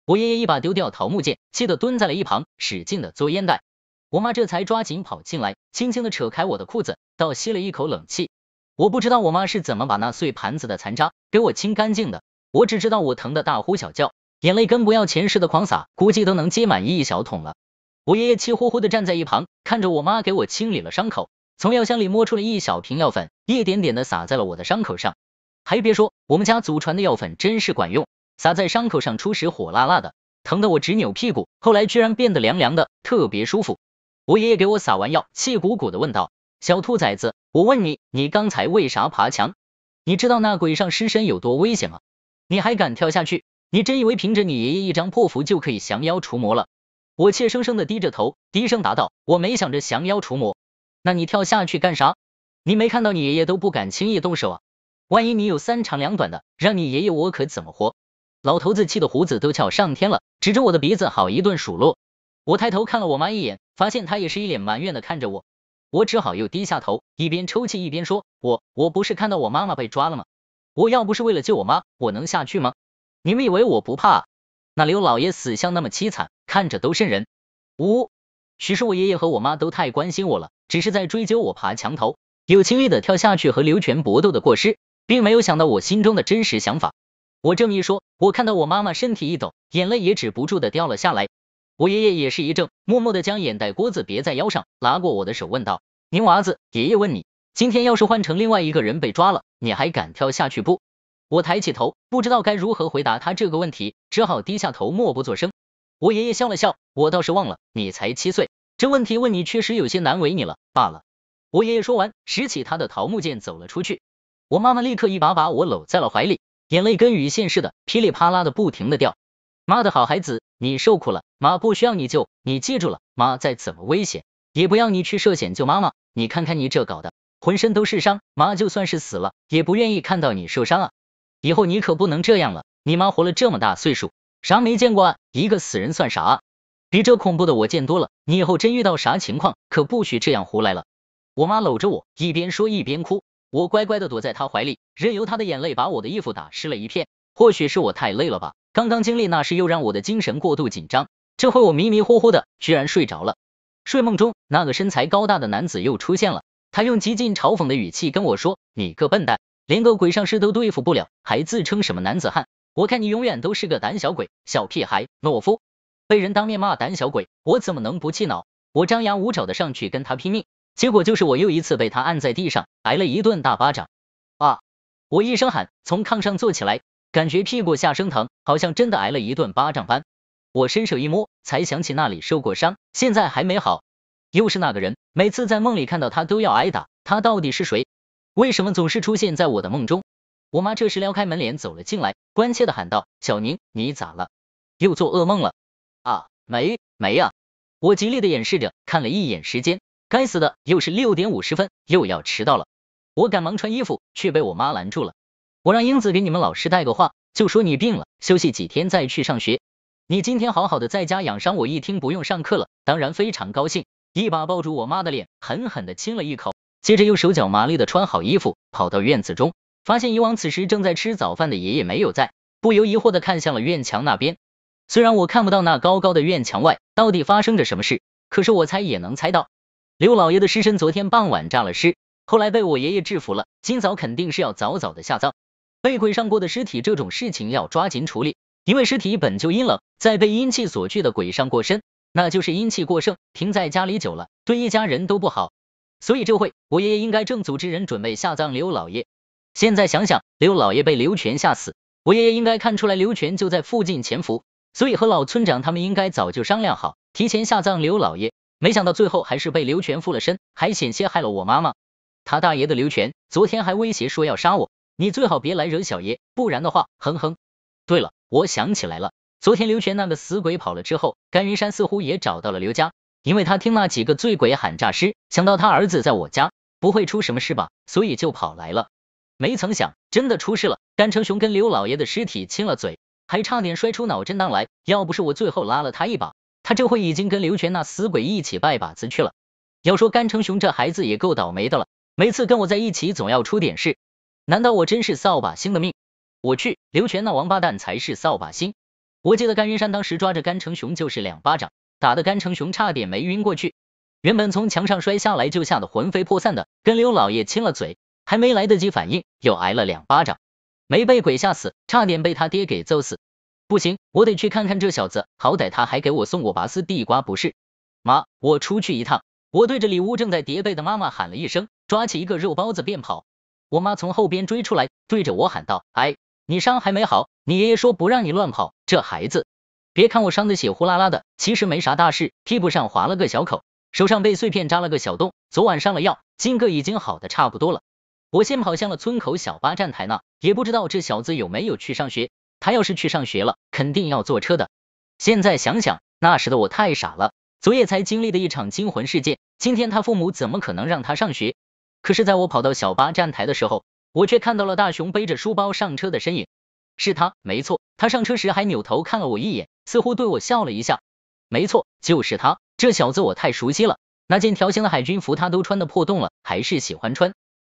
我爷爷一把丢掉桃木剑，气得蹲在了一旁，使劲的嘬烟袋。我妈这才抓紧跑进来，轻轻的扯开我的裤子，倒吸了一口冷气。我不知道我妈是怎么把那碎盘子的残渣给我清干净的，我只知道我疼得大呼小叫，眼泪跟不要钱似的狂洒，估计都能接满一小桶了。我爷爷气呼呼的站在一旁，看着我妈给我清理了伤口，从药箱里摸出了一小瓶药粉，一点点的撒在了我的伤口上。还别说，我们家祖传的药粉真是管用，撒在伤口上初时火辣辣的，疼得我直扭屁股，后来居然变得凉凉的，特别舒服。我爷爷给我撒完药，气鼓鼓的问道：小兔崽子，我问你，你刚才为啥爬墙？你知道那鬼上尸身有多危险吗？你还敢跳下去？你真以为凭着你爷爷一张破符就可以降妖除魔了？我怯生生的低着头，低声答道：我没想着降妖除魔。那你跳下去干啥？你没看到你爷爷都不敢轻易动手啊？万一你有三长两短的，让你爷爷我可怎么活？老头子气得胡子都翘上天了，指着我的鼻子好一顿数落。我抬头看了我妈一眼，发现她也是一脸埋怨的看着我，我只好又低下头，一边抽泣一边说：我不是看到我妈妈被抓了吗？我要不是为了救我妈，我能下去吗？你们以为我不怕啊？那刘老爷死相那么凄惨，看着都瘆人。呜，许是我爷爷和我妈都太关心我了，只是在追究我爬墙头，有轻易的跳下去和刘全搏斗的过失，并没有想到我心中的真实想法。我这么一说，我看到我妈妈身体一抖，眼泪也止不住的掉了下来。我爷爷也是一怔，默默的将眼袋锅子别在腰上，拉过我的手问道：您娃子，爷爷问你，今天要是换成另外一个人被抓了，你还敢跳下去不？我抬起头，不知道该如何回答他这个问题，只好低下头默不作声。我爷爷笑了笑，我倒是忘了，你才7岁，这问题问你确实有些难为你了罢了。我爷爷说完，拾起他的桃木剑走了出去。我妈妈立刻一把把我搂在了怀里，眼泪跟雨线似的噼里啪啦的不停的掉。妈的好孩子，你受苦了，妈不需要你救，你记住了，妈再怎么危险也不要你去涉险救妈妈，你看看你这搞的，浑身都是伤，妈就算是死了也不愿意看到你受伤啊。以后你可不能这样了，你妈活了这么大岁数，啥没见过啊，一个死人算啥啊？比这恐怖的我见多了，你以后真遇到啥情况，可不许这样胡来了。我妈搂着我，一边说一边哭，我乖乖的躲在她怀里，任由她的眼泪把我的衣服打湿了一片。或许是我太累了吧，刚刚经历那事又让我的精神过度紧张，这会我迷迷糊糊的居然睡着了。睡梦中，那个身材高大的男子又出现了，他用极尽嘲讽的语气跟我说：你个笨蛋，连个鬼上尸都对付不了，还自称什么男子汉，我看你永远都是个胆小鬼，小屁孩，懦夫。被人当面骂胆小鬼，我怎么能不气恼？我张牙舞爪的上去跟他拼命，结果就是我又一次被他按在地上，挨了一顿大巴掌。啊！我一声喊，从炕上坐起来，感觉屁股下生疼，好像真的挨了一顿巴掌般。我伸手一摸，才想起那里受过伤，现在还没好。又是那个人，每次在梦里看到他都要挨打，他到底是谁？为什么总是出现在我的梦中？我妈这时撩开门帘走了进来，关切的喊道：小宁，你咋了？又做噩梦了？啊，没啊。我极力的掩饰着，看了一眼时间，该死的，又是6点50分，又要迟到了。我赶忙穿衣服，却被我妈拦住了。我让英子给你们老师带个话，就说你病了，休息几天再去上学。你今天好好的在家养伤。我一听不用上课了，当然非常高兴，一把抱住我妈的脸，狠狠的亲了一口，接着又手脚麻利的穿好衣服，跑到院子中，发现以往此时正在吃早饭的爷爷没有在，不由疑惑的看向了院墙那边。虽然我看不到那高高的院墙外到底发生着什么事，可是我猜也能猜到，刘老爷的尸身昨天傍晚诈了尸，后来被我爷爷制服了，今早肯定是要早早的下葬。被鬼上过的尸体这种事情要抓紧处理，因为尸体本就阴冷，再被阴气所聚的鬼上过身，那就是阴气过盛，停在家里久了，对一家人都不好。所以这会我爷爷应该正组织人准备下葬刘老爷。现在想想，刘老爷被刘全吓死，我爷爷应该看出来刘全就在附近潜伏，所以和老村长他们应该早就商量好，提前下葬刘老爷。没想到最后还是被刘全附了身，还险些害了我妈妈。他大爷的刘全，昨天还威胁说要杀我，你最好别来惹小爷，不然的话，哼哼。对了，我想起来了，昨天刘全那个死鬼跑了之后，甘云山似乎也找到了刘家，因为他听那几个醉鬼喊诈尸，想到他儿子在我家，不会出什么事吧，所以就跑来了。没曾想，真的出事了，甘成雄跟刘老爷的尸体亲了嘴，还差点摔出脑震荡来，要不是我最后拉了他一把，他这会已经跟刘全那死鬼一起拜把子去了。要说甘成雄这孩子也够倒霉的了，每次跟我在一起总要出点事，难道我真是扫把星的命？我去，刘全那王八蛋才是扫把星。我记得甘云山当时抓着甘成雄就是2巴掌，打得甘成雄差点没晕过去，原本从墙上摔下来就吓得魂飞魄散的，跟刘老爷亲了嘴，还没来得及反应，又挨了2巴掌，没被鬼吓死，差点被他爹给揍死。不行，我得去看看这小子，好歹他还给我送过拔丝地瓜不是？妈，我出去一趟。我对着里屋正在叠被的妈妈喊了一声，抓起一个肉包子便跑。我妈从后边追出来，对着我喊道：哎，你伤还没好，你爷爷说不让你乱跑，这孩子。别看我伤得血呼啦啦的，其实没啥大事，屁股上划了个小口，手上被碎片扎了个小洞，昨晚上了药，今个已经好的差不多了。我先跑向了村口小巴站台那，也不知道这小子有没有去上学，他要是去上学了，肯定要坐车的。现在想想，那时的我太傻了，昨夜才经历的一场惊魂事件，今天他父母怎么可能让他上学？可是在我跑到小巴站台的时候，我却看到了大雄背着书包上车的身影。是他，没错，他上车时还扭头看了我一眼，似乎对我笑了一下。没错，就是他，这小子我太熟悉了，那件条形的海军服他都穿得破洞了，还是喜欢穿。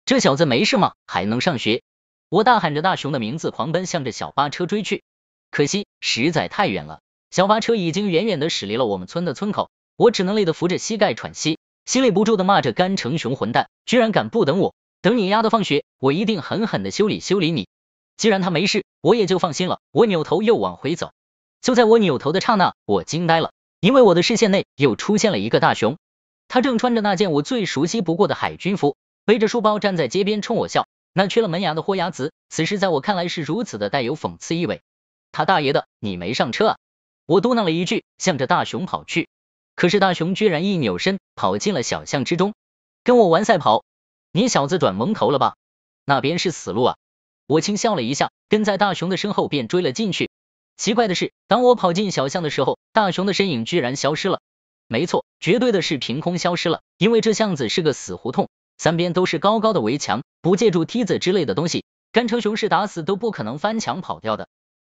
这小子没事吗？还能上学？我大喊着大雄的名字，狂奔向着小巴车追去。可惜实在太远了，小巴车已经远远的驶离了我们村的村口，我只能累得扶着膝盖喘息，心里不住的骂着甘成雄混蛋，居然敢不等我，等你丫的放学，我一定狠狠的修理修理你。既然他没事，我也就放心了。我扭头又往回走，就在我扭头的刹那，我惊呆了，因为我的视线内又出现了一个大雄，他正穿着那件我最熟悉不过的海军服，背着书包站在街边冲我笑，那缺了门牙的豁牙子，此时在我看来是如此的带有讽刺意味。他大爷的，你没上车啊！我嘟囔了一句，向着大雄跑去。可是大雄居然一扭身跑进了小巷之中，跟我玩赛跑，你小子转蒙头了吧？那边是死路啊！我轻笑了一下，跟在大雄的身后便追了进去。奇怪的是，当我跑进小巷的时候，大雄的身影居然消失了。没错，绝对的是凭空消失了，因为这巷子是个死胡同，三边都是高高的围墙，不借助梯子之类的东西，甘成雄是打死都不可能翻墙跑掉的。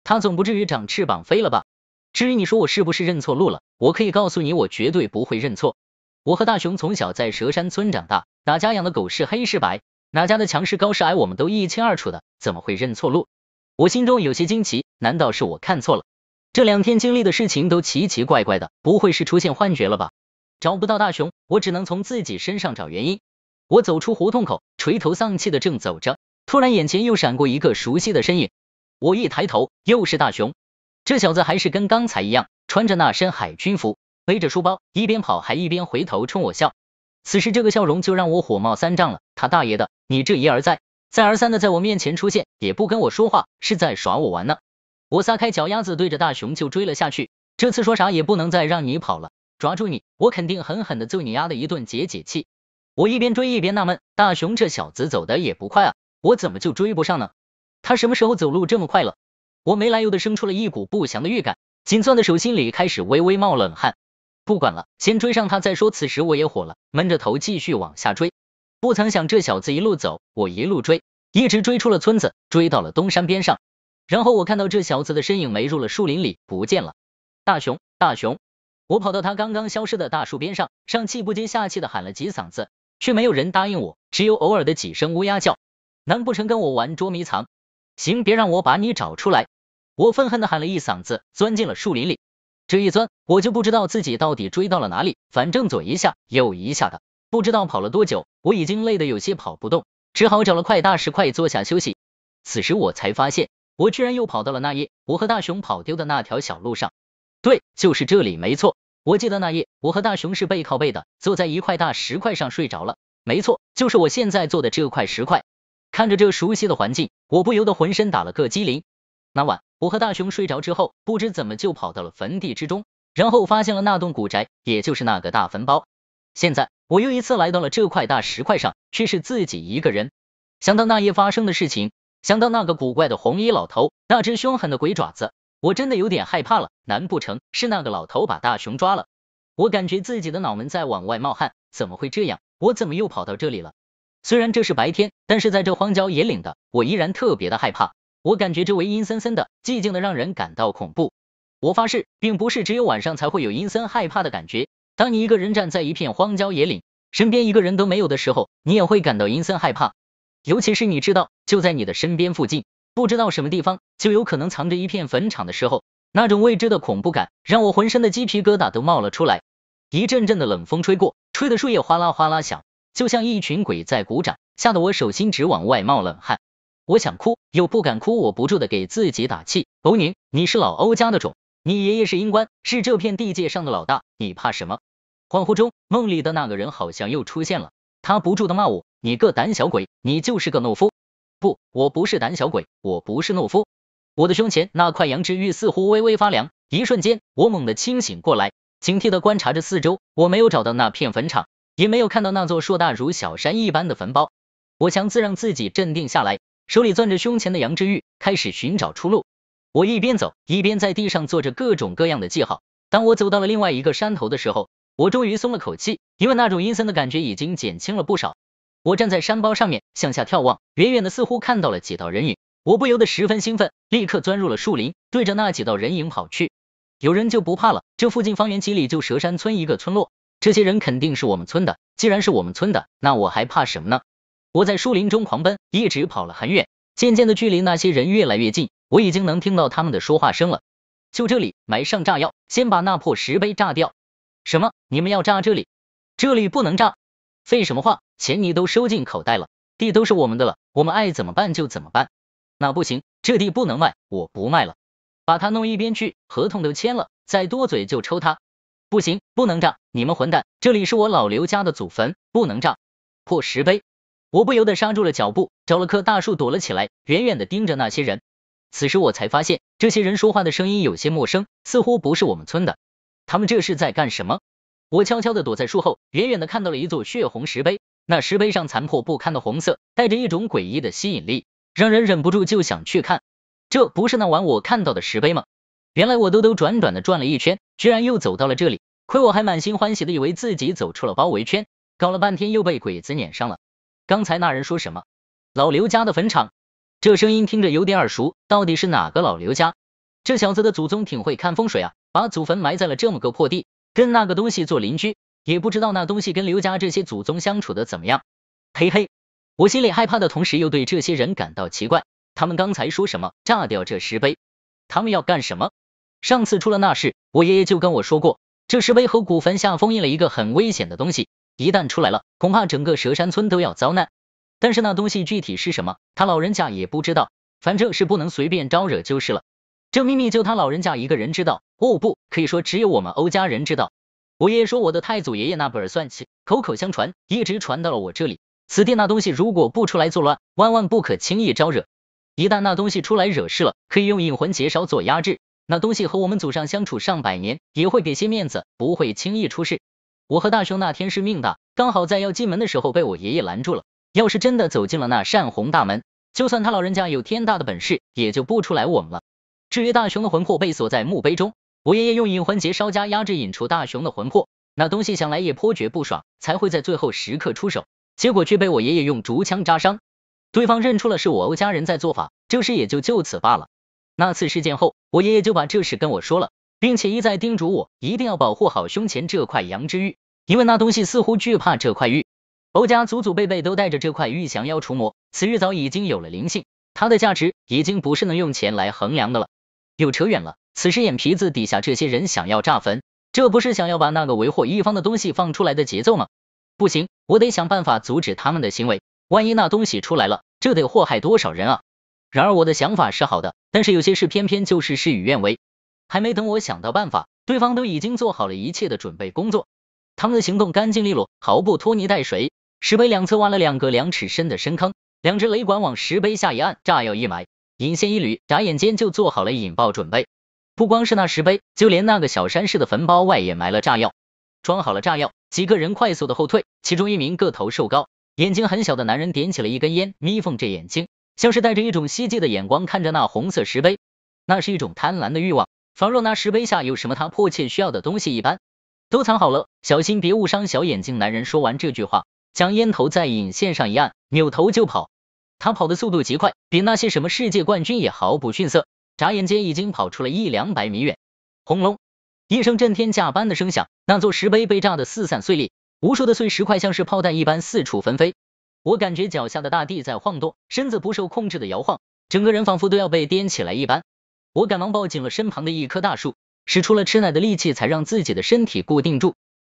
他总不至于长翅膀飞了吧？至于你说我是不是认错路了，我可以告诉你，我绝对不会认错。我和大雄从小在蛇山村长大，哪家养的狗是黑是白，哪家的墙是高是矮，我们都一清二楚的，怎么会认错路？我心中有些惊奇，难道是我看错了？这2天经历的事情都奇奇怪怪的，不会是出现幻觉了吧？找不到大雄，我只能从自己身上找原因。我走出胡同口，垂头丧气的正走着，突然眼前又闪过一个熟悉的身影。我一抬头，又是大雄。这小子还是跟刚才一样，穿着那身海军服，背着书包，一边跑还一边回头冲我笑。此时这个笑容就让我火冒三丈了，他大爷的，你这一而再再而三的在我面前出现，也不跟我说话，是在耍我玩呢。我撒开脚丫子对着大熊就追了下去，这次说啥也不能再让你跑了，抓住你，我肯定狠狠的揍你丫的一顿解解气。我一边追一边纳闷，大熊这小子走的也不快啊，我怎么就追不上呢？他什么时候走路这么快了？我没来由的生出了一股不祥的预感，紧攥的手心里开始微微冒冷汗。不管了，先追上他再说。此时我也火了，闷着头继续往下追。不曾想这小子一路走，我一路追，一直追出了村子，追到了东山边上。然后我看到这小子的身影没入了树林里，不见了。大熊，大熊！我跑到他刚刚消失的大树边上，上气不接下气的喊了几嗓子，却没有人答应我，只有偶尔的几声乌鸦叫。难不成跟我玩捉迷藏？行，别让我把你找出来！我愤恨的喊了一嗓子，钻进了树林里。这一钻，我就不知道自己到底追到了哪里，反正左一下右一下的，不知道跑了多久，我已经累得有些跑不动，只好找了块大石块坐下休息。此时我才发现，我居然又跑到了那夜我和大熊跑丢的那条小路上。对，就是这里没错。我记得那夜我和大熊是背靠背的，坐在一块大石块上睡着了。没错，就是我现在坐的这块石块。看着这熟悉的环境，我不由得浑身打了个激灵。那晚我和大熊睡着之后，不知怎么就跑到了坟地之中，然后发现了那栋古宅，也就是那个大坟包。现在我又一次来到了这块大石块上，却是自己一个人。想到那夜发生的事情，想到那个古怪的红衣老头，那只凶狠的鬼爪子，我真的有点害怕了。难不成是那个老头把大熊抓了？我感觉自己的脑门在往外冒汗，怎么会这样？我怎么又跑到这里了？虽然这是白天，但是在这荒郊野岭的，我依然特别的害怕。我感觉周围阴森森的，寂静的让人感到恐怖。我发誓，并不是只有晚上才会有阴森害怕的感觉。当你一个人站在一片荒郊野岭，身边一个人都没有的时候，你也会感到阴森害怕。尤其是你知道，就在你的身边附近，不知道什么地方，就有可能藏着一片坟场的时候，那种未知的恐怖感，让我浑身的鸡皮疙瘩都冒了出来。一阵阵的冷风吹过，吹得树叶哗啦哗啦响，就像一群鬼在鼓掌，吓得我手心直往外冒冷汗。我想哭又不敢哭，我不住的给自己打气。欧宁，你是老欧家的种，你爷爷是阴官，是这片地界上的老大，你怕什么？恍惚中，梦里的那个人好像又出现了，他不住的骂我，你个胆小鬼，你就是个懦夫。不，我不是胆小鬼，我不是懦夫。我的胸前那块羊脂玉似乎微微发凉，一瞬间我猛地清醒过来，警惕的观察着四周，我没有找到那片坟场，也没有看到那座硕大如小山一般的坟包。我强自让自己镇定下来，手里攥着胸前的羊脂玉，开始寻找出路。我一边走一边在地上做着各种各样的记号。当我走到了另外一个山头的时候，我终于松了口气，因为那种阴森的感觉已经减轻了不少。我站在山包上面向下眺望，远远的似乎看到了几道人影，我不由得十分兴奋，立刻钻入了树林，对着那几道人影跑去。有人就不怕了，这附近方圆几里就蛇山村一个村落，这些人肯定是我们村的，既然是我们村的，那我还怕什么呢？我在树林中狂奔，一直跑了很远，渐渐的距离那些人越来越近，我已经能听到他们的说话声了。就这里，埋上炸药，先把那破石碑炸掉。什么？你们要炸这里？这里不能炸。废什么话，钱你都收进口袋了，地都是我们的了，我们爱怎么办就怎么办。那不行，这地不能卖，我不卖了。把他弄一边去，合同都签了，再多嘴就抽他。不行，不能炸，你们混蛋，这里是我老刘家的祖坟，不能炸。破石碑。我不由得刹住了脚步，找了棵大树躲了起来，远远的盯着那些人。此时我才发现，这些人说话的声音有些陌生，似乎不是我们村的。他们这是在干什么？我悄悄的躲在树后，远远的看到了一座血红石碑，那石碑上残破不堪的红色，带着一种诡异的吸引力，让人忍不住就想去看。这不是那晚我看到的石碑吗？原来我兜兜转转的转了一圈，居然又走到了这里，亏我还满心欢喜的以为自己走出了包围圈，搞了半天又被鬼子撵上了。刚才那人说什么？老刘家的坟场？这声音听着有点耳熟，到底是哪个老刘家？这小子的祖宗挺会看风水啊，把祖坟埋在了这么个破地，跟那个东西做邻居，也不知道那东西跟刘家这些祖宗相处的怎么样。嘿嘿，我心里害怕的同时又对这些人感到奇怪，他们刚才说什么炸掉这石碑？他们要干什么？上次出了那事，我爷爷就跟我说过，这石碑和古坟下封印了一个很危险的东西，一旦出来了，恐怕整个蛇山村都要遭难。但是那东西具体是什么，他老人家也不知道，反正是不能随便招惹就是了。这秘密就他老人家一个人知道，哦不，可以说只有我们欧家人知道。我爷爷说我的太祖爷爷那本算起，口口相传，一直传到了我这里。此地那东西如果不出来作乱，万万不可轻易招惹。一旦那东西出来惹事了，可以用引魂劫烧做压制。那东西和我们祖上相处上百年，也会给些面子，不会轻易出事。我和大雄那天是命大，刚好在要进门的时候被我爷爷拦住了。要是真的走进了那扇红大门，就算他老人家有天大的本事，也救不出来我们了。至于大雄的魂魄被锁在墓碑中，我爷爷用引魂劫烧加压制引出大雄的魂魄，那东西想来也颇觉不爽，才会在最后时刻出手，结果却被我爷爷用竹枪扎伤。对方认出了是我欧家人在做法，这事也就此罢了。那次事件后，我爷爷就把这事跟我说了，并且一再叮嘱我一定要保护好胸前这块阳之玉，因为那东西似乎惧怕这块玉。欧家祖祖辈辈都带着这块玉降妖除魔，此玉早已经有了灵性，它的价值已经不是能用钱来衡量的了。又扯远了，此时眼皮子底下这些人想要炸坟，这不是想要把那个为祸一方的东西放出来的节奏吗？不行，我得想办法阻止他们的行为，万一那东西出来了，这得祸害多少人啊！然而我的想法是好的，但是有些事偏偏就是事与愿违，还没等我想到办法，对方都已经做好了一切的准备工作。他们的行动干净利落，毫不拖泥带水。石碑两侧挖了2个2尺深的深坑，2只雷管往石碑下一按，炸药一埋，引线一捋，眨眼间就做好了引爆准备。不光是那石碑，就连那个小山式的坟包外也埋了炸药。装好了炸药，几个人快速的后退，其中一名个头瘦高、眼睛很小的男人点起了一根烟，眯缝着眼睛，像是带着一种希冀的眼光看着那红色石碑，那是一种贪婪的欲望，仿若那石碑下有什么他迫切需要的东西一般。都藏好了，小心别误伤小眼睛。男人说完这句话，将烟头在引线上一按，扭头就跑。他跑的速度极快，比那些什么世界冠军也毫不逊色，眨眼间已经跑出了100-200米远。轰隆一声震天价般的声响，那座石碑被炸得四散碎裂，无数的碎石块像是炮弹一般四处纷飞。我感觉脚下的大地在晃动，身子不受控制的摇晃，整个人仿佛都要被颠起来一般。我赶忙抱紧了身旁的一棵大树，使出了吃奶的力气才让自己的身体固定住。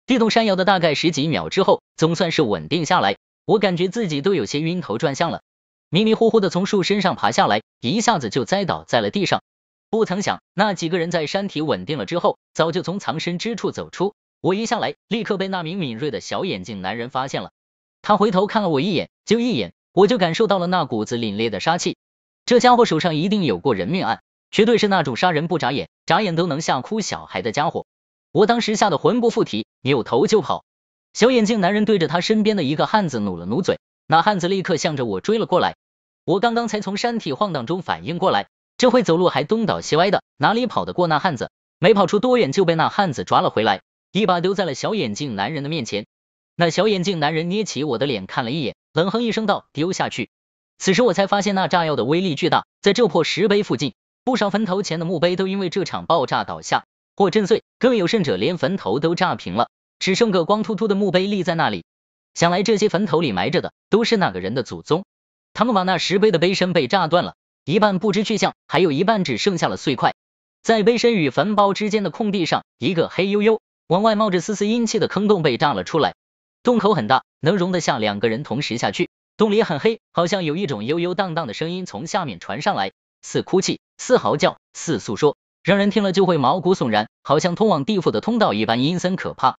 地动山摇的大概10几秒之后，总算是稳定下来，我感觉自己都有些晕头转向了，迷迷糊糊的从树身上爬下来，一下子就栽倒在了地上。不曾想那几个人在山体稳定了之后，早就从藏身之处走出，我一下来立刻被那名敏锐的小眼镜男人发现了。他回头看了我一眼，就一眼，我就感受到了那股子凛冽的杀气，这家伙手上一定有过人命案，绝对是那种杀人不眨眼，眨眼都能吓哭小孩的家伙。我当时吓得魂不附体，扭头就跑。小眼镜男人对着他身边的一个汉子努了努嘴，那汉子立刻向着我追了过来。我刚刚才从山体晃荡中反应过来，这会走路还东倒西歪的，哪里跑得过那汉子？没跑出多远就被那汉子抓了回来，一把丢在了小眼镜男人的面前。那小眼镜男人捏起我的脸看了一眼，冷哼一声道：丢下去。此时我才发现那炸药的威力巨大，在这破石碑附近，不少坟头前的墓碑都因为这场爆炸倒下或震碎，更有甚者连坟头都炸平了，只剩个光秃秃的墓碑立在那里。想来这些坟头里埋着的都是那个人的祖宗，他们把那石碑的碑身被炸断了，一半不知去向，还有一半只剩下了碎块。在碑身与坟包之间的空地上，一个黑黝黝往外冒着丝丝阴气的坑洞被炸了出来，洞口很大，能容得下2个人同时下去。洞里很黑，好像有一种悠悠荡荡的声音从下面传上来，似哭泣，似嚎叫，似诉说，让人听了就会毛骨悚然，好像通往地府的通道一般阴森可怕。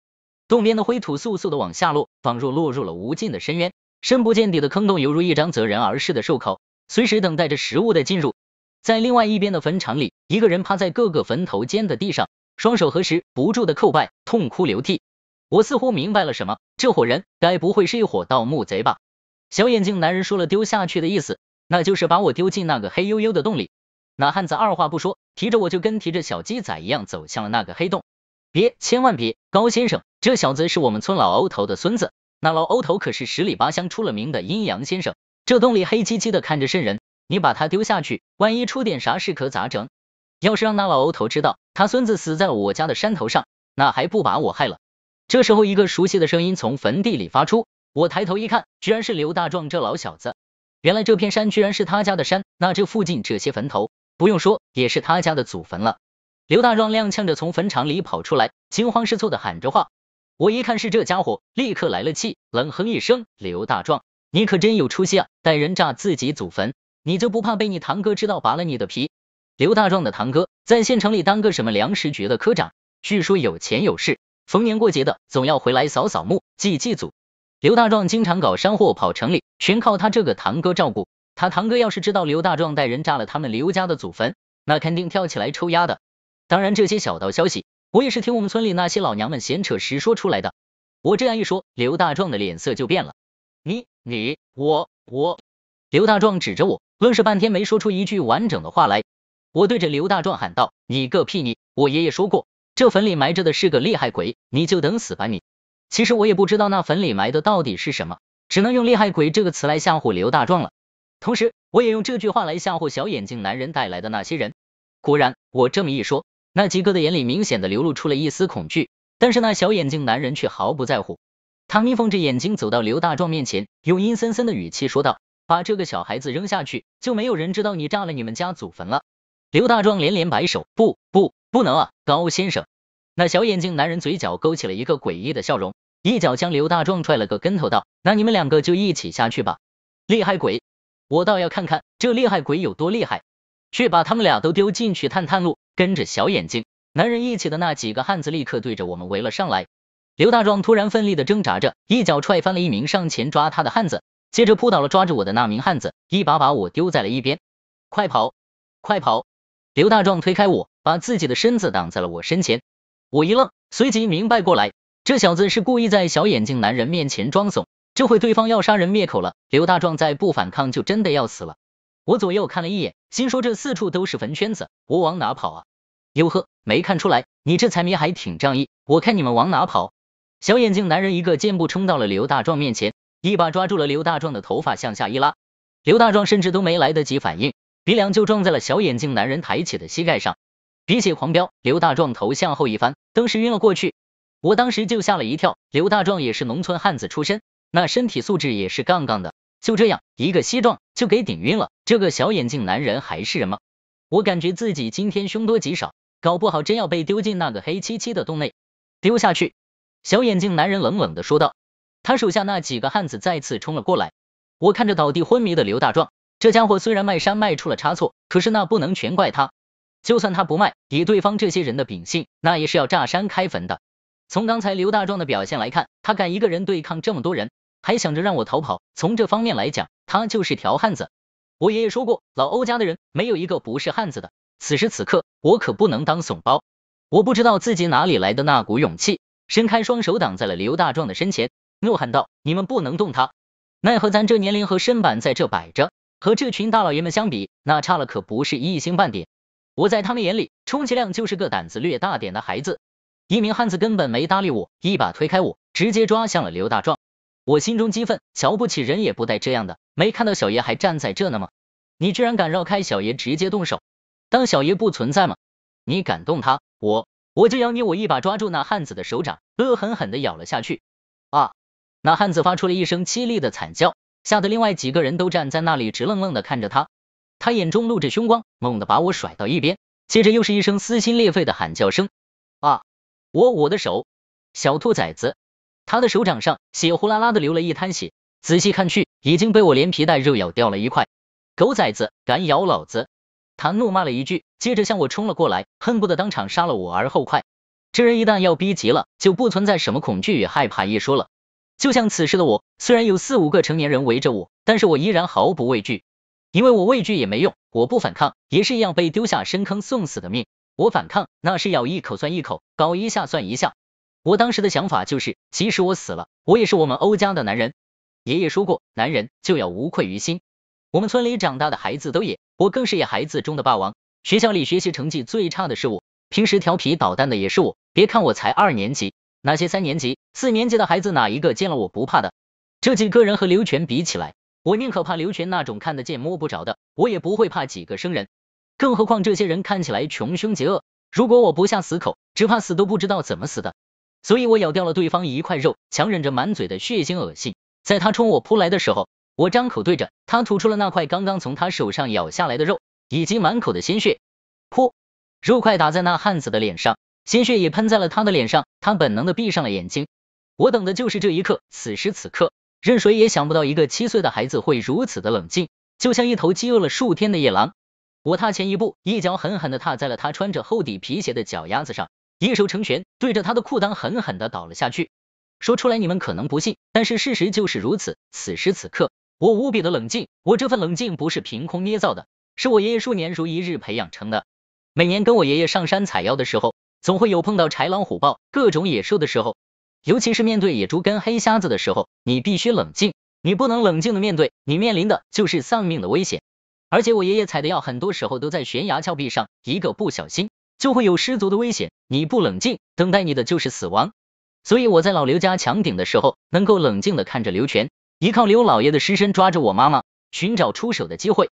洞边的灰土簌簌的往下落，仿若落入了无尽的深渊，深不见底的坑洞犹如一张择人而噬的兽口，随时等待着食物的进入。在另外一边的坟场里，一个人趴在各个坟头间的地上，双手合十，不住的叩拜，痛哭流涕。我似乎明白了什么，这伙人该不会是一伙盗墓贼吧？小眼镜男人说了丢下去的意思，那就是把我丢进那个黑黝黝的洞里。那汉子二话不说，提着我就跟提着小鸡仔一样走向了那个黑洞。别，千万别，高先生，这小子是我们村老欧头的孙子，那老欧头可是10里8乡出了名的阴阳先生，这洞里黑漆漆的看着瘆人，你把他丢下去，万一出点啥事可咋整？要是让那老欧头知道他孙子死在了我家的山头上，那还不把我害了？这时候一个熟悉的声音从坟地里发出，我抬头一看，居然是刘大壮这老小子。原来这片山居然是他家的山，那这附近这些坟头，不用说也是他家的祖坟了。刘大壮踉跄着从坟场里跑出来，惊慌失措的喊着话。我一看是这家伙，立刻来了气，冷哼一声，刘大壮，你可真有出息啊，带人炸自己祖坟，你就不怕被你堂哥知道拔了你的皮？刘大壮的堂哥在县城里当个什么粮食局的科长，据说有钱有势，逢年过节的总要回来扫扫墓，祭祭祖。刘大壮经常搞山货跑城里，全靠他这个堂哥照顾，他堂哥要是知道刘大壮带人炸了他们刘家的祖坟，那肯定跳起来抽丫的。当然这些小道消息我也是听我们村里那些老娘们闲扯时说出来的。我这样一说，刘大壮的脸色就变了。我……刘大壮指着我，愣是半天没说出一句完整的话来。我对着刘大壮喊道：你个屁你！我爷爷说过，这坟里埋着的是个厉害鬼，你就等死吧你！其实我也不知道那坟里埋的到底是什么，只能用厉害鬼这个词来吓唬刘大壮了。同时我也用这句话来吓唬小眼镜男人带来的那些人。果然我这么一说，那几个的眼里明显的流露出了一丝恐惧，但是那小眼镜男人却毫不在乎。他眯缝着眼睛走到刘大壮面前，用阴森森的语气说道：把这个小孩子扔下去，就没有人知道你炸了你们家祖坟了。刘大壮连连摆手，不能啊，高先生。那小眼镜男人嘴角勾起了一个诡异的笑容，一脚将刘大壮踹了个跟头道：那你们两个就一起下去吧。厉害鬼，我倒要看看这厉害鬼有多厉害，去把他们俩都丢进去探探路。跟着小眼镜男人一起的那几个汉子立刻对着我们围了上来。刘大壮突然奋力的挣扎着，一脚踹翻了一名上前抓他的汉子，接着扑倒了抓着我的那名汉子，一把把我丢在了一边。快跑！刘大壮推开我，把自己的身子挡在了我身前。我一愣，随即明白过来，这小子是故意在小眼镜男人面前装怂，这回对方要杀人灭口了，刘大壮再不反抗就真的要死了。我左右看了一眼，心说这四处都是坟圈子，我往哪跑啊？哟呵，没看出来，你这财迷还挺仗义，我看你们往哪跑？小眼镜男人一个箭步冲到了刘大壮面前，一把抓住了刘大壮的头发向下一拉，刘大壮甚至都没来得及反应，鼻梁就撞在了小眼镜男人抬起的膝盖上，鼻血狂飙，刘大壮头向后一翻，登时晕了过去。我当时就吓了一跳，刘大壮也是农村汉子出身，那身体素质也是杠杠的，就这样一个膝撞就给顶晕了，这个小眼镜男人还是人吗？我感觉自己今天凶多吉少，搞不好真要被丢进那个黑漆漆的洞内。丢下去！小眼镜男人冷冷的说道。他手下那几个汉子再次冲了过来。我看着倒地昏迷的刘大壮，这家伙虽然卖山卖出了差错，可是那不能全怪他，就算他不卖，以对方这些人的秉性，那也是要炸山开坟的。从刚才刘大壮的表现来看，他敢一个人对抗这么多人，还想着让我逃跑，从这方面来讲，他就是条汉子。我爷爷说过，老欧家的人没有一个不是汉子的，此时此刻我可不能当怂包。我不知道自己哪里来的那股勇气，伸开双手挡在了刘大壮的身前，怒喊道：你们不能动他！奈何咱这年龄和身板在这摆着，和这群大老爷们相比，那差了可不是一星半点。我在他们眼里充其量就是个胆子略大点的孩子。一名汉子根本没搭理我，一把推开我，直接抓向了刘大壮。我心中激愤，瞧不起人也不带这样的，没看到小爷还站在这呢吗？你居然敢绕开小爷直接动手，当小爷不存在吗？你敢动他，我就咬你！我一把抓住那汉子的手掌，恶狠狠地咬了下去。啊！那汉子发出了一声凄厉的惨叫，吓得另外几个人都站在那里直愣愣地看着他。他眼中露着凶光，猛地把我甩到一边，接着又是一声撕心裂肺的喊叫声。啊！我的手！小兔崽子！他的手掌上血呼啦啦的流了一滩血，仔细看去，已经被我连皮带肉咬掉了一块。狗崽子，敢咬老子！他怒骂了一句，接着向我冲了过来，恨不得当场杀了我而后快。这人一旦要逼急了，就不存在什么恐惧与害怕一说了。就像此时的我，虽然有4、5个成年人围着我，但是我依然毫不畏惧，因为我畏惧也没用，我不反抗也是一样被丢下深坑送死的命。我反抗，那是咬一口算一口，搞一下算一下。我当时的想法就是，即使我死了，我也是我们欧家的男人。爷爷说过，男人就要无愧于心。我们村里长大的孩子都野，我更是野孩子中的霸王。学校里学习成绩最差的是我，平时调皮捣蛋的也是我。别看我才2年级，那些3年级、4年级的孩子哪一个见了我不怕的？这几个人和刘全比起来，我宁可怕刘全那种看得见摸不着的，我也不会怕几个生人。更何况这些人看起来穷凶极恶，如果我不下死口，只怕死都不知道怎么死的。所以我咬掉了对方一块肉，强忍着满嘴的血腥恶心。在他冲我扑来的时候，我张口对着他吐出了那块刚刚从他手上咬下来的肉，以及满口的鲜血。噗！肉块打在那汉子的脸上，鲜血也喷在了他的脸上，他本能的闭上了眼睛。我等的就是这一刻，此时此刻，任谁也想不到一个7岁的孩子会如此的冷静，就像一头饥饿了数天的野狼。我踏前一步，一脚狠狠地踏在了他穿着厚底皮鞋的脚丫子上，一手成拳对着他的裤裆狠狠地倒了下去。说出来你们可能不信，但是事实就是如此。此时此刻，我无比的冷静，我这份冷静不是凭空捏造的，是我爷爷数年如一日培养成的。每年跟我爷爷上山采药的时候，总会有碰到豺狼虎豹各种野兽的时候，尤其是面对野猪跟黑瞎子的时候，你必须冷静，你不能冷静的面对，你面临的就是丧命的危险。而且我爷爷采的药很多时候都在悬崖峭壁上，一个不小心就会有失足的危险，你不冷静，等待你的就是死亡。所以我在老刘家墙顶的时候，能够冷静的看着刘全，依靠刘老爷的尸身抓着我妈妈，寻找出手的机会。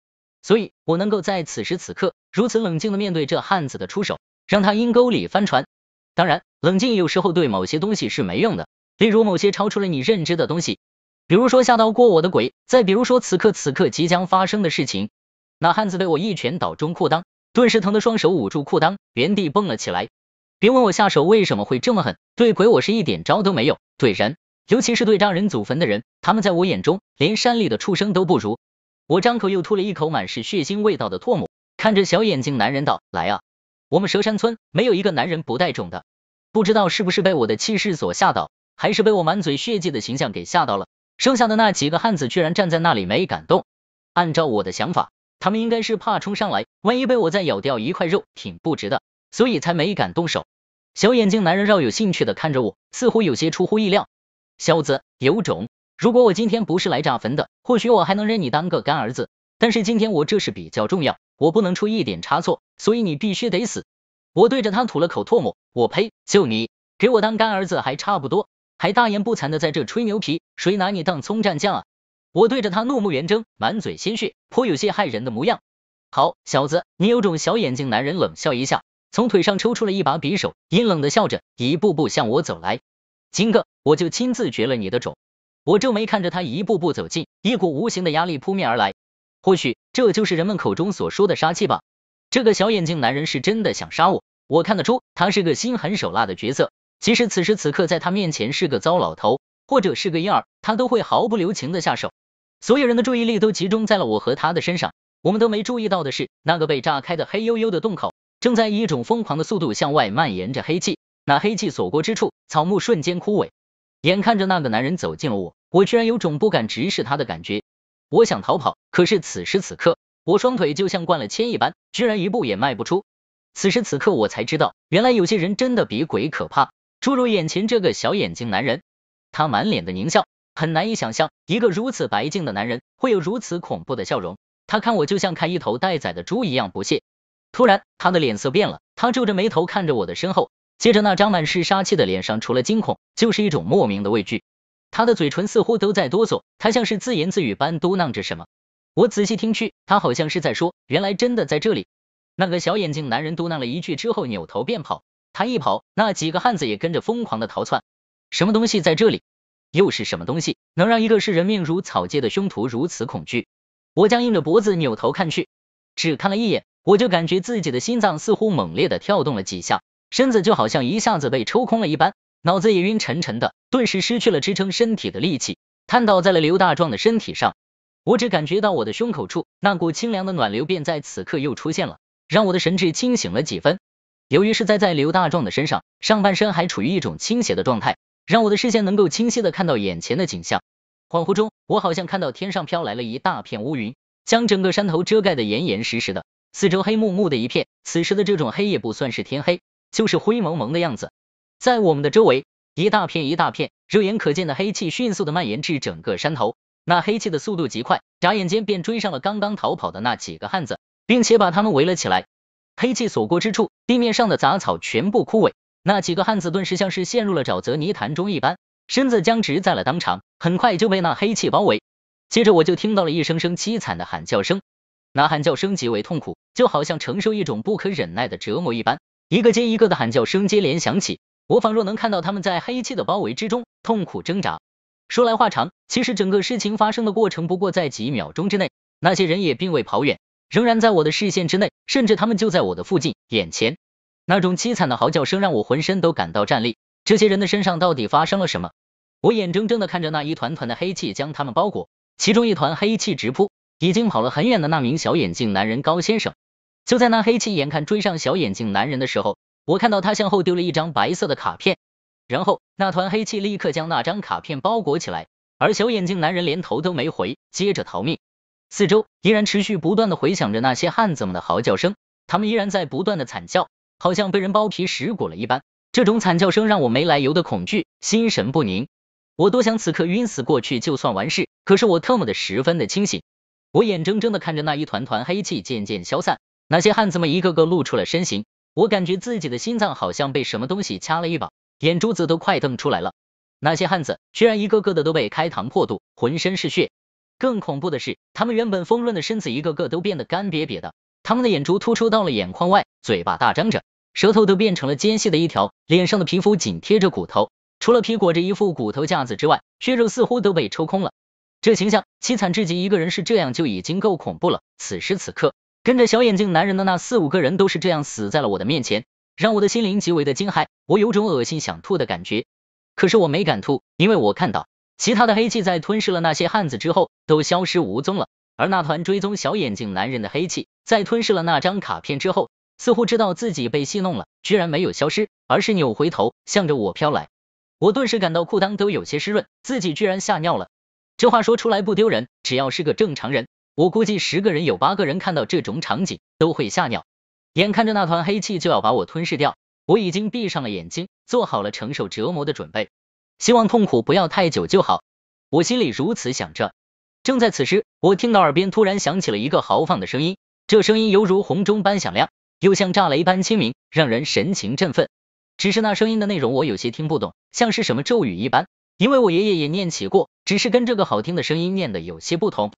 所以我能够在此时此刻如此冷静的面对这汉子的出手，让他阴沟里翻船。当然，冷静有时候对某些东西是没用的，例如某些超出了你认知的东西，比如说吓到过我的鬼，再比如说此刻即将发生的事情。那汉子被我一拳倒中裤裆，顿时疼得双手捂住裤裆，原地蹦了起来。别问我下手为什么会这么狠，对鬼我是一点招都没有，对人，尤其是对扎人祖坟的人，他们在我眼中连山里的畜生都不如。我张口又吐了一口满是血腥味道的唾沫，看着小眼睛男人道：来啊，我们蛇山村没有一个男人不带种的。不知道是不是被我的气势所吓到，还是被我满嘴血迹的形象给吓到了，剩下的那几个汉子居然站在那里没敢动。按照我的想法，他们应该是怕冲上来，万一被我再咬掉一块肉挺不值的，所以才没敢动手。小眼睛男人饶有兴趣的看着我，似乎有些出乎意料。小子，有种，如果我今天不是来炸坟的，或许我还能认你当个干儿子，但是今天我这事比较重要，我不能出一点差错，所以你必须得死。我对着他吐了口唾沫，我呸，就你给我当干儿子还差不多，还大言不惭的在这吹牛皮，谁拿你当葱蘸酱啊？我对着他怒目圆睁，满嘴鲜血，颇有些害人的模样。好小子，你有种。小眼睛男人冷笑一下，从腿上抽出了一把匕首，阴冷的笑着，一步步向我走来。今个我就亲自绝了你的种。我皱眉看着他一步步走近，一股无形的压力扑面而来。或许这就是人们口中所说的杀气吧。这个小眼睛男人是真的想杀我，我看得出他是个心狠手辣的角色，即使此时此刻在他面前是个糟老头，或者是个婴儿，他都会毫不留情的下手。所有人的注意力都集中在了我和他的身上，我们都没注意到的是，那个被炸开的黑黝黝的洞口正在以一种疯狂的速度向外蔓延着黑气，那黑气所过之处，草木瞬间枯萎。眼看着那个男人走近了我居然有种不敢直视他的感觉。我想逃跑，可是此时此刻我双腿就像灌了铅一般，居然一步也迈不出。此时此刻我才知道，原来有些人真的比鬼可怕，诸如眼前这个小眼睛男人。他满脸的狞笑，很难以想象一个如此白净的男人会有如此恐怖的笑容。他看我就像看一头待宰的猪一样不屑。突然他的脸色变了，他皱着眉头看着我的身后，接着那张满是杀气的脸上除了惊恐就是一种莫名的畏惧。他的嘴唇似乎都在哆嗦，他像是自言自语般嘟囔着什么。我仔细听去，他好像是在说原来真的在这里。那个小眼睛男人嘟囔了一句之后扭头便跑，他一跑，那几个汉子也跟着疯狂的逃窜。什么东西在这里？又是什么东西能让一个视人命如草芥的凶徒如此恐惧？我僵硬着脖子扭头看去，只看了一眼，我就感觉自己的心脏似乎猛烈的跳动了几下，身子就好像一下子被抽空了一般，脑子也晕沉沉的，顿时失去了支撑身体的力气，瘫倒在了刘大壮的身体上。我只感觉到我的胸口处那股清凉的暖流便在此刻又出现了，让我的神志清醒了几分。由于是在刘大壮的身上，上半身还处于一种倾斜的状态，让我的视线能够清晰的看到眼前的景象。恍惚中，我好像看到天上飘来了一大片乌云，将整个山头遮盖得严严实实的，四周黑幕幕的一片。此时的这种黑也不算是天黑，就是灰蒙蒙的样子。在我们的周围，一大片一大片肉眼可见的黑气迅速的蔓延至整个山头，那黑气的速度极快，眨眼间便追上了刚刚逃跑的那几个汉子，并且把他们围了起来。黑气所过之处，地面上的杂草全部枯萎，那几个汉子顿时像是陷入了沼泽泥潭中一般，身子僵直在了当场，很快就被那黑气包围。接着我就听到了一声声凄惨的喊叫声，那喊叫声极为痛苦，就好像承受一种不可忍耐的折磨一般，一个接一个的喊叫声接连响起，我仿若能看到他们在黑气的包围之中痛苦挣扎。说来话长，其实整个事情发生的过程不过在几秒钟之内，那些人也并未跑远，仍然在我的视线之内，甚至他们就在我的附近眼前。那种凄惨的嚎叫声让我浑身都感到战栗，这些人的身上到底发生了什么？我眼睁睁的看着那一团团的黑气将他们包裹，其中一团黑气直扑已经跑了很远的那名小眼镜男人高先生。就在那黑气眼看追上小眼镜男人的时候，我看到他向后丢了一张白色的卡片，然后那团黑气立刻将那张卡片包裹起来，而小眼镜男人连头都没回，接着逃命。四周依然持续不断的回响着那些汉子们的嚎叫声，他们依然在不断的惨叫，好像被人剥皮蚀骨了一般。这种惨叫声让我没来由的恐惧，心神不宁。我多想此刻晕死过去就算完事，可是我特么的十分的清醒。我眼睁睁的看着那一团团黑气渐渐消散，那些汉子们一个个露出了身形，我感觉自己的心脏好像被什么东西掐了一把，眼珠子都快瞪出来了。那些汉子居然一个个的都被开膛破肚，浑身是血。更恐怖的是，他们原本丰润的身子一个个都变得干瘪瘪的，他们的眼珠突出到了眼眶外，嘴巴大张着，舌头都变成了尖细的一条，脸上的皮肤紧贴着骨头，除了皮裹着一副骨头架子之外，血肉似乎都被抽空了。这形象凄惨至极，一个人是这样就已经够恐怖了，此时此刻跟着小眼镜男人的那4、5个人都是这样死在了我的面前，让我的心灵极为的惊骇，我有种恶心想吐的感觉。可是我没敢吐，因为我看到其他的黑气在吞噬了那些汉子之后都消失无踪了，而那团追踪小眼镜男人的黑气在吞噬了那张卡片之后，似乎知道自己被戏弄了，居然没有消失，而是扭回头向着我飘来。我顿时感到裤裆都有些湿润，自己居然吓尿了。这话说出来不丢人，只要是个正常人，我估计10个人有8个人看到这种场景都会吓尿。眼看着那团黑气就要把我吞噬掉，我已经闭上了眼睛，做好了承受折磨的准备，希望痛苦不要太久就好。我心里如此想着。正在此时，我听到耳边突然响起了一个豪放的声音，这声音犹如洪钟般响亮，又像炸雷般清明，让人神情振奋。只是那声音的内容我有些听不懂，像是什么咒语一般，因为我爷爷也念起过，只是跟这个好听的声音念的有些不同。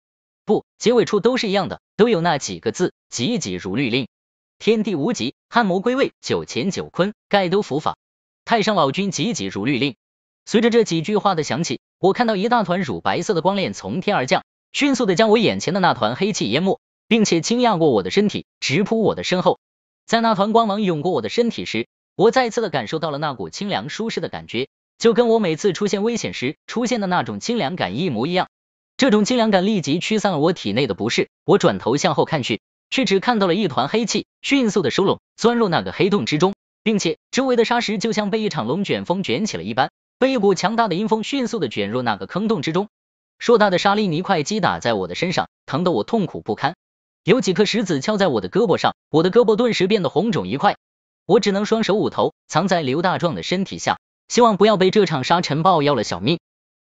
不，结尾处都是一样的，都有那几个字，急急如律令。天地无极，汉魔归位，九乾九坤，盖都伏法。太上老君急急如律令。随着这几句话的响起，我看到一大团乳白色的光链从天而降，迅速的将我眼前的那团黑气淹没，并且轻压过我的身体，直扑我的身后。在那团光芒涌过我的身体时，我再次的感受到了那股清凉舒适的感觉，就跟我每次出现危险时出现的那种清凉感一模一样。这种清凉感立即驱散了我体内的不适，我转头向后看去，却只看到了一团黑气迅速的收拢，钻入那个黑洞之中，并且周围的沙石就像被一场龙卷风卷起了一般，被一股强大的阴风迅速的卷入那个坑洞之中。硕大的沙粒泥块击打在我的身上，疼得我痛苦不堪。有几颗石子敲在我的胳膊上，我的胳膊顿时变得红肿一块。我只能双手捂头，藏在刘大壮的身体下，希望不要被这场沙尘暴要了小命。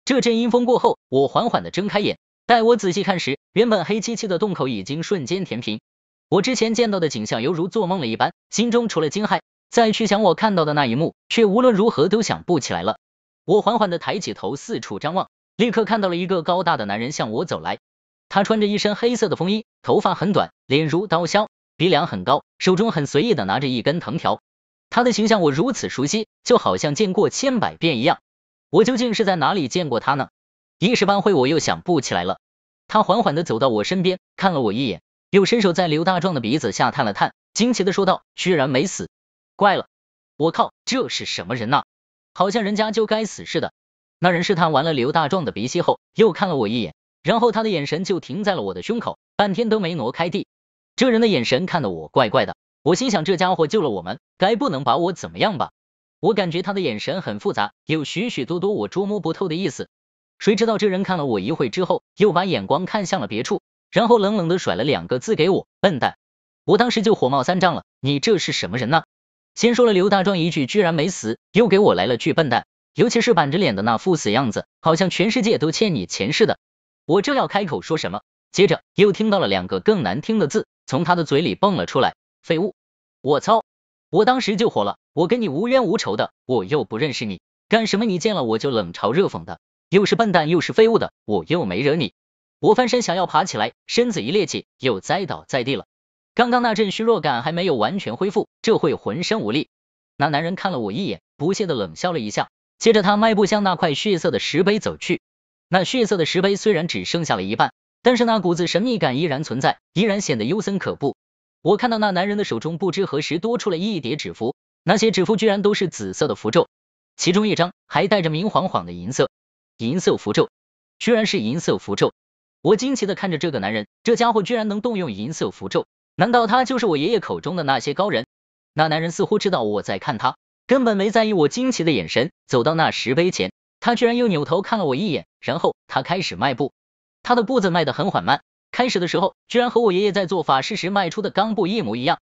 这阵阴风过后，我缓缓的睁开眼，待我仔细看时，原本黑漆漆的洞口已经瞬间填平。我之前见到的景象犹如做梦了一般，心中除了惊骇，再去想我看到的那一幕，却无论如何都想不起来了。我缓缓的抬起头四处张望，立刻看到了一个高大的男人向我走来。他穿着一身黑色的风衣，头发很短，脸如刀削，鼻梁很高，手中很随意的拿着一根藤条。他的形象我如此熟悉，就好像见过千百遍一样。我究竟是在哪里见过他呢？一时半会我又想不起来了。他缓缓的走到我身边，看了我一眼，又伸手在刘大壮的鼻子下探了探，惊奇的说道：“居然没死，怪了，我靠，这是什么人呐？好像人家就该死似的。”那人试探完了刘大壮的鼻息后，又看了我一眼，然后他的眼神就停在了我的胸口，半天都没挪开地。这人的眼神看得我怪怪的，我心想这家伙救了我们，该不能把我怎么样吧？我感觉他的眼神很复杂，有许许多多我捉摸不透的意思。谁知道这人看了我一会之后，又把眼光看向了别处，然后冷冷的甩了2个字给我：笨蛋。我当时就火冒三丈了，你这是什么人呢？先说了刘大壮一句居然没死，又给我来了句笨蛋，尤其是板着脸的那副死样子，好像全世界都欠你钱似的。我正要开口说什么，接着又听到了2个更难听的字从他的嘴里蹦了出来：废物。我操！我当时就火了，我跟你无冤无仇的，我又不认识你，干什么你见了我就冷嘲热讽的，又是笨蛋又是废物的，我又没惹你。我翻身想要爬起来，身子一趔趄，又栽倒在地了。刚刚那阵虚弱感还没有完全恢复，这会浑身无力。那男人看了我一眼，不屑的冷笑了一下，接着他迈步向那块血色的石碑走去。那血色的石碑虽然只剩下了一半，但是那股子神秘感依然存在，依然显得幽森可怖。我看到那男人的手中不知何时多出了一叠纸符，那些纸符居然都是紫色的符咒，其中一张还带着明晃晃的银色符咒，居然是银色符咒。我惊奇的看着这个男人，这家伙居然能动用银色符咒，难道他就是我爷爷口中的那些高人？那男人似乎知道我在看他，根本没在意我惊奇的眼神，走到那石碑前，他居然又扭头看了我一眼，然后他开始迈步。他的步子迈得很缓慢，开始的时候居然和我爷爷在做法事时迈出的钢步一模一样。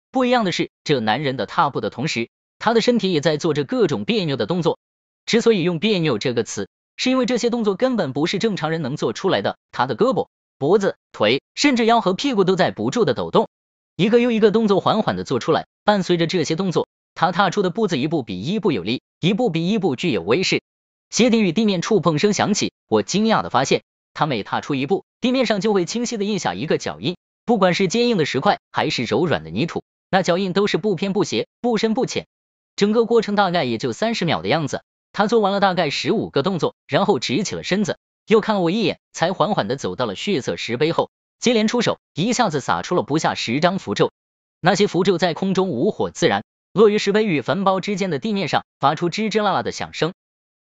不一样的是，这男人的踏步的同时，他的身体也在做着各种别扭的动作。之所以用别扭这个词，是因为这些动作根本不是正常人能做出来的。他的胳膊、脖子、腿，甚至腰和屁股都在不住的抖动，一个又一个动作缓缓的做出来。伴随着这些动作，他踏出的步子一步比一步有力，一步比一步具有威势。鞋底与地面触碰声响起，我惊讶的发现，他每踏出一步，地面上就会清晰的印下一个脚印，不管是坚硬的石块还是柔软的泥土，那脚印都是不偏不斜，不深不浅。整个过程大概也就30秒的样子。他做完了大概15个动作，然后直起了身子，又看了我一眼，才缓缓的走到了血色石碑后，接连出手，一下子撒出了不下10张符咒。那些符咒在空中无火自燃，落于石碑与坟包之间的地面上，发出吱吱啦啦的响声。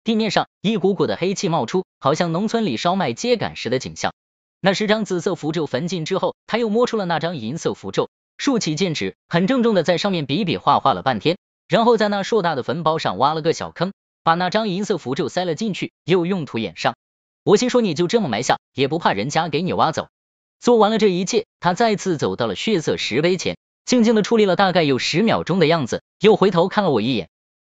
地面上一股股的黑气冒出，好像农村里烧麦秸秆时的景象。那10张紫色符咒焚尽之后，他又摸出了那张银色符咒，竖起剑指，很郑重的在上面比比划划了半天，然后在那硕大的坟包上挖了个小坑，把那张银色符咒塞了进去，又用土掩上。我心说，你就这么埋下，也不怕人家给你挖走。做完了这一切，他再次走到了血色石碑前，静静的矗立了大概有10秒钟的样子，又回头看了我一眼。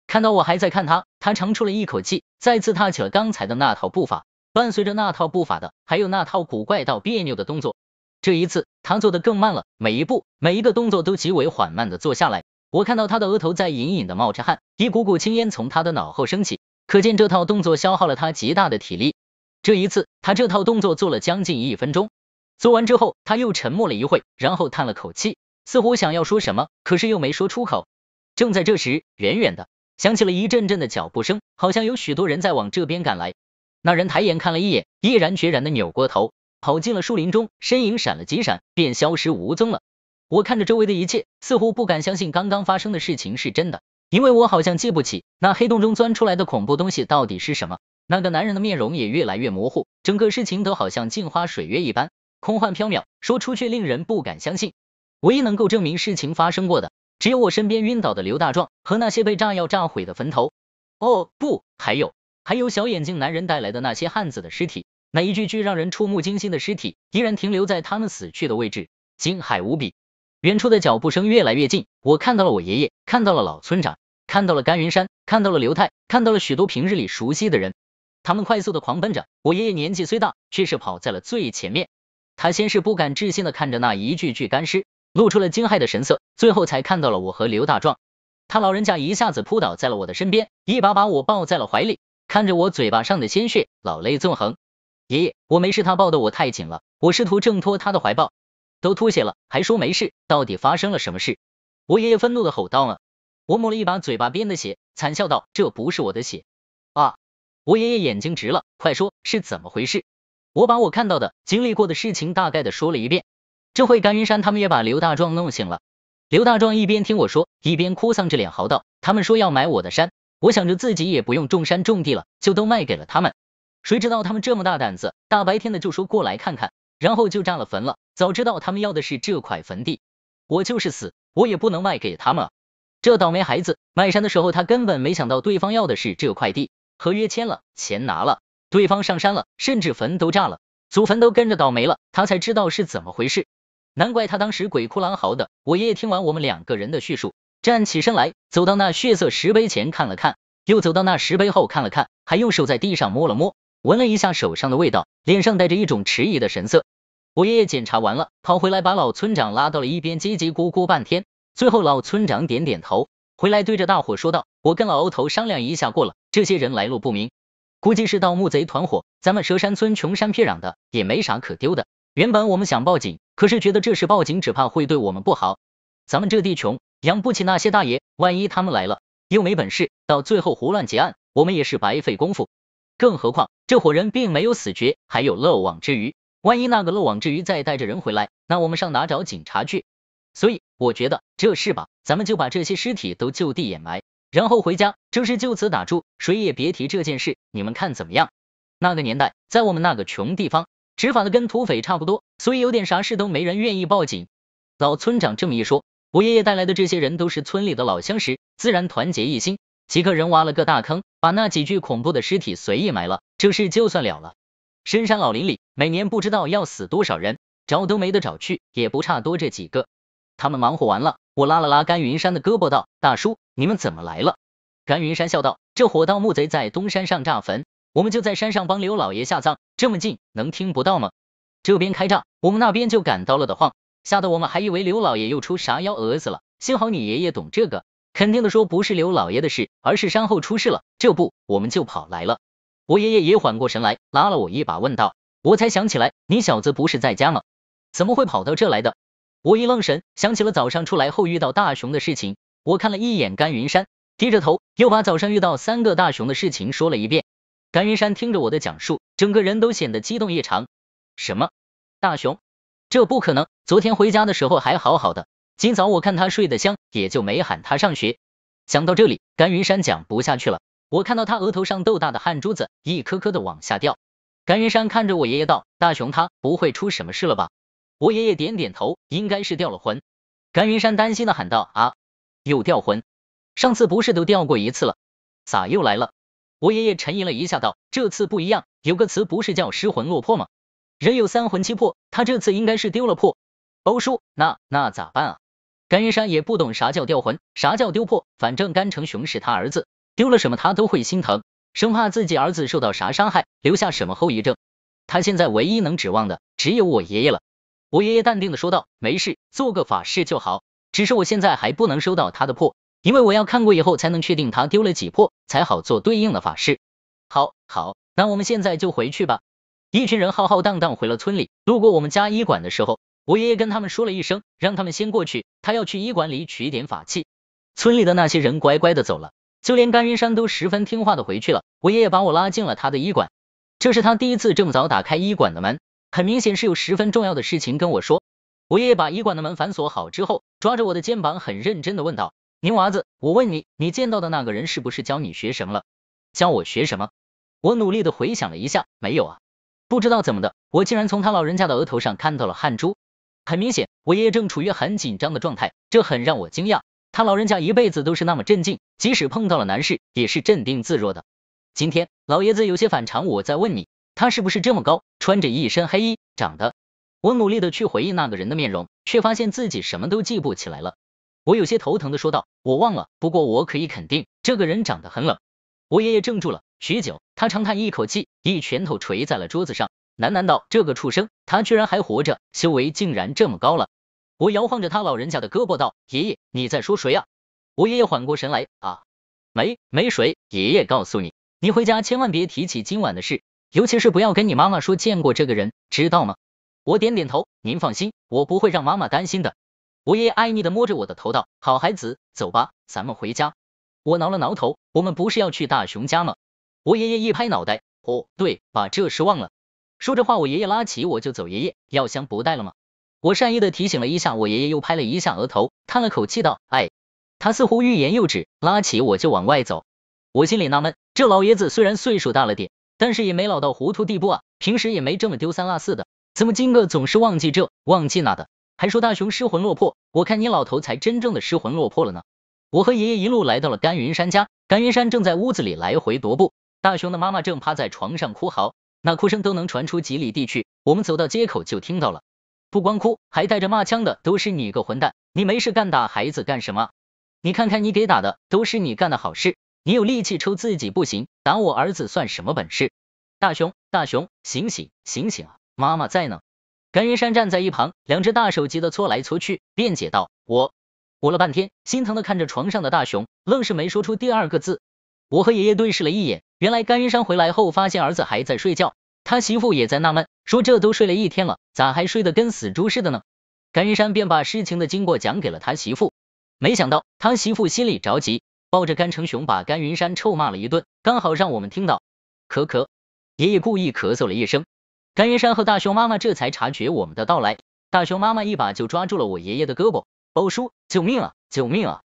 看到我还在看他，他长出了一口气，再次踏起了刚才的那套步法，伴随着那套步法的还有那套古怪到别扭的动作。这一次他做的更慢了，每一步每一个动作都极为缓慢的做下来。我看到他的额头在隐隐的冒着汗，一股股青烟从他的脑后升起，可见这套动作消耗了他极大的体力。这一次他这套动作做了将近1分钟，做完之后他又沉默了一会，然后叹了口气，似乎想要说什么，可是又没说出口。正在这时，远远的响起了一阵阵的脚步声，好像有许多人在往这边赶来。那人抬眼看了一眼，毅然决然的扭过头，跑进了树林中，身影闪了几闪，便消失无踪了。我看着周围的一切，似乎不敢相信刚刚发生的事情是真的，因为我好像记不起那黑洞中钻出来的恐怖东西到底是什么。那个男人的面容也越来越模糊，整个事情都好像镜花水月一般，空幻缥缈，说出却令人不敢相信。唯一能够证明事情发生过的，只有我身边晕倒的刘大壮和那些被炸药炸毁的坟头。哦不，还有小眼睛男人带来的那些汉子的尸体，那一具具让人触目惊心的尸体依然停留在他们死去的位置，惊骇无比。远处的脚步声越来越近，我看到了我爷爷，看到了老村长，看到了甘云山，看到了刘太，看到了许多平日里熟悉的人。他们快速的狂奔着，我爷爷年纪虽大，却是跑在了最前面。他先是不敢置信的看着那一具具干尸，露出了惊骇的神色，最后才看到了我和刘大壮。他老人家一下子扑倒在了我的身边，一把把我抱在了怀里，看着我嘴巴上的鲜血，老泪纵横。爷爷，我没事。他抱得我太紧了，我试图挣脱他的怀抱，都吐血了还说没事，到底发生了什么事？我爷爷愤怒的吼道啊！我抹了一把嘴巴边的血，惨笑道，这不是我的血啊！我爷爷眼睛直了，快说是怎么回事？我把我看到的经历过的事情大概的说了一遍。这回甘云山他们也把刘大壮弄醒了。刘大壮一边听我说，一边哭丧着脸嚎道，他们说要买我的山，我想着自己也不用种山种地了，就都卖给了他们。谁知道他们这么大胆子，大白天的就说过来看看，然后就炸了坟了。早知道他们要的是这块坟地，我就是死我也不能卖给他们啊！这倒霉孩子，卖山的时候他根本没想到对方要的是这块地，合约签了，钱拿了，对方上山了，甚至坟都炸了，祖坟都跟着倒霉了，他才知道是怎么回事。难怪他当时鬼哭狼嚎的。我爷爷听完我们2个人的叙述，站起身来，走到那血色石碑前看了看，又走到那石碑后看了看，还用手在地上摸了摸，闻了一下手上的味道，脸上带着一种迟疑的神色。我爷爷检查完了，跑回来把老村长拉到了一边，叽叽咕咕半天，最后老村长点点头，回来对着大伙说道，我跟老欧头商量一下过了，这些人来路不明，估计是盗墓贼团伙，咱们蛇山村穷山僻壤的，也没啥可丢的。原本我们想报警，可是觉得这时报警只怕会对我们不好，咱们这地穷，养不起那些大爷，万一他们来了又没本事，到最后胡乱结案，我们也是白费功夫。更何况这伙人并没有死绝，还有漏网之鱼，万一那个漏网之鱼再带着人回来，那我们上哪找警察去？所以我觉得这事吧，咱们就把这些尸体都就地掩埋，然后回家，正式就此打住，谁也别提这件事，你们看怎么样？那个年代，在我们那个穷地方，执法的跟土匪差不多，所以有点啥事都没人愿意报警。老村长这么一说，我爷爷带来的这些人都是村里的老相识，自然团结一心，几个人挖了个大坑，把那几具恐怖的尸体随意埋了，这事就算了了。深山老林里，每年不知道要死多少人，找都没得找去，也不差多这几个。他们忙活完了，我拉了拉甘云山的胳膊道：“大叔，你们怎么来了？”甘云山笑道：“这火盗墓贼在东山上炸坟，我们就在山上帮刘老爷下葬，这么近，能听不到吗？这边开炸，我们那边就赶到了的慌，吓得我们还以为刘老爷又出啥幺蛾子了。幸好你爷爷懂这个，肯定的说不是刘老爷的事，而是山后出事了，这不，我们就跑来了。”我爷爷也缓过神来，拉了我一把，问道：“我才想起来，你小子不是在家吗？怎么会跑到这来的？”我一愣神，想起了早上出来后遇到大熊的事情。我看了一眼甘云山，低着头，又把早上遇到3个大熊的事情说了一遍。甘云山听着我的讲述，整个人都显得激动异常。什么大熊？这不可能，昨天回家的时候还好好的，今早我看他睡得香，也就没喊他上学。想到这里，甘云山讲不下去了。我看到他额头上豆大的汗珠子一颗颗的往下掉。甘云山看着我爷爷道：“大熊他不会出什么事了吧？”我爷爷点点头，应该是掉了魂。甘云山担心的喊道：“啊，又掉魂？上次不是都掉过一次了，咋又来了？”我爷爷沉吟了一下道：“这次不一样，有个词不是叫失魂落魄吗？人有3魂7魄，他这次应该是丢了魄。”欧叔，那咋办啊？甘云山也不懂啥叫掉魂，啥叫丢魄，反正甘成雄是他儿子，丢了什么他都会心疼，生怕自己儿子受到啥伤害，留下什么后遗症。他现在唯一能指望的只有我爷爷了。我爷爷淡定的说道：“没事，做个法事就好，只是我现在还不能收到他的魄，因为我要看过以后才能确定他丢了几魄，才好做对应的法事。”好，那我们现在就回去吧。一群人浩浩荡荡回了村里，路过我们家医馆的时候，我爷爷跟他们说了一声，让他们先过去，他要去医馆里取点法器。村里的那些人乖乖的走了，就连甘云山都十分听话的回去了。我爷爷把我拉进了他的医馆，这是他第一次这么早打开医馆的门，很明显是有十分重要的事情跟我说。我爷爷把医馆的门反锁好之后，抓着我的肩膀很认真的问道：“宁娃子，我问你，你见到的那个人是不是教你学什么了？”教我学什么？我努力的回想了一下，没有啊。不知道怎么的，我竟然从他老人家的额头上看到了汗珠。很明显，我爷爷正处于很紧张的状态，这很让我惊讶。他老人家一辈子都是那么镇静，即使碰到了难事也是镇定自若的。今天老爷子有些反常，我在问你，他是不是这么高，穿着一身黑衣，长得……我努力的去回忆那个人的面容，却发现自己什么都记不起来了。我有些头疼的说道：“我忘了，不过我可以肯定，这个人长得很冷。”我爷爷怔住了许久，他长叹一口气，一拳头捶在了桌子上，喃喃道：“这个畜生，他居然还活着，修为竟然这么高了。”我摇晃着他老人家的胳膊道：“爷爷，你在说谁啊？”我爷爷缓过神来：“啊，没谁，爷爷告诉你，你回家千万别提起今晚的事，尤其是不要跟你妈妈说见过这个人，知道吗？”我点点头：“您放心，我不会让妈妈担心的。”我爷爷爱昵的摸着我的头道：“好孩子，走吧，咱们回家。”我挠了挠头：“我们不是要去大熊家吗？”我爷爷一拍脑袋：“哦，对，把这事忘了。”说着话，我爷爷拉起我就走。“爷爷，药箱不带了吗？”我善意的提醒了一下，我爷爷又拍了一下额头，叹了口气道：“哎。”他似乎欲言又止，拉起我就往外走。我心里纳闷，这老爷子虽然岁数大了点，但是也没老到糊涂地步啊，平时也没这么丢三落四的，怎么今个总是忘记这忘记那的，还说大熊失魂落魄，我看你老头才真正的失魂落魄了呢。我和爷爷一路来到了甘云山家，甘云山正在屋子里来回踱步，大熊的妈妈正趴在床上哭嚎，那哭声都能传出几里地去，我们走到街口就听到了，不光哭，还带着骂腔的，都是你个混蛋，你没事干打孩子干什么？你看看你给打的，都是你干的好事，你有力气抽自己不行，打我儿子算什么本事？大熊，醒醒啊，妈妈在呢。甘云山站在一旁，两只大手急得搓来搓去，辩解道：“我了半天，心疼的看着床上的大熊，愣是没说出第二个字。”我和爷爷对视了一眼，原来甘云山回来后发现儿子还在睡觉，他媳妇也在纳闷，说这都睡了一天了，咋还睡得跟死猪似的呢？甘云山便把事情的经过讲给了他媳妇，没想到他媳妇心里着急，抱着甘成雄把甘云山臭骂了一顿，刚好让我们听到。咳，爷爷故意咳嗽了一声，甘云山和大熊妈妈这才察觉我们的到来，大熊妈妈一把就抓住了我爷爷的胳膊：“欧叔，救命啊，救命啊！”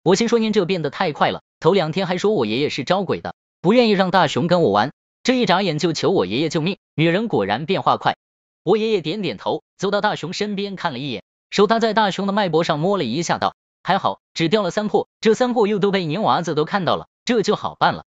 我心说您这变得太快了，头2天还说我爷爷是招鬼的，不愿意让大熊跟我玩，这一眨眼就求我爷爷救命，女人果然变化快。我爷爷点点头，走到大熊身边看了一眼，手搭在大熊的脉搏上摸了一下道：“还好，只掉了3魄，这3魄又都被您娃子都看到了，这就好办了。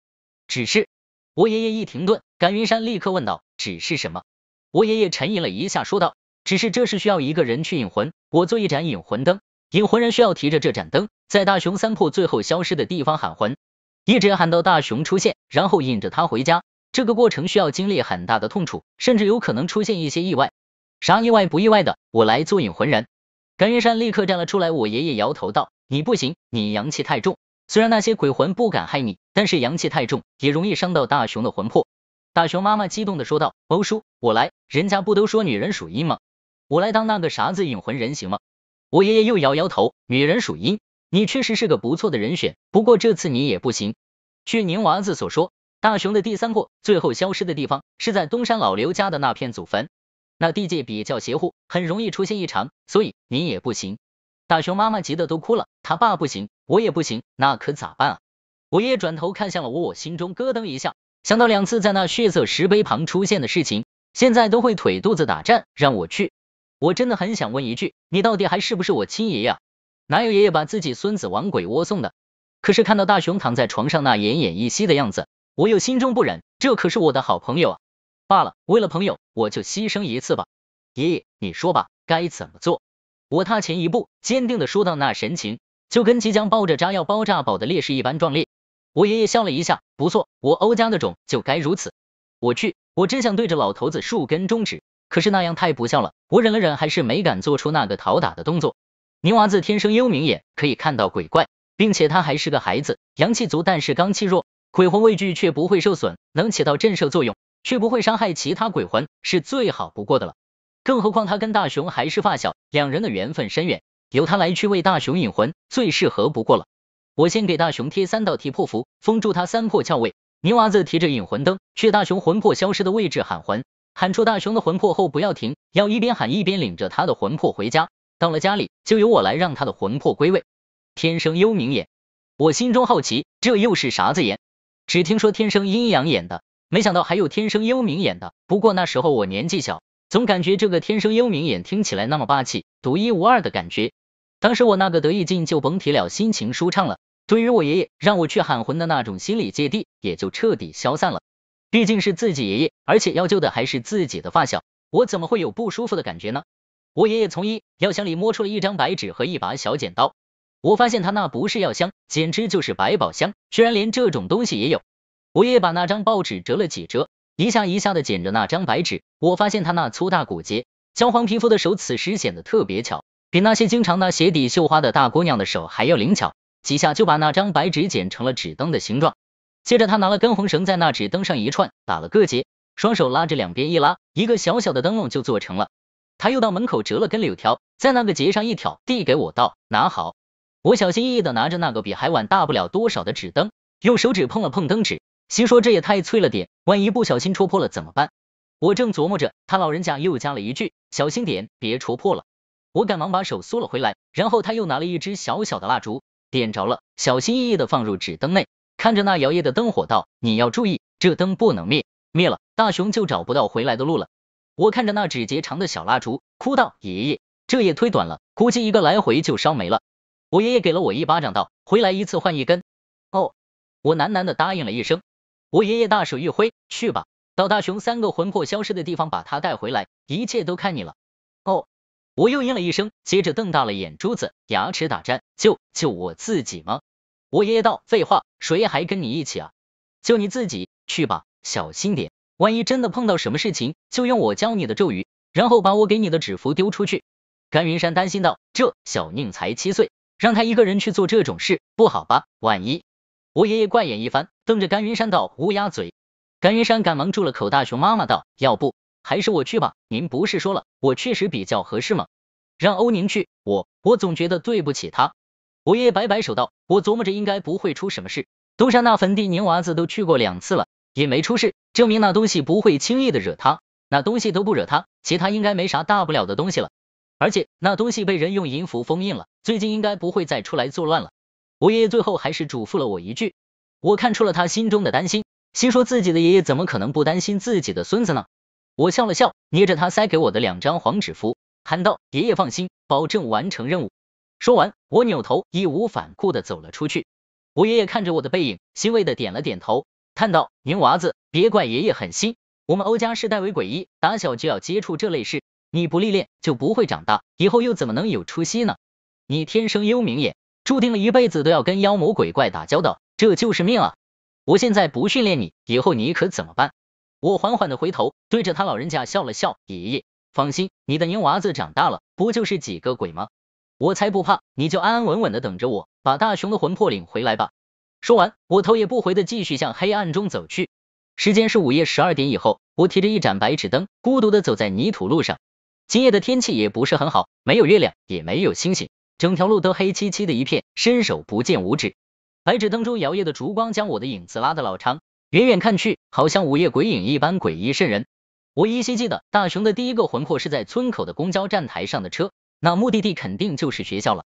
只是，我爷爷一停顿，甘云山立刻问道，只是什么？我爷爷沉吟了一下说道，只是这是需要一个人去引魂，我做一盏引魂灯，引魂人需要提着这盏灯，在大雄三破最后消失的地方喊魂，一直喊到大雄出现，然后引着他回家。这个过程需要经历很大的痛楚，甚至有可能出现一些意外。啥意外不意外的，我来做引魂人。甘云山立刻站了出来，我爷爷摇头道，你不行，你阳气太重，虽然那些鬼魂不敢害你，但是阳气太重也容易伤到大雄的魂魄。大雄妈妈激动的说道，欧叔，我来，人家不都说女人属阴吗？我来当那个啥子引魂人行吗？我爷爷又摇摇头，女人属阴，你确实是个不错的人选，不过这次你也不行。据您娃子所说，大雄的第三破最后消失的地方是在东山老刘家的那片祖坟，那地界比较邪乎，很容易出现异常，所以您也不行。大雄妈妈急得都哭了，他爸不行，我也不行，那可咋办啊？我爷爷转头看向了我心中咯噔一下，想到2次在那血色石碑旁出现的事情，现在都会腿肚子打颤，让我去。我真的很想问一句，你到底还是不是我亲爷爷啊？哪有爷爷把自己孙子往鬼窝送的？可是看到大雄躺在床上那奄奄一息的样子，我又心中不忍，这可是我的好朋友啊。罢了，为了朋友，我就牺牲一次吧。爷爷，你说吧，该怎么做？我踏前一步，坚定的说到，那神情就跟即将抱着炸药爆炸宝的烈士一般壮烈。我爷爷笑了一下，不错，我欧家的种就该如此。我去，我真想对着老头子竖根中指，可是那样太不孝了，我忍了忍，还是没敢做出那个讨打的动作。宁娃子天生幽冥眼，可以看到鬼怪，并且他还是个孩子，阳气足，但是刚气弱，鬼魂畏惧却不会受损，能起到震慑作用，却不会伤害其他鬼魂，是最好不过的了。更何况他跟大雄还是发小，两人的缘分深远，由他来去为大雄引魂，最适合不过了。我先给大雄贴3道体魄符，封住他3魄窍位。宁娃子提着引魂灯，去大雄魂魄消失的位置喊魂，喊出大雄的魂魄后不要停，要一边喊一边领着他的魂魄回家。到了家里，就由我来让他的魂魄归位。天生幽冥眼，我心中好奇，这又是啥子眼？只听说天生阴阳眼的，没想到还有天生幽冥眼的。不过那时候我年纪小，总感觉这个天生幽冥眼听起来那么霸气，独一无二的感觉。当时我那个得意劲就甭提了，心情舒畅了。对于我爷爷让我去喊魂的那种心理芥蒂也就彻底消散了。毕竟是自己爷爷，而且要救的还是自己的发小，我怎么会有不舒服的感觉呢？我爷爷从衣药箱里摸出了一张白纸和一把小剪刀，我发现他那不是药箱，简直就是百宝箱，居然连这种东西也有。我爷爷把那张报纸折了几折，一下一下的剪着那张白纸，我发现他那粗大骨节焦黄皮肤的手此时显得特别巧，比那些经常拿鞋底绣花的大姑娘的手还要灵巧，几下就把那张白纸剪成了纸灯的形状。接着他拿了根红绳在那纸灯上一串，打了个结，双手拉着两边一拉，一个小小的灯笼就做成了。他又到门口折了根柳条，在那个结上一挑，递给我道，拿好。我小心翼翼的拿着那个比海碗大不了多少的纸灯，用手指碰了碰灯纸，心说这也太脆了点，万一不小心戳破了怎么办？我正琢磨着，他老人家又加了一句，小心点，别戳破了。我赶忙把手缩了回来，然后他又拿了一支小小的蜡烛，点着了，小心翼翼的放入纸灯内，看着那摇曳的灯火道，你要注意，这灯不能灭，灭了大雄就找不到回来的路了。我看着那指节长的小蜡烛，哭道，爷爷，这也忒短了，估计一个来回就烧没了。我爷爷给了我一巴掌道，回来一次换一根。哦，我喃喃的答应了一声。我爷爷大手一挥，去吧，到大雄3个魂魄消失的地方把他带回来，一切都看你了。哦，我又应了一声，接着瞪大了眼珠子，牙齿打颤，就我自己吗？我爷爷道，废话，谁还跟你一起啊？就你自己，去吧，小心点，万一真的碰到什么事情，就用我教你的咒语，然后把我给你的纸符丢出去。甘云山担心道，这小宁才7岁，让他一个人去做这种事，不好吧？万一……我爷爷怪眼一翻，瞪着甘云山道，乌鸦嘴。甘云山赶忙住了口，大雄妈妈道，要不还是我去吧，您不是说了，我确实比较合适吗？让欧宁去，我总觉得对不起他。我爷爷摆摆手道，我琢磨着应该不会出什么事，东山那坟地宁娃子都去过2次了，也没出事，证明那东西不会轻易的惹他，那东西都不惹他，其他应该没啥大不了的东西了。而且那东西被人用银符封印了，最近应该不会再出来作乱了。我爷爷最后还是嘱咐了我一句，我看出了他心中的担心，心说自己的爷爷怎么可能不担心自己的孙子呢？我笑了笑，捏着他塞给我的2张黄纸符，喊道，爷爷放心，保证完成任务。说完，我扭头义无反顾的走了出去。我爷爷看着我的背影，欣慰的点了点头，叹道：“您娃子，别怪爷爷狠心。我们欧家世代为鬼医，打小就要接触这类事，你不历练就不会长大，以后又怎么能有出息呢？你天生幽冥眼，注定了一辈子都要跟妖魔鬼怪打交道，这就是命啊！我现在不训练你，以后你可怎么办？”我缓缓的回头，对着他老人家笑了笑：“爷爷，放心，你的年娃子长大了，不就是几个鬼吗？我才不怕，你就安安稳稳的等着我，把大雄的魂魄领回来吧。”说完，我头也不回的继续向黑暗中走去。时间是午夜12点以后，我提着一盏白纸灯，孤独的走在泥土路上。今夜的天气也不是很好，没有月亮，也没有星星，整条路都黑漆漆的一片，伸手不见五指。白纸灯中摇曳的烛光将我的影子拉得老长，远远看去，好像午夜鬼影一般诡异瘆人。我依稀记得，大雄的第一个魂魄是在村口的公交站台上的车，那目的地肯定就是学校了。